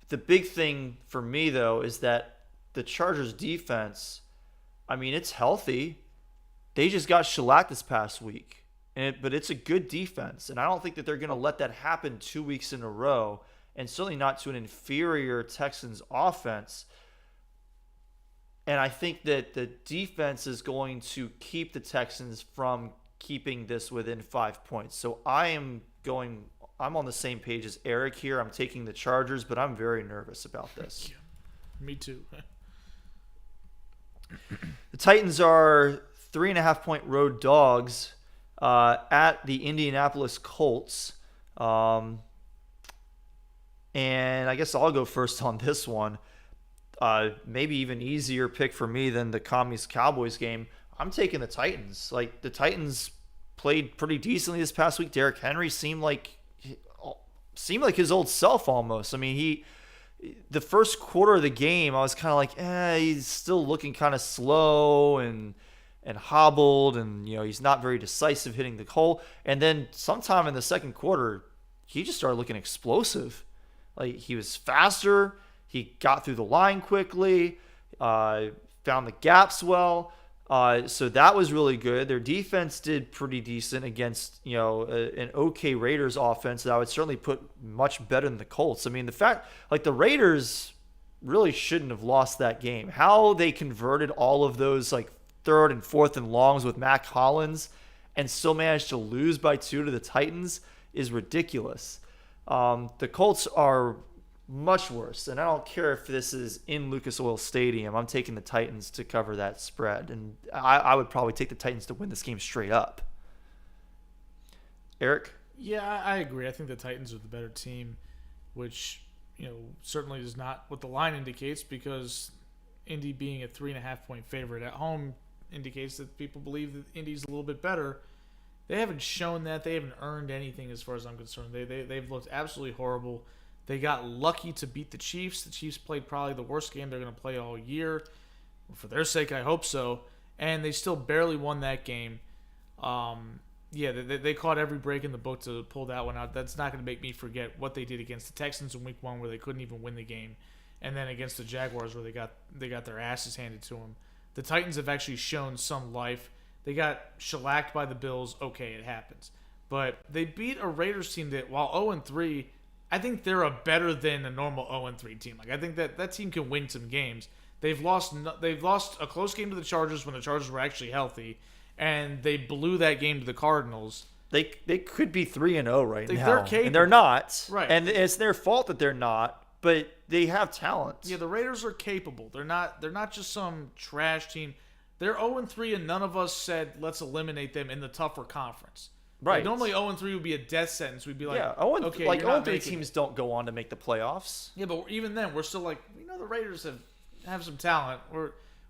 The big thing for me, though, is that the Chargers defense, it's healthy. They just got shellacked this past week, but it's a good defense, and I don't think that they're going to let that happen 2 weeks in a row, and certainly not to an inferior Texans offense. And I think that the defense is going to keep the Texans from keeping this within 5 points. So I'm on the same page as Eric here. I'm taking the Chargers, but I'm very nervous about this. Me too. The Titans are 3.5-point road dogs at the Indianapolis Colts. And I guess I'll go first on this one. Maybe even easier pick for me than the Commies Cowboys game. I'm taking the Titans. Like, the Titans played pretty decently this past week. Derrick Henry seemed like his old self almost. I mean, the first quarter of the game, I was kind of like, he's still looking kind of slow and hobbled, and he's not very decisive hitting the hole. And then sometime in the second quarter, he just started looking explosive. Like, he was faster. He got through the line quickly, found the gaps well. So that was really good. Their defense did pretty decent against, an okay Raiders offense that I would certainly put much better than the Colts. I mean, the fact, like, the Raiders really shouldn't have lost that game. How they converted all of those, like, 3rd and 4th and longs with Mac Hollins and still managed to lose by 2 to the Titans is ridiculous. The Colts are much worse, and I don't care if this is in Lucas Oil Stadium. I'm taking the Titans to cover that spread, and I would probably take the Titans to win this game straight up. Eric? Yeah, I agree. I think the Titans are the better team, which certainly is not what the line indicates, because Indy being a 3.5-point favorite at home indicates that people believe that Indy's a little bit better. They haven't shown that. They haven't earned anything as far as I'm concerned. They've looked absolutely horrible. They got lucky to beat the Chiefs. The Chiefs played probably the worst game they're going to play all year. For their sake, I hope so. And they still barely won that game. They caught every break in the book to pull that one out. That's not going to make me forget what they did against the Texans in Week 1, where they couldn't even win the game, and then against the Jaguars, where they got their asses handed to them. The Titans have actually shown some life. They got shellacked by the Bills. Okay, it happens. But they beat a Raiders team that, while 0-3, I think they're a better than a normal 0-3 team. Like, I think that team can win some games. They've lost a close game to the Chargers when the Chargers were actually healthy, and they blew that game to the Cardinals. They could be 3-0 right now, they're capable. And they're not. Right. And it's their fault that they're not, but they have talent. Yeah, the Raiders are capable. They're not just some trash team. They're 0-3, and none of us said let's eliminate them in the tougher conference. Right. Like, normally 0-3 would be a death sentence. We'd be like, okay, like you're not 0-3 making teams it. don't go on to make the playoffs. Yeah, but even then, we're still like, we know the Raiders have some talent.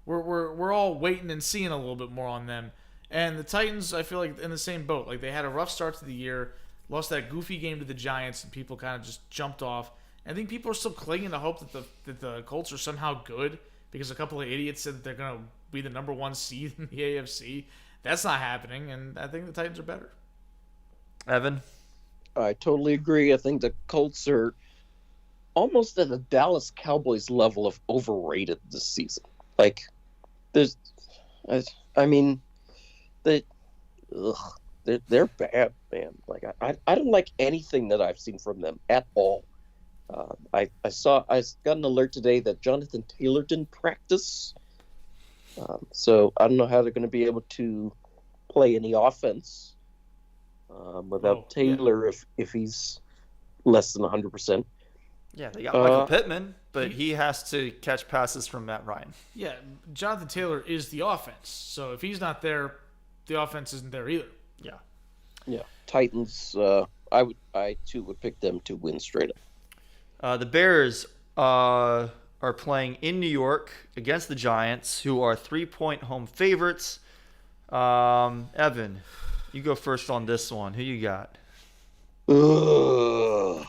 We're all waiting and seeing a little bit more on them. And the Titans, I feel like, in the same boat. Like, they had a rough start to the year, lost that goofy game to the Giants, and people kind of just jumped off. I think people are still clinging to hope that the Colts are somehow good, because a couple of idiots said that they're going to be the number 1 seed in the AFC. That's not happening, and I think the Titans are better. Evan? I totally agree. I think the Colts are almost at the Dallas Cowboys level of overrated this season. Like, they're bad, man. Like, I don't like anything that I've seen from them at all. I got an alert today that Jonathan Taylor didn't practice. So I don't know how they're going to be able to play any offense without Taylor if he's less than 100%. Yeah, they got Michael Pittman, but he has to catch passes from Matt Ryan. Yeah, Jonathan Taylor is the offense. So if he's not there, the offense isn't there either. Yeah. Yeah. Titans, I too would pick them to win straight up. The Bears are playing in New York against the Giants, who are 3-point home favorites. Evan, you go first on this one. Who you got? Ugh.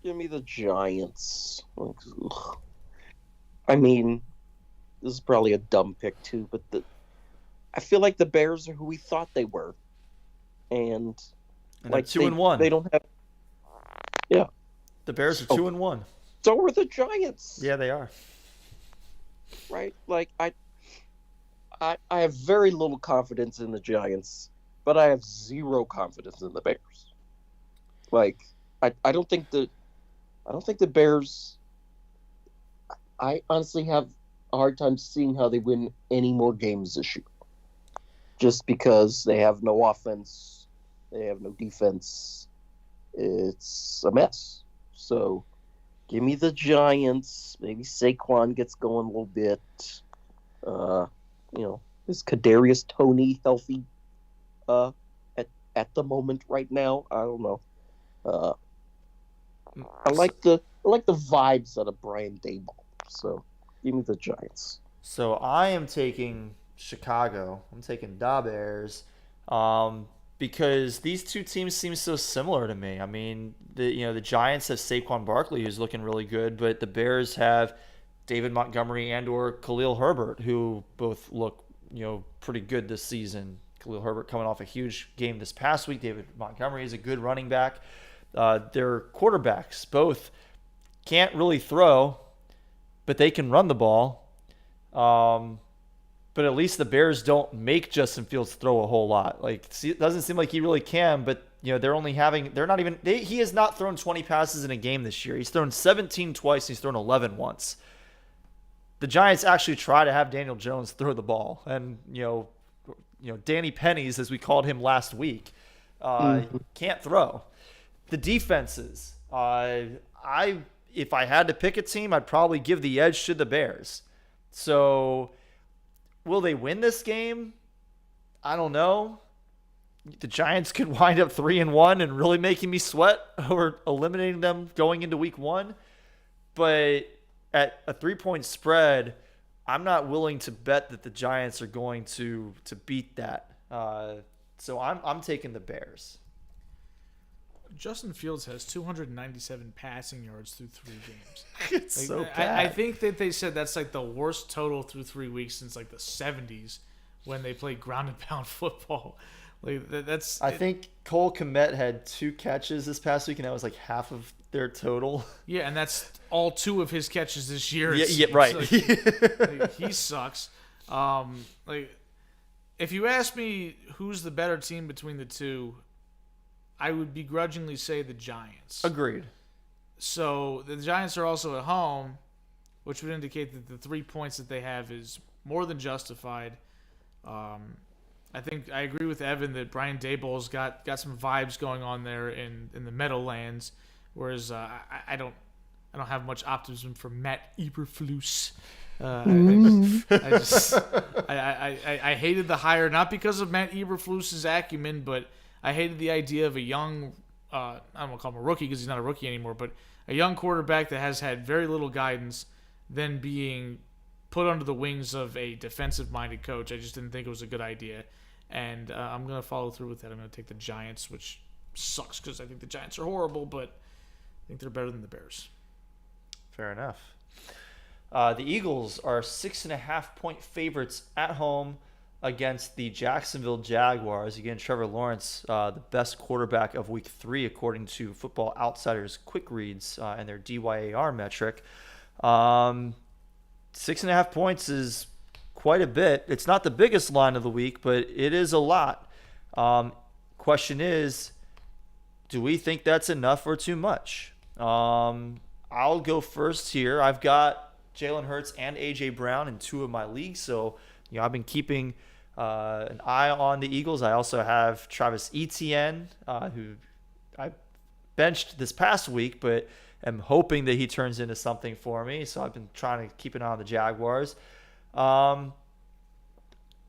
Give me the Giants. I mean, this is probably a dumb pick too, but I feel like the Bears are who we thought they were, and like 2-1. They don't have. Yeah, the Bears are 2-1. So are the Giants. Yeah, they are. Right, like I have very little confidence in the Giants, but I have zero confidence in the Bears. Like I don't think the Bears. I honestly have a hard time seeing how they win any more games this year. Just because they have no offense, they have no defense. It's a mess. So give me the Giants. Maybe Saquon gets going a little bit. Is Kadarius Toney healthy at the moment right now? I don't know. I like the vibes out of Brian Daboll. So give me the Giants. So I am taking Chicago. I'm taking Da Bears, because these two teams seem so similar to me. I mean, the Giants have Saquon Barkley, who's looking really good, but the Bears have David Montgomery and/or Khalil Herbert, who both look pretty good this season. Khalil Herbert coming off a huge game this past week. David Montgomery is a good running back. Their quarterbacks both can't really throw, but they can run the ball. But at least the Bears don't make Justin Fields throw a whole lot. Like, it doesn't seem like he really can, but he has not thrown 20 passes in a game this year. He's thrown 17 twice, and he's thrown 11 once. The Giants actually try to have Daniel Jones throw the ball, and Danny Pennies, as we called him last week, can't throw. The defenses, if I had to pick a team, I'd probably give the edge to the Bears. So, will they win this game? I don't know. The Giants could wind up 3-1 and really making me sweat over eliminating them going into week 1. But at a 3-point spread, I'm not willing to bet that the Giants are going to beat that. So I'm taking the Bears. Justin Fields has 297 passing yards through 3 games. It's so bad. I think that they said that's like the worst total through 3 weeks since like the 70s when they played ground and pound football. I think Cole Kmet had 2 catches this past week, and that was like half of their total. Yeah, and that's all 2 of his catches this year. Yeah, right. He sucks. If you ask me who's the better team between the two, I would begrudgingly say the Giants. Agreed. So the Giants are also at home, which would indicate that the 3 points that they have is more than justified. I think I agree with Evan that Brian Daboll's got some vibes going on there in the Meadowlands, whereas I don't have much optimism for Matt Eberflus. I hated the hire, not because of Matt Eberflus's acumen, but I hated the idea of a young, I don't want to call him a rookie because he's not a rookie anymore, but a young quarterback that has had very little guidance, then being put under the wings of a defensive-minded coach. I just didn't think it was a good idea. And I'm going to follow through with that. I'm going to take the Giants, which sucks because I think the Giants are horrible, but I think they're better than the Bears. Fair enough. The Eagles are 6.5-point favorites at home against the Jacksonville Jaguars. Again, Trevor Lawrence, the best quarterback of Week 3, according to Football Outsiders quick reads and their DYAR metric. 6.5 points is quite a bit. It's not the biggest line of the week, but it is a lot. Question is, do we think that's enough or too much? I'll go first here. I've got Jalen Hurts and A.J. Brown in 2 of my leagues, so I've been keeping an eye on the Eagles. I also have Travis Etienne, who I benched this past week, but am hoping that he turns into something for me. So I've been trying to keep an eye on the Jaguars. The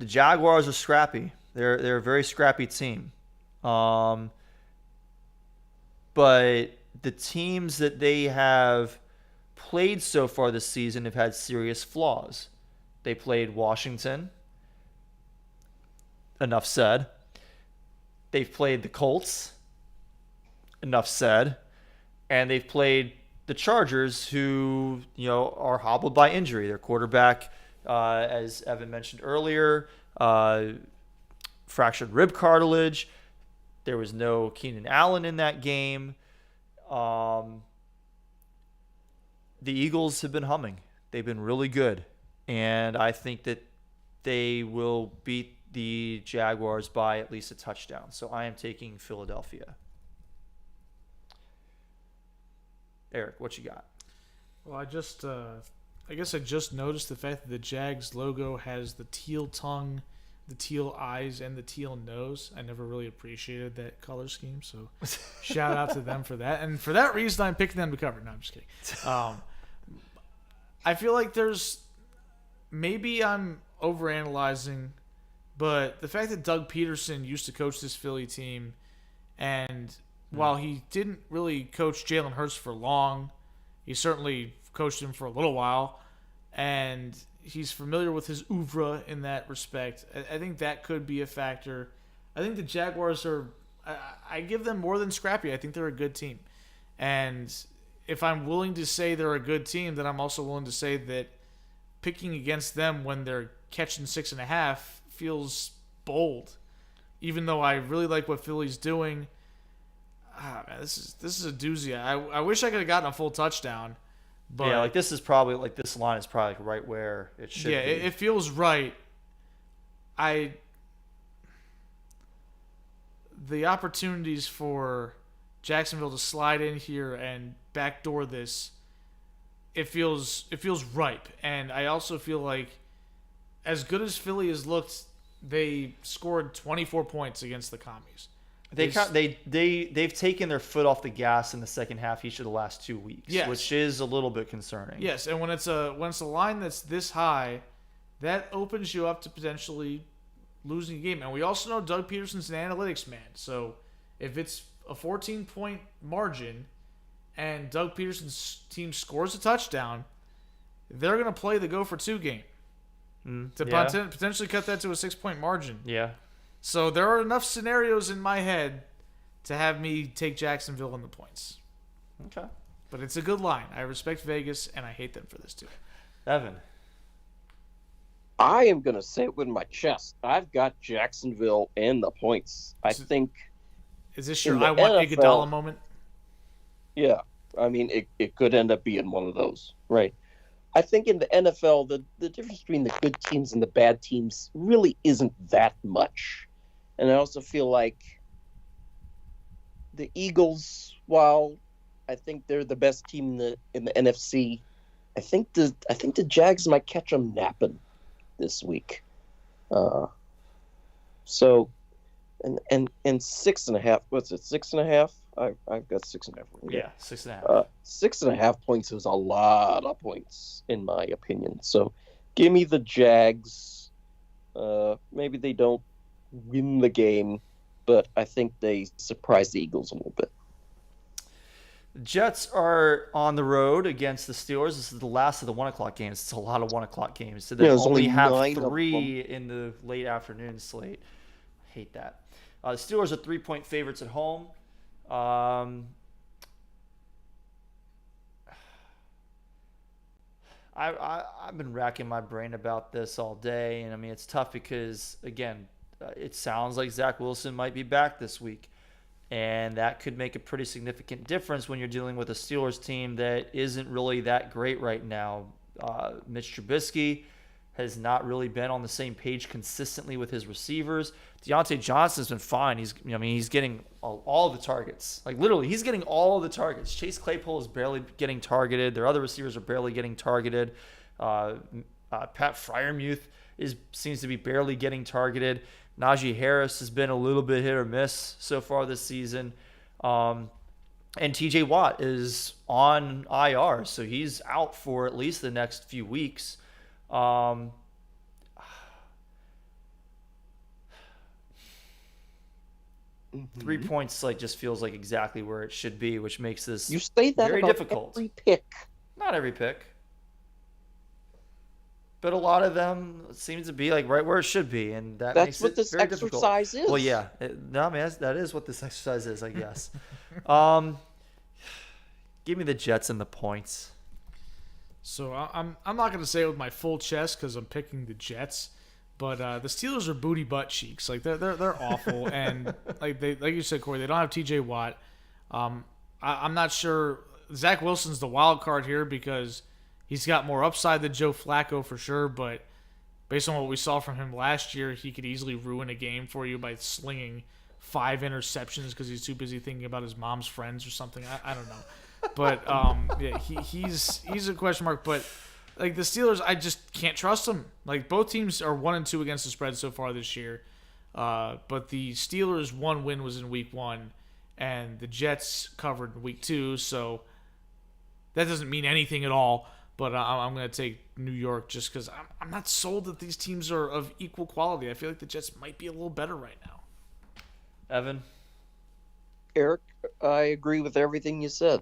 Jaguars are scrappy. They're a very scrappy team. But the teams that they have played so far this season have had serious flaws. They played Washington. Enough said. They've played the Colts. Enough said. And they've played the Chargers, who are hobbled by injury. Their quarterback, as Evan mentioned earlier, fractured rib cartilage. There was no Keenan Allen in that game. The Eagles have been humming. They've been really good. And I think that they will beat the Jaguars by at least a touchdown. So I am taking Philadelphia. Eric, what you got? Well, I just I guess I just noticed the fact that the Jags logo has the teal tongue, the teal eyes, and the teal nose. I never really appreciated that color scheme, so shout out to them for that. And for that reason, I'm picking them to cover. No, I'm just kidding. I feel like maybe I'm overanalyzing, but the fact that Doug Peterson used to coach this Philly team, and while he didn't really coach Jalen Hurts for long, he certainly coached him for a little while, and he's familiar with his oeuvre in that respect. I think that could be a factor. I think the Jaguars I give them more than scrappy. I think they're a good team. And if I'm willing to say they're a good team, then I'm also willing to say that picking against them when they're catching 6.5 feels bold. Even though I really like what Philly's doing. Man, this is a doozy. I wish I could have gotten a full touchdown. But yeah, this line is probably right where it should be. Yeah, it feels right. The opportunities for Jacksonville to slide in here and backdoor this, it feels ripe. And I also feel like as good as Philly has looked, they scored 24 points against the Commies. They've taken their foot off the gas in the second half each of the last 2 weeks, yes, which is a little bit concerning. Yes, and when it's a line that's this high, that opens you up to potentially losing a game. And we also know Doug Peterson's an analytics man. So if it's a 14-point margin and Doug Peterson's team scores a touchdown, they're going to play the go-for-2 game to potentially cut that to a 6-point margin. Yeah. So there are enough scenarios in my head to have me take Jacksonville in the points. Okay. But it's a good line. I respect Vegas, and I hate them for this too. Evan. I am going to say it with my chest. I've got Jacksonville and the points. Is this your I want Iguodala moment? Yeah. I mean, it could end up being one of those. Right. I think in the NFL, the difference between the good teams and the bad teams really isn't that much. And I also feel like the Eagles, while I think they're the best team in the NFC, I think the Jags might catch them napping this week. So, and 6.5. What's it? 6.5. I've got 6.5. Yeah, 6.5. 6.5 points is a lot of points in my opinion. So, give me the Jags. Maybe they don't win the game, but I think they surprise the Eagles a little bit. The Jets are on the road against the Steelers. This is the last of the 1 o'clock games. It's a lot of 1 o'clock games. So they only have 3 in the late afternoon slate. I hate that. The Steelers are 3-point favorites at home. I've been racking my brain about this all day, and I mean it's tough because again, it sounds like Zach Wilson might be back this week, and that could make a pretty significant difference when you're dealing with a Steelers team that isn't really that great right now. Mitch Trubisky has not really been on the same page consistently with his receivers. Deontay Johnson's been fine. He's getting all the targets. Like literally, he's getting all the targets. Chase Claypool is barely getting targeted. Their other receivers are barely getting targeted. Pat Freiermuth seems to be barely getting targeted. Najee Harris has been a little bit hit or miss so far this season. And TJ Watt is on IR, so he's out for at least the next few weeks. 3 points just feels like exactly where it should be, which makes this you say that very about difficult. Every pick. Not every pick, but a lot of them seem to be right where it should be, and that's makes what it this very exercise difficult. is. Well, yeah, that is what this exercise is, I guess. Give me the Jets and the points. So I'm not going to say it with my full chest because I'm picking the Jets, but the Steelers are booty butt cheeks. They're awful, and like you said, Corey, they don't have T.J. Watt. I'm not sure. Zach Wilson's the wild card here because he's got more upside than Joe Flacco for sure, but based on what we saw from him last year, he could easily ruin a game for you by slinging 5 interceptions because he's too busy thinking about his mom's friends or something. I don't know. But yeah, he's a question mark. But like the Steelers, I just can't trust them. Like both teams are 1-2 against the spread so far this year, but the Steelers' one win was in Week 1, and the Jets covered in Week 2. So that doesn't mean anything at all. But I'm going to take New York just because I'm not sold that these teams are of equal quality. I feel like the Jets might be a little better right now. Evan? Eric, I agree with everything you said.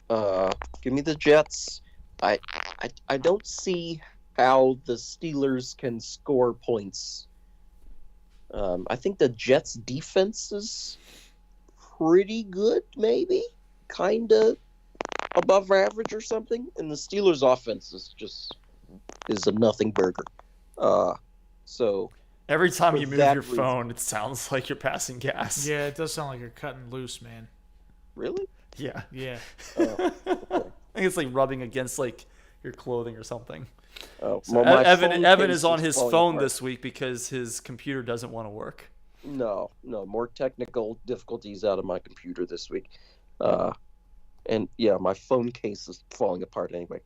Give me the Jets. I don't see how the Steelers can score points. I think the Jets' defense is pretty good, maybe, kind of above average or something, and the Steelers' offense is a nothing burger. So every time you move your reason, phone, it sounds like you're passing gas. Yeah, it does sound like you're cutting loose, man. really? Yeah. Yeah. Okay. I think it's like rubbing against like your clothing or something. Oh, So well, my Evan phone is case on his falling phone apart. this week because his computer doesn't want to work. No, more technical difficulties out of my computer this week. And yeah, my phone case is falling apart anyway.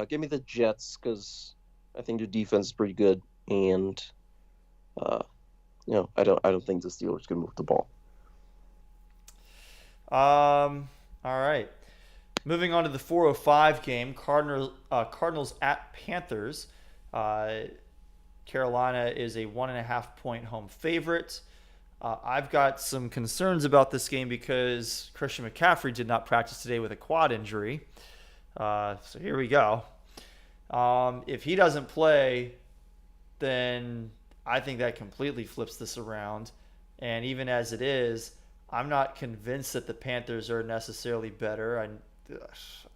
Give me the Jets because I think their defense is pretty good, and I don't think the Steelers can move the ball. All right. Moving on to the 4:05 game, Cardinals at Panthers. Carolina is a 1.5-point home favorite. I've got some concerns about this game because Christian McCaffrey did not practice today with a quad injury. So here we go. If he doesn't play, then I think that completely flips this around. And even as it is, I'm not convinced that the Panthers are necessarily better.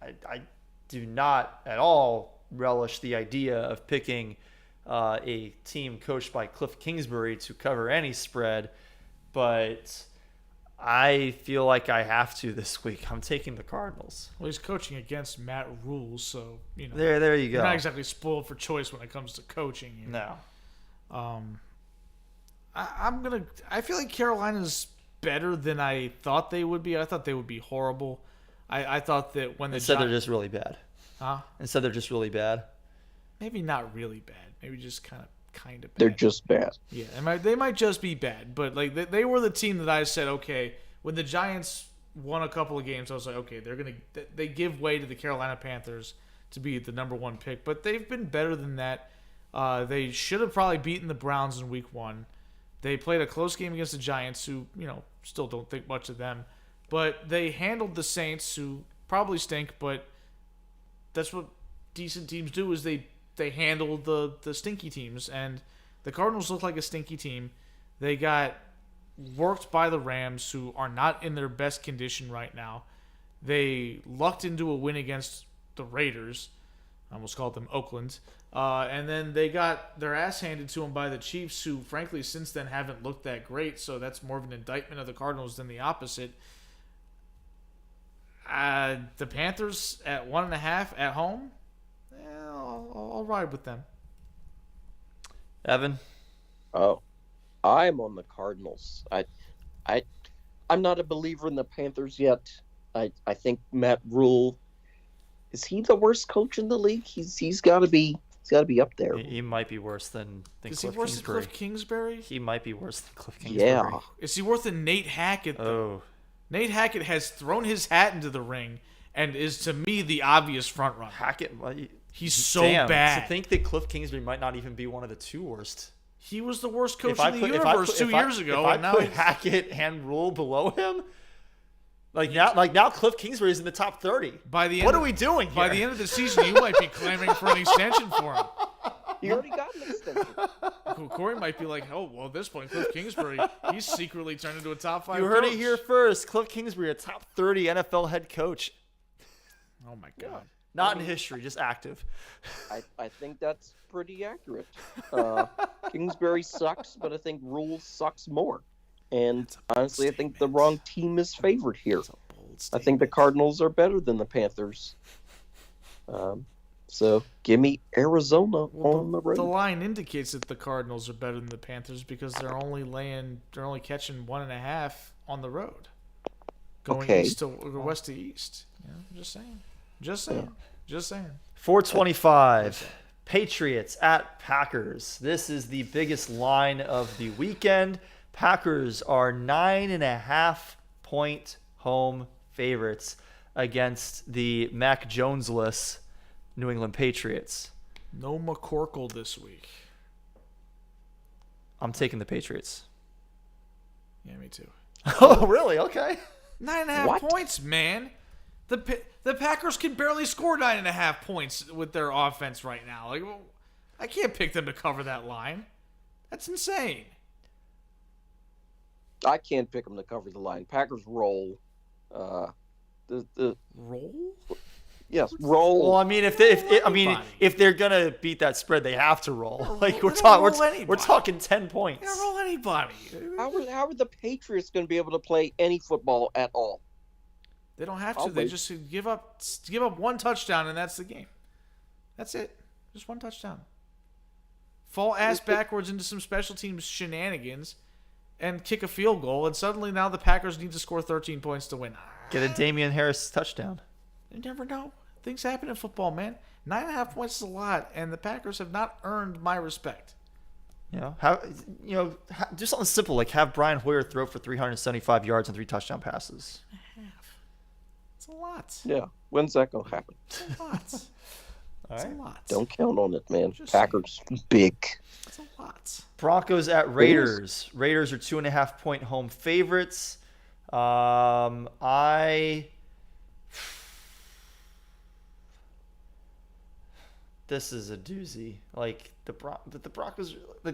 I do not at all relish the idea of picking a team coached by Cliff Kingsbury to cover any spread, but I feel like I have to this week. I'm taking the Cardinals. Well, he's coaching against Matt Rule, so There you go. You're not exactly spoiled for choice when it comes to coaching. No. I feel like Carolina's better than I thought they would be. I thought they would be horrible. I thought that when the Instead, they're just really bad. Huh? Instead, they're just really bad. Maybe not really bad. Maybe just kind of bad. They're just bad. Yeah, they might just be bad. But like they were the team that I said, okay, when the Giants won a couple of games, I was like, okay, they give way to the Carolina Panthers to be the number 1 pick. But they've been better than that. They should have probably beaten the Browns in Week 1. They played a close game against the Giants, who still don't think much of them. But they handled the Saints, who probably stink, but that's what decent teams do, is they handle the stinky teams. And the Cardinals look like a stinky team. They got worked by the Rams, who are not in their best condition right now. They lucked into a win against the Raiders. I almost called them Oakland. And then they got their ass handed to them by the Chiefs, who, frankly, since then haven't looked that great. So that's more of an indictment of the Cardinals than the opposite. The Panthers at 1.5 at home, I'll ride with them. Evan? Oh, I'm on the Cardinals. I'm not a believer in the Panthers yet. I think Matt Rule, is he the worst coach in the league? He's got to be up there. He might be worse than Is Cliff he worse Kingsbury. than Cliff Kingsbury? He might be worse than Cliff Kingsbury. Yeah. Is he worse than Nate Hackett, though? Oh. Nate Hackett has thrown his hat into the ring and is, to me, the obvious front runner. Hackett, He's so damn, bad. To think that Cliff Kingsbury might not even be one of the 2 worst. He was the worst coach in the universe 2 years ago. If I and now put he's... Hackett and Rule below him, now Cliff Kingsbury is in the top 30. What are we doing here? By the end of the season, you might be clamoring for an extension for him. He already got an extension. Corey might be like, oh, well, at this point, Cliff Kingsbury, he's secretly turned into a top 5 You heard coach. it here first. Cliff Kingsbury, a top 30 NFL head coach. Oh, my God. Not in history, just active. I think that's pretty accurate. Kingsbury sucks, but I think Rule sucks more. And honestly, I think the wrong team is favored here. I think the Cardinals are better than the Panthers. So give me Arizona on the road. The line indicates that the Cardinals are better than the Panthers because they're only catching 1.5 on the road, going Okay. east to or west to east. I'm just saying. Just saying. 425. Patriots at Packers. This is the biggest line of the weekend. Packers are 9.5-point home favorites against the Mac Jones-less New England Patriots. No McCorkle this week. I'm taking the Patriots. Yeah, me too. Oh, really? Okay. 9.5 points, man. The Packers can barely score 9.5 points with their offense right now. Like, I can't pick them to cover that line. That's insane. I can't pick them to cover the line. Packers roll. The Roll? Yes, roll. Well, I mean, if they're gonna beat that spread, they have to roll. Like we're talking 10 points. They don't roll anybody. How are the Patriots going to be able to play any football at all? They don't have to. They just give up one touchdown, and that's the game. That's it. Just one touchdown. Fall ass backwards into some special teams shenanigans, and kick a field goal, and suddenly now the Packers need to score 13 points to win. Get a Damian Harris touchdown. You never know. Things happen in football, man. 9.5 points is a lot, and the Packers have not earned my respect. Do something simple like have Brian Hoyer throw for 375 yards and 3 touchdown passes. It's a lot. Yeah. When's that going to happen? It's a lot. It's a lot. Don't count on it, man. Just Packers, big. It's a lot. Broncos at Raiders. Raiders are 2.5-point home favorites. This is a doozy. Like the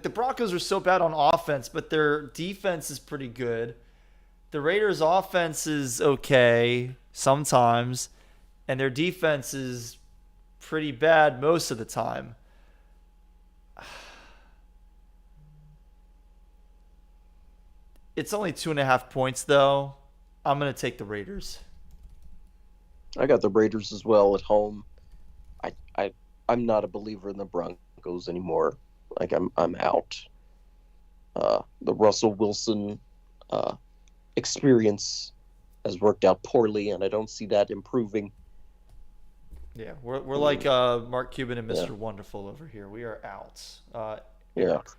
Broncos are so bad on offense, but their defense is pretty good. The Raiders' offense is okay sometimes, and their defense is pretty bad most of the time. It's only 2.5 points, though. I'm going to take the Raiders. I got the Raiders as well at home. I'm not a believer in the Broncos anymore. Like I'm out. The Russell Wilson experience has worked out poorly, and I don't see that improving. Yeah, we're like Mark Cuban and Mr. Wonderful over here. We are out. For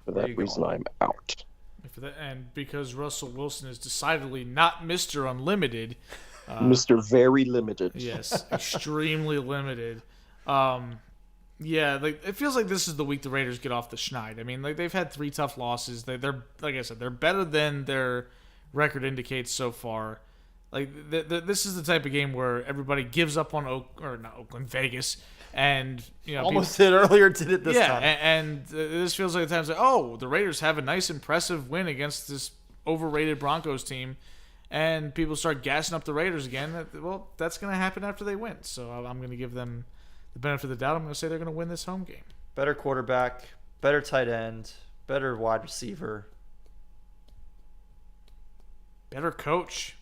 that reason, I'm out. And because Russell Wilson is decidedly not Mr. Unlimited. Mr. Very Limited. Yes, extremely limited. Yeah, like it feels like this is the week the Raiders get off the schneid. I mean, like they've had 3 tough losses. They're like I said, they're better than their record indicates so far. Like this is the type of game where everybody gives up on Vegas, and almost did earlier, did it this time. And this feels like the times like the Raiders have a nice impressive win against this overrated Broncos team, and people start gassing up the Raiders again. Well, that's going to happen after they win. So I'm going to give them the benefit of the doubt. I'm going to say they're going to win this home game. Better quarterback, better tight end, better wide receiver. Better coach.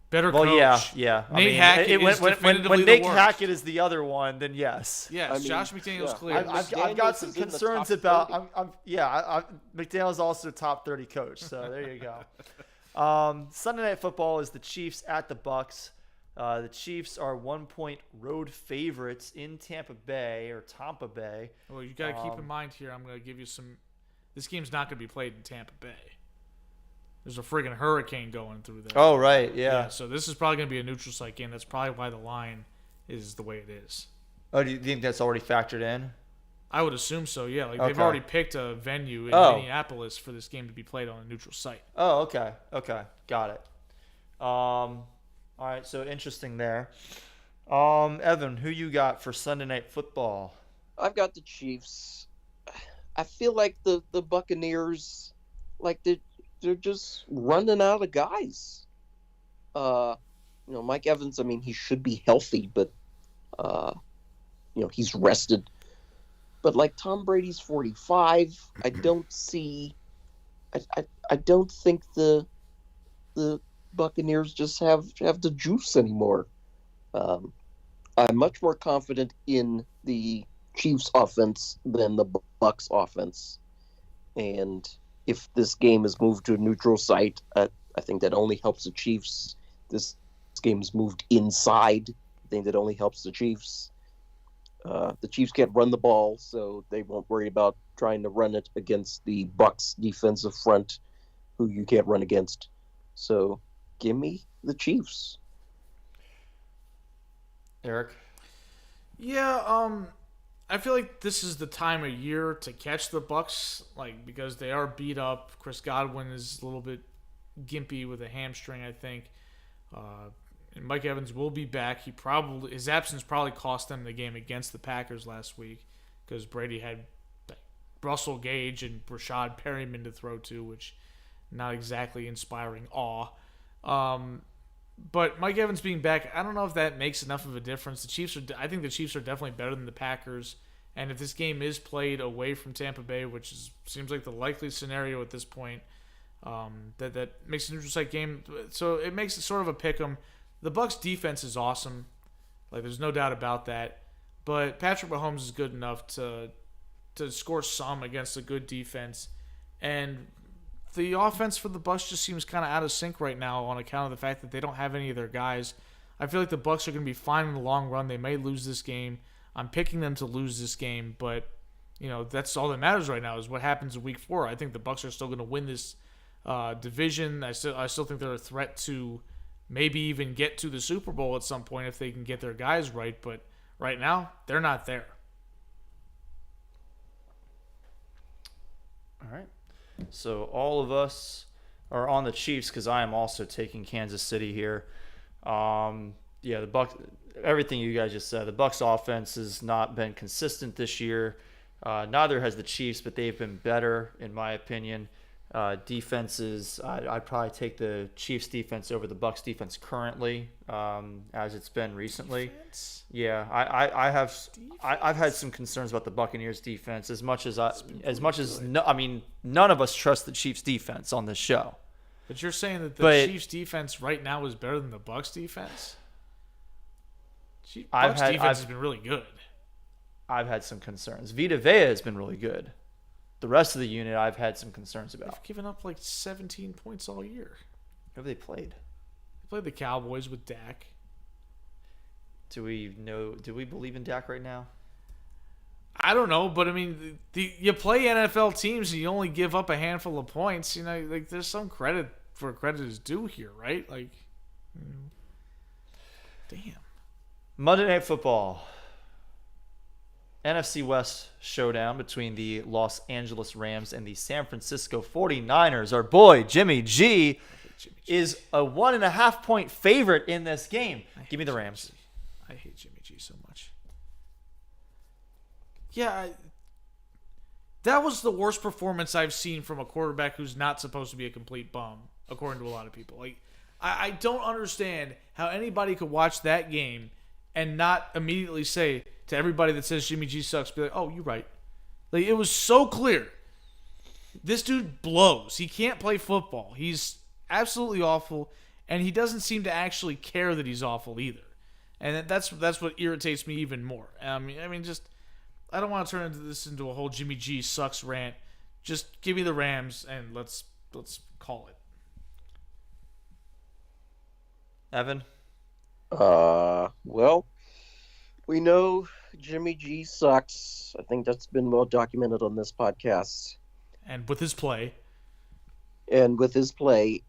Better coach. Well, yeah. Nate Hackett is definitively when Nate the worst. Hackett is the other one, then yes. Yes, Josh McDaniels clear. I've got some concerns about. McDaniels also a top 30 coach. So there you go. Sunday Night Football is the Chiefs at the Bucks. The Chiefs are 1-point road favorites in Tampa Bay. Well, you got to keep in mind here. I'm going to give you some. This game's not going to be played in Tampa Bay. There's a friggin' hurricane going through there. Oh, right, yeah. So this is probably going to be a neutral site game. That's probably why the line is the way it is. Oh, do you think that's already factored in? I would assume so, yeah. Like they've already picked a venue in Minneapolis for this game to be played on a neutral site. Oh, okay. Got it. All right, so interesting there. Evan, who you got for Sunday Night Football? I've got the Chiefs. I feel like the Buccaneers, like they're just running out of guys. Mike Evans, I mean, he should be healthy, but he's rested. But like Tom Brady's 45, I don't see. I don't think the Buccaneers just have the juice anymore. I'm much more confident in the Chiefs offense than the Bucs offense, and if this game is moved to a neutral site, I think that only helps the Chiefs. This game is moved inside think that only helps the Chiefs. The Chiefs can't run the ball, so they won't worry about trying to run it against the Bucs defensive front, who you can't run against. So give me the Chiefs. Eric? Yeah, I feel like this is the time of year to catch the Bucs, because they are beat up. Chris Godwin is a little bit gimpy with a hamstring, I think. And Mike Evans will be back. His absence probably cost them the game against the Packers last week because Brady had Russell Gage and Rashad Perryman to throw to, which not exactly inspiring awe. But Mike Evans being back, I don't know if that makes enough of a difference. I think the Chiefs are definitely better than the Packers. And if this game is played away from Tampa Bay, which seems like the likely scenario at this point, that makes it an interesting game. So it makes it sort of a pick 'em. The Bucs defense is awesome. There's no doubt about that. But Patrick Mahomes is good enough to score some against a good defense. And the offense for the Bucs just seems kind of out of sync right now on account of the fact that they don't have any of their guys. I feel like the Bucs are going to be fine in the long run. They may lose this game. I'm picking them to lose this game, but that's all that matters right now is what happens in Week 4. I think the Bucs are still going to win this division. I still think they're a threat to maybe even get to the Super Bowl at some point if they can get their guys right, but right now they're not there. All right. So all of us are on the Chiefs because I am also taking Kansas City here. The Bucs. Everything you guys just said. The Bucs offense has not been consistent this year. Neither has the Chiefs, but they've been better in my opinion. Defenses, I'd probably take the Chiefs defense over the Bucs defense currently, as it's been recently. Defense? Yeah, I've had some concerns about the Buccaneers defense none of us trust the Chiefs defense on this show. But you're saying that the Chiefs defense right now is better than the Bucs defense? Bucs defense has been really good. I've had some concerns. Vita Vea has been really good. The rest of the unit, I've had some concerns about. They've given up 17 points all year. Who have they played? They played the Cowboys with Dak. Do we believe in Dak right now? I don't know, but I mean, you play NFL teams and you only give up a handful of points. There's some credit for credit is due here, right? Damn. Monday Night Football. NFC West showdown between the Los Angeles Rams and the San Francisco 49ers. Our boy, Jimmy G, is a 1.5 point favorite in this game. Give me the Rams. I hate Jimmy G so much. Yeah, that was the worst performance I've seen from a quarterback who's not supposed to be a complete bum, according to a lot of people. I don't understand how anybody could watch that game and not immediately say to everybody that says Jimmy G sucks, be like, oh, you're right. It was so clear. This dude blows. He can't play football. He's absolutely awful, and he doesn't seem to actually care that he's awful either. And that's what irritates me even more. I don't want to turn this into a whole Jimmy G sucks rant. Just give me the Rams and let's call it. Evan? Well, we know Jimmy G sucks. I think that's been well documented on this podcast. And with his play.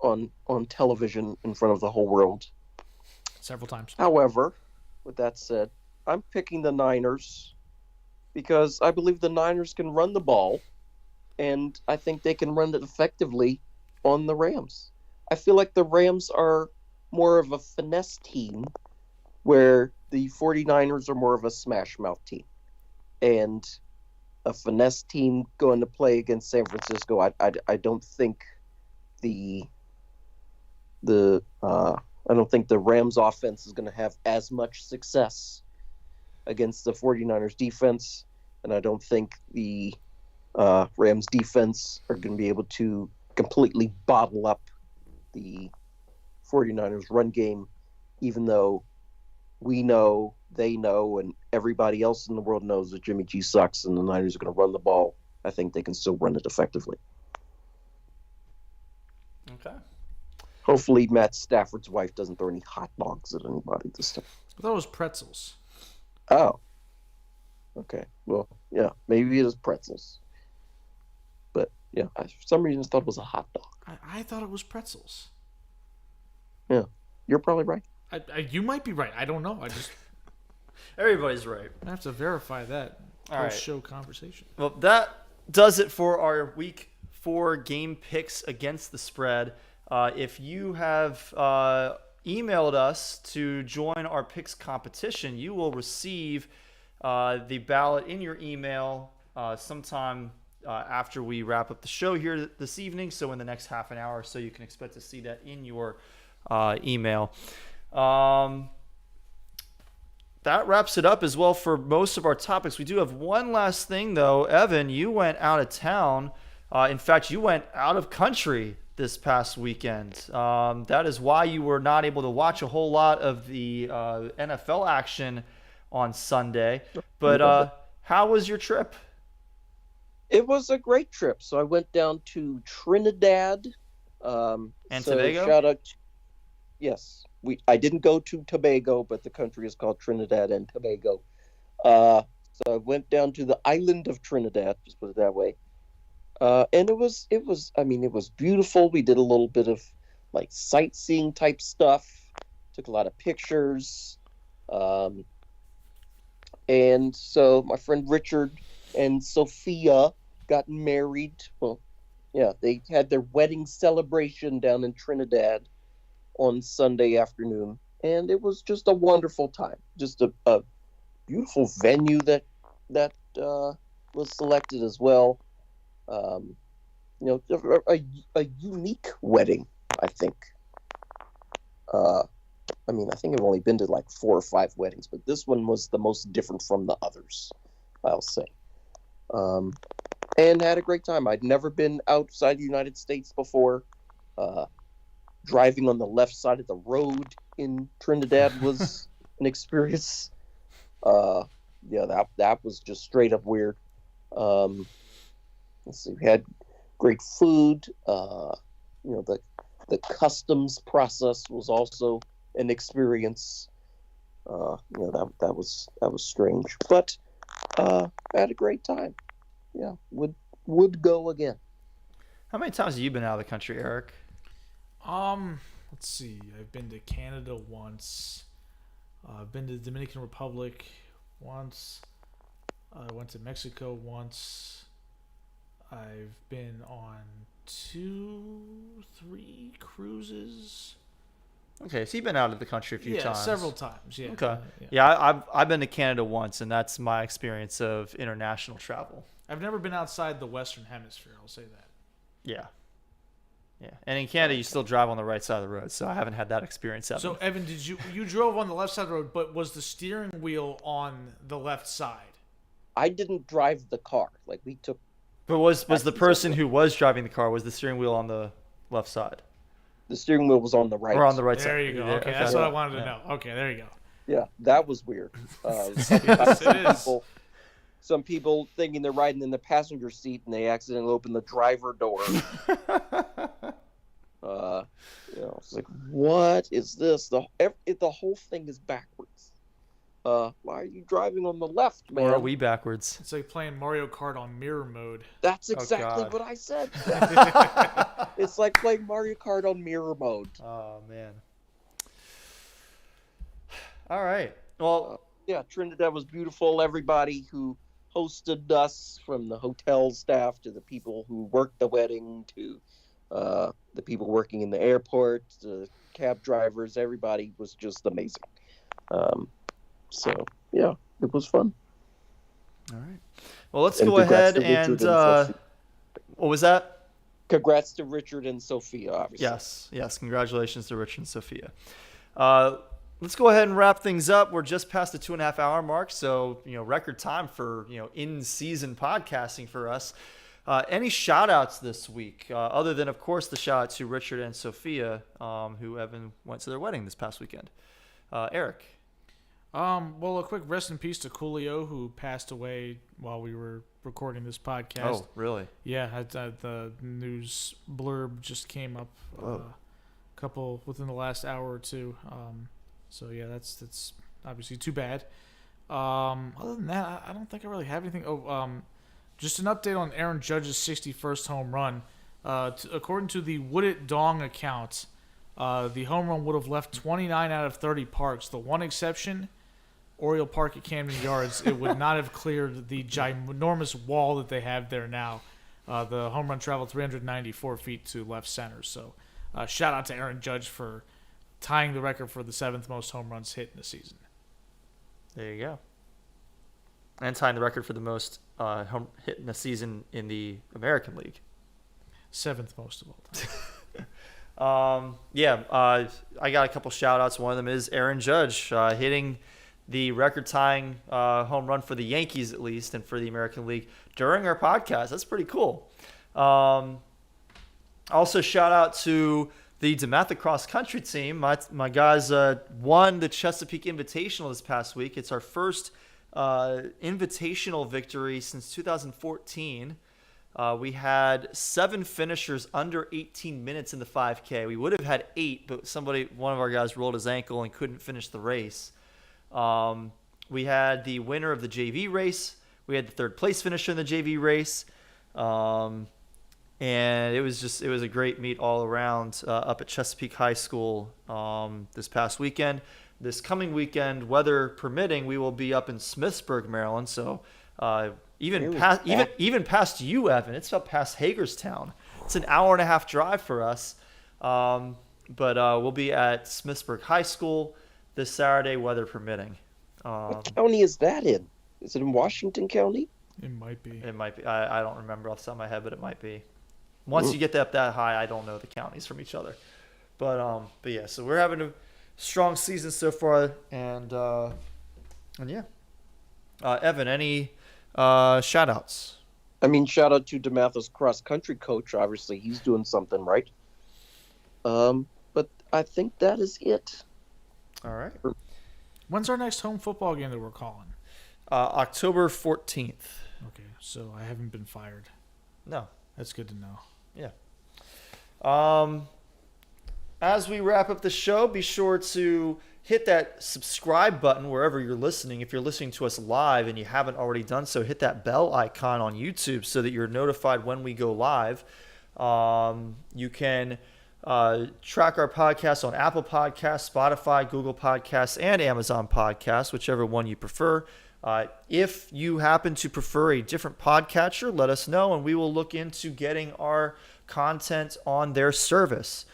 on television in front of the whole world. Several times. However, with that said, I'm picking the Niners because I believe the Niners can run the ball, and I think they can run it effectively on the Rams. I feel like the Rams are more of a finesse team, where the 49ers are more of a smash mouth team. And a finesse team going to play against San Francisco, I don't think the Rams offense is going to have as much success against the 49ers defense, and I don't think the Rams defense are going to be able to completely bottle up the 49ers run game, even though we know, they know, and everybody else in the world knows that Jimmy G sucks and the Niners are going to run the ball. I think they can still run it effectively. Okay. Hopefully, Matt Stafford's wife doesn't throw any hot dogs at anybody this time. I thought it was pretzels. Oh. Okay. Well, yeah, maybe it is pretzels. But, yeah, for some reason I thought it was a hot dog. I thought it was pretzels. Yeah. You're probably right. You might be right. I don't know. Everybody's right. I have to verify that post-show conversation. Well, that does it for our Week 4 game picks against the spread. If you have emailed us to join our picks competition, you will receive the ballot in your email sometime after we wrap up the show here this evening. So in the next half an hour or so, you can expect to see that in your email. That wraps it up as well for most of our topics. We do have one last thing, though. Evan, you went out of town. In fact, you went out of country this past weekend. That is why you were not able to watch a whole lot of the NFL action on Sunday. But how was your trip? It was a great trip. So I went down to Trinidad. And Tobago? Shout out yes. I didn't go to Tobago, but the country is called Trinidad and Tobago. So I went down to the island of Trinidad, just put it that way. And it was beautiful. We did a little bit of like sightseeing type stuff, took a lot of pictures. And so my friend Richard and Sophia got married. Well, yeah, they had their wedding celebration down in Trinidad on Sunday afternoon, and it was just a wonderful time. Just a beautiful venue that was selected as well. A unique wedding, I think. I think I've only been to like 4 or 5 weddings, but this one was the most different from the others, I'll say. And had a great time. I'd never been outside the United States before. Driving on the left side of the road in Trinidad was an experience. That was just straight up weird. Let's see, we had great food. The customs process was also an experience. That was strange, but I had a great time. Yeah, would go again. How many times have you been out of the country, Eric? Let's see. I've been to Canada once. I've been to the Dominican Republic once. I went to Mexico once. I've been on 2-3 cruises. Okay, so you've been out of the country a few times. Yeah, several times. Yeah. Okay. Yeah, I've been to Canada once, and that's my experience of international travel. I've never been outside the Western Hemisphere. I'll say that. Yeah. Yeah, and in Canada, you still drive on the right side of the road, so I haven't had that experience. So, Evan, did you drove on the left side of the road, but was the steering wheel on the left side? I didn't drive the car. Like, we took... But was the person who was driving the car, was the steering wheel on the left side? The steering wheel was on the right. Or on the right there side. There you go. Okay, that's what I wanted to know. Okay, there you go. Yeah, that was weird. Yes, it is. Some people thinking they're riding in the passenger seat and they accidentally open the driver door. It's like, what is this? The whole thing is backwards. Why are you driving on the left, man? Or are we backwards? It's like playing Mario Kart on mirror mode. That's exactly what I said. It's like playing Mario Kart on mirror mode. Oh, man. All right. Well, Trinidad was beautiful. Everybody who hosted us, from the hotel staff to the people who worked the wedding to the people working in the airport, the cab drivers, everybody was just amazing. It was fun. all right. Well, let's go ahead and what was that? Congrats to Richard and Sophia, obviously. Yes. Congratulations to Richard and Sophia. Let's go ahead and wrap things up. We're just past the 2.5 hour mark, so record time for in-season podcasting for us. Any shout-outs this week, other than, of course, the shout-out to Richard and Sophia, who Evan went to their wedding this past weekend. Eric? Well, a quick rest in peace to Coolio, who passed away while we were recording this podcast. Oh, really? Yeah, the news blurb just came up a couple within the last hour or two. So yeah, that's obviously too bad. Other than that, I don't think I really have anything. Just an update on Aaron Judge's 61st home run. According to the Would It Dong account, the home run would have left 29 out of 30 parks. The one exception, Oriole Park at Camden Yards, it would not have cleared the ginormous wall that they have there now. The home run traveled 394 feet to left center. So shout out to Aaron Judge for tying the record for the 7th most home runs hit in the season. There you go. And tying the record for the most home hit in a season in the American League. 7th most of all time. I got a couple shout-outs. One of them is Aaron Judge hitting the record-tying home run for the Yankees, at least, and for the American League during our podcast. That's pretty cool. Also, shout-out to the DeMatha cross-country team. My guys won the Chesapeake Invitational this past week. It's our first invitational victory since 2014. We had 7 finishers under 18 minutes in the 5K. We would have had 8, but one of our guys rolled his ankle and couldn't finish the race. We had the winner of the JV race. We had the 3rd place finisher in the JV race. And it was a great meet all around up at Chesapeake High School this past weekend. This coming weekend, weather permitting, we will be up in Smithsburg, Maryland. So even past you, Evan. It's up past Hagerstown. It's an hour-and-a-half drive for us. But we'll be at Smithsburg High School this Saturday, weather permitting. What county is that in? Is it in Washington County? It might be. It might be. I don't remember off the top of my head, but it might be. Once you get up that high, I don't know the counties from each other. But yeah, so we're having a strong season so far, and yeah. Evan, any shout-outs? I mean, shout out to DeMatha's cross-country coach. Obviously, he's doing something right. But I think that is it. All right. When's our next home football game that we're calling? October 14th. Okay, so I haven't been fired. No. That's good to know. Yeah. As we wrap up the show, be sure to hit that subscribe button wherever you're listening. If you're listening to us live and you haven't already done so, hit that bell icon on YouTube so that you're notified when we go live. You can track our podcast on Apple Podcasts, Spotify, Google Podcasts, and Amazon Podcasts, whichever one you prefer. If you happen to prefer a different podcatcher, let us know, and we will look into getting our content on their service.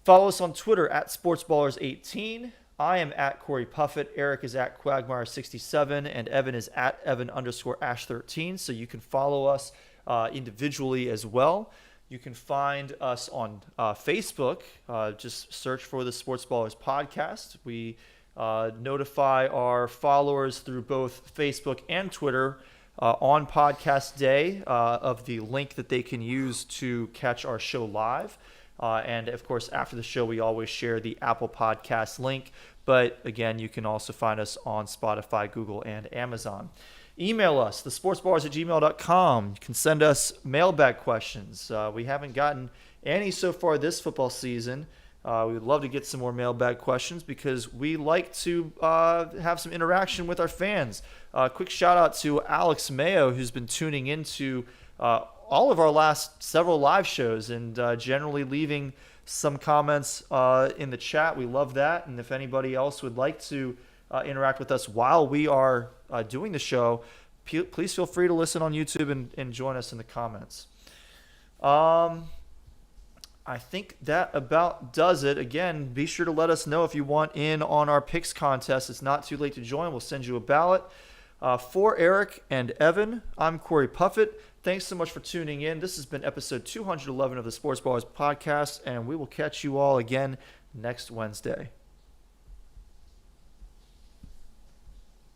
Follow us on Twitter at SportsBallers18. I am at Corey Puffett. Eric is at Quagmire67, and Evan is at Evan_Ash13. So you can follow us individually as well. You can find us on Facebook. Just search for the Sports Ballers Podcast. We notify our followers through both Facebook and Twitter on podcast day of the link that they can use to catch our show live. And of course, after the show, we always share the Apple Podcast link. But again, you can also find us on Spotify, Google, and Amazon. Email us, thesportsballers@gmail.com. You can send us mailbag questions. We haven't gotten any so far this football season. We would love to get some more mailbag questions because we like to have some interaction with our fans. Quick shout out to Alex Mayo, who's been tuning into all of our last several live shows and generally leaving some comments in the chat. We love that. And if anybody else would like to interact with us while we are doing the show, please feel free to listen on YouTube and join us in the comments. I think that about does it. Again, be sure to let us know if you want in on our picks contest. It's not too late to join. We'll send you a ballot. For Eric and Evan, I'm Corey Puffett. Thanks so much for tuning in. This has been episode 211 of the Sports Ballers Podcast, and we will catch you all again next Wednesday.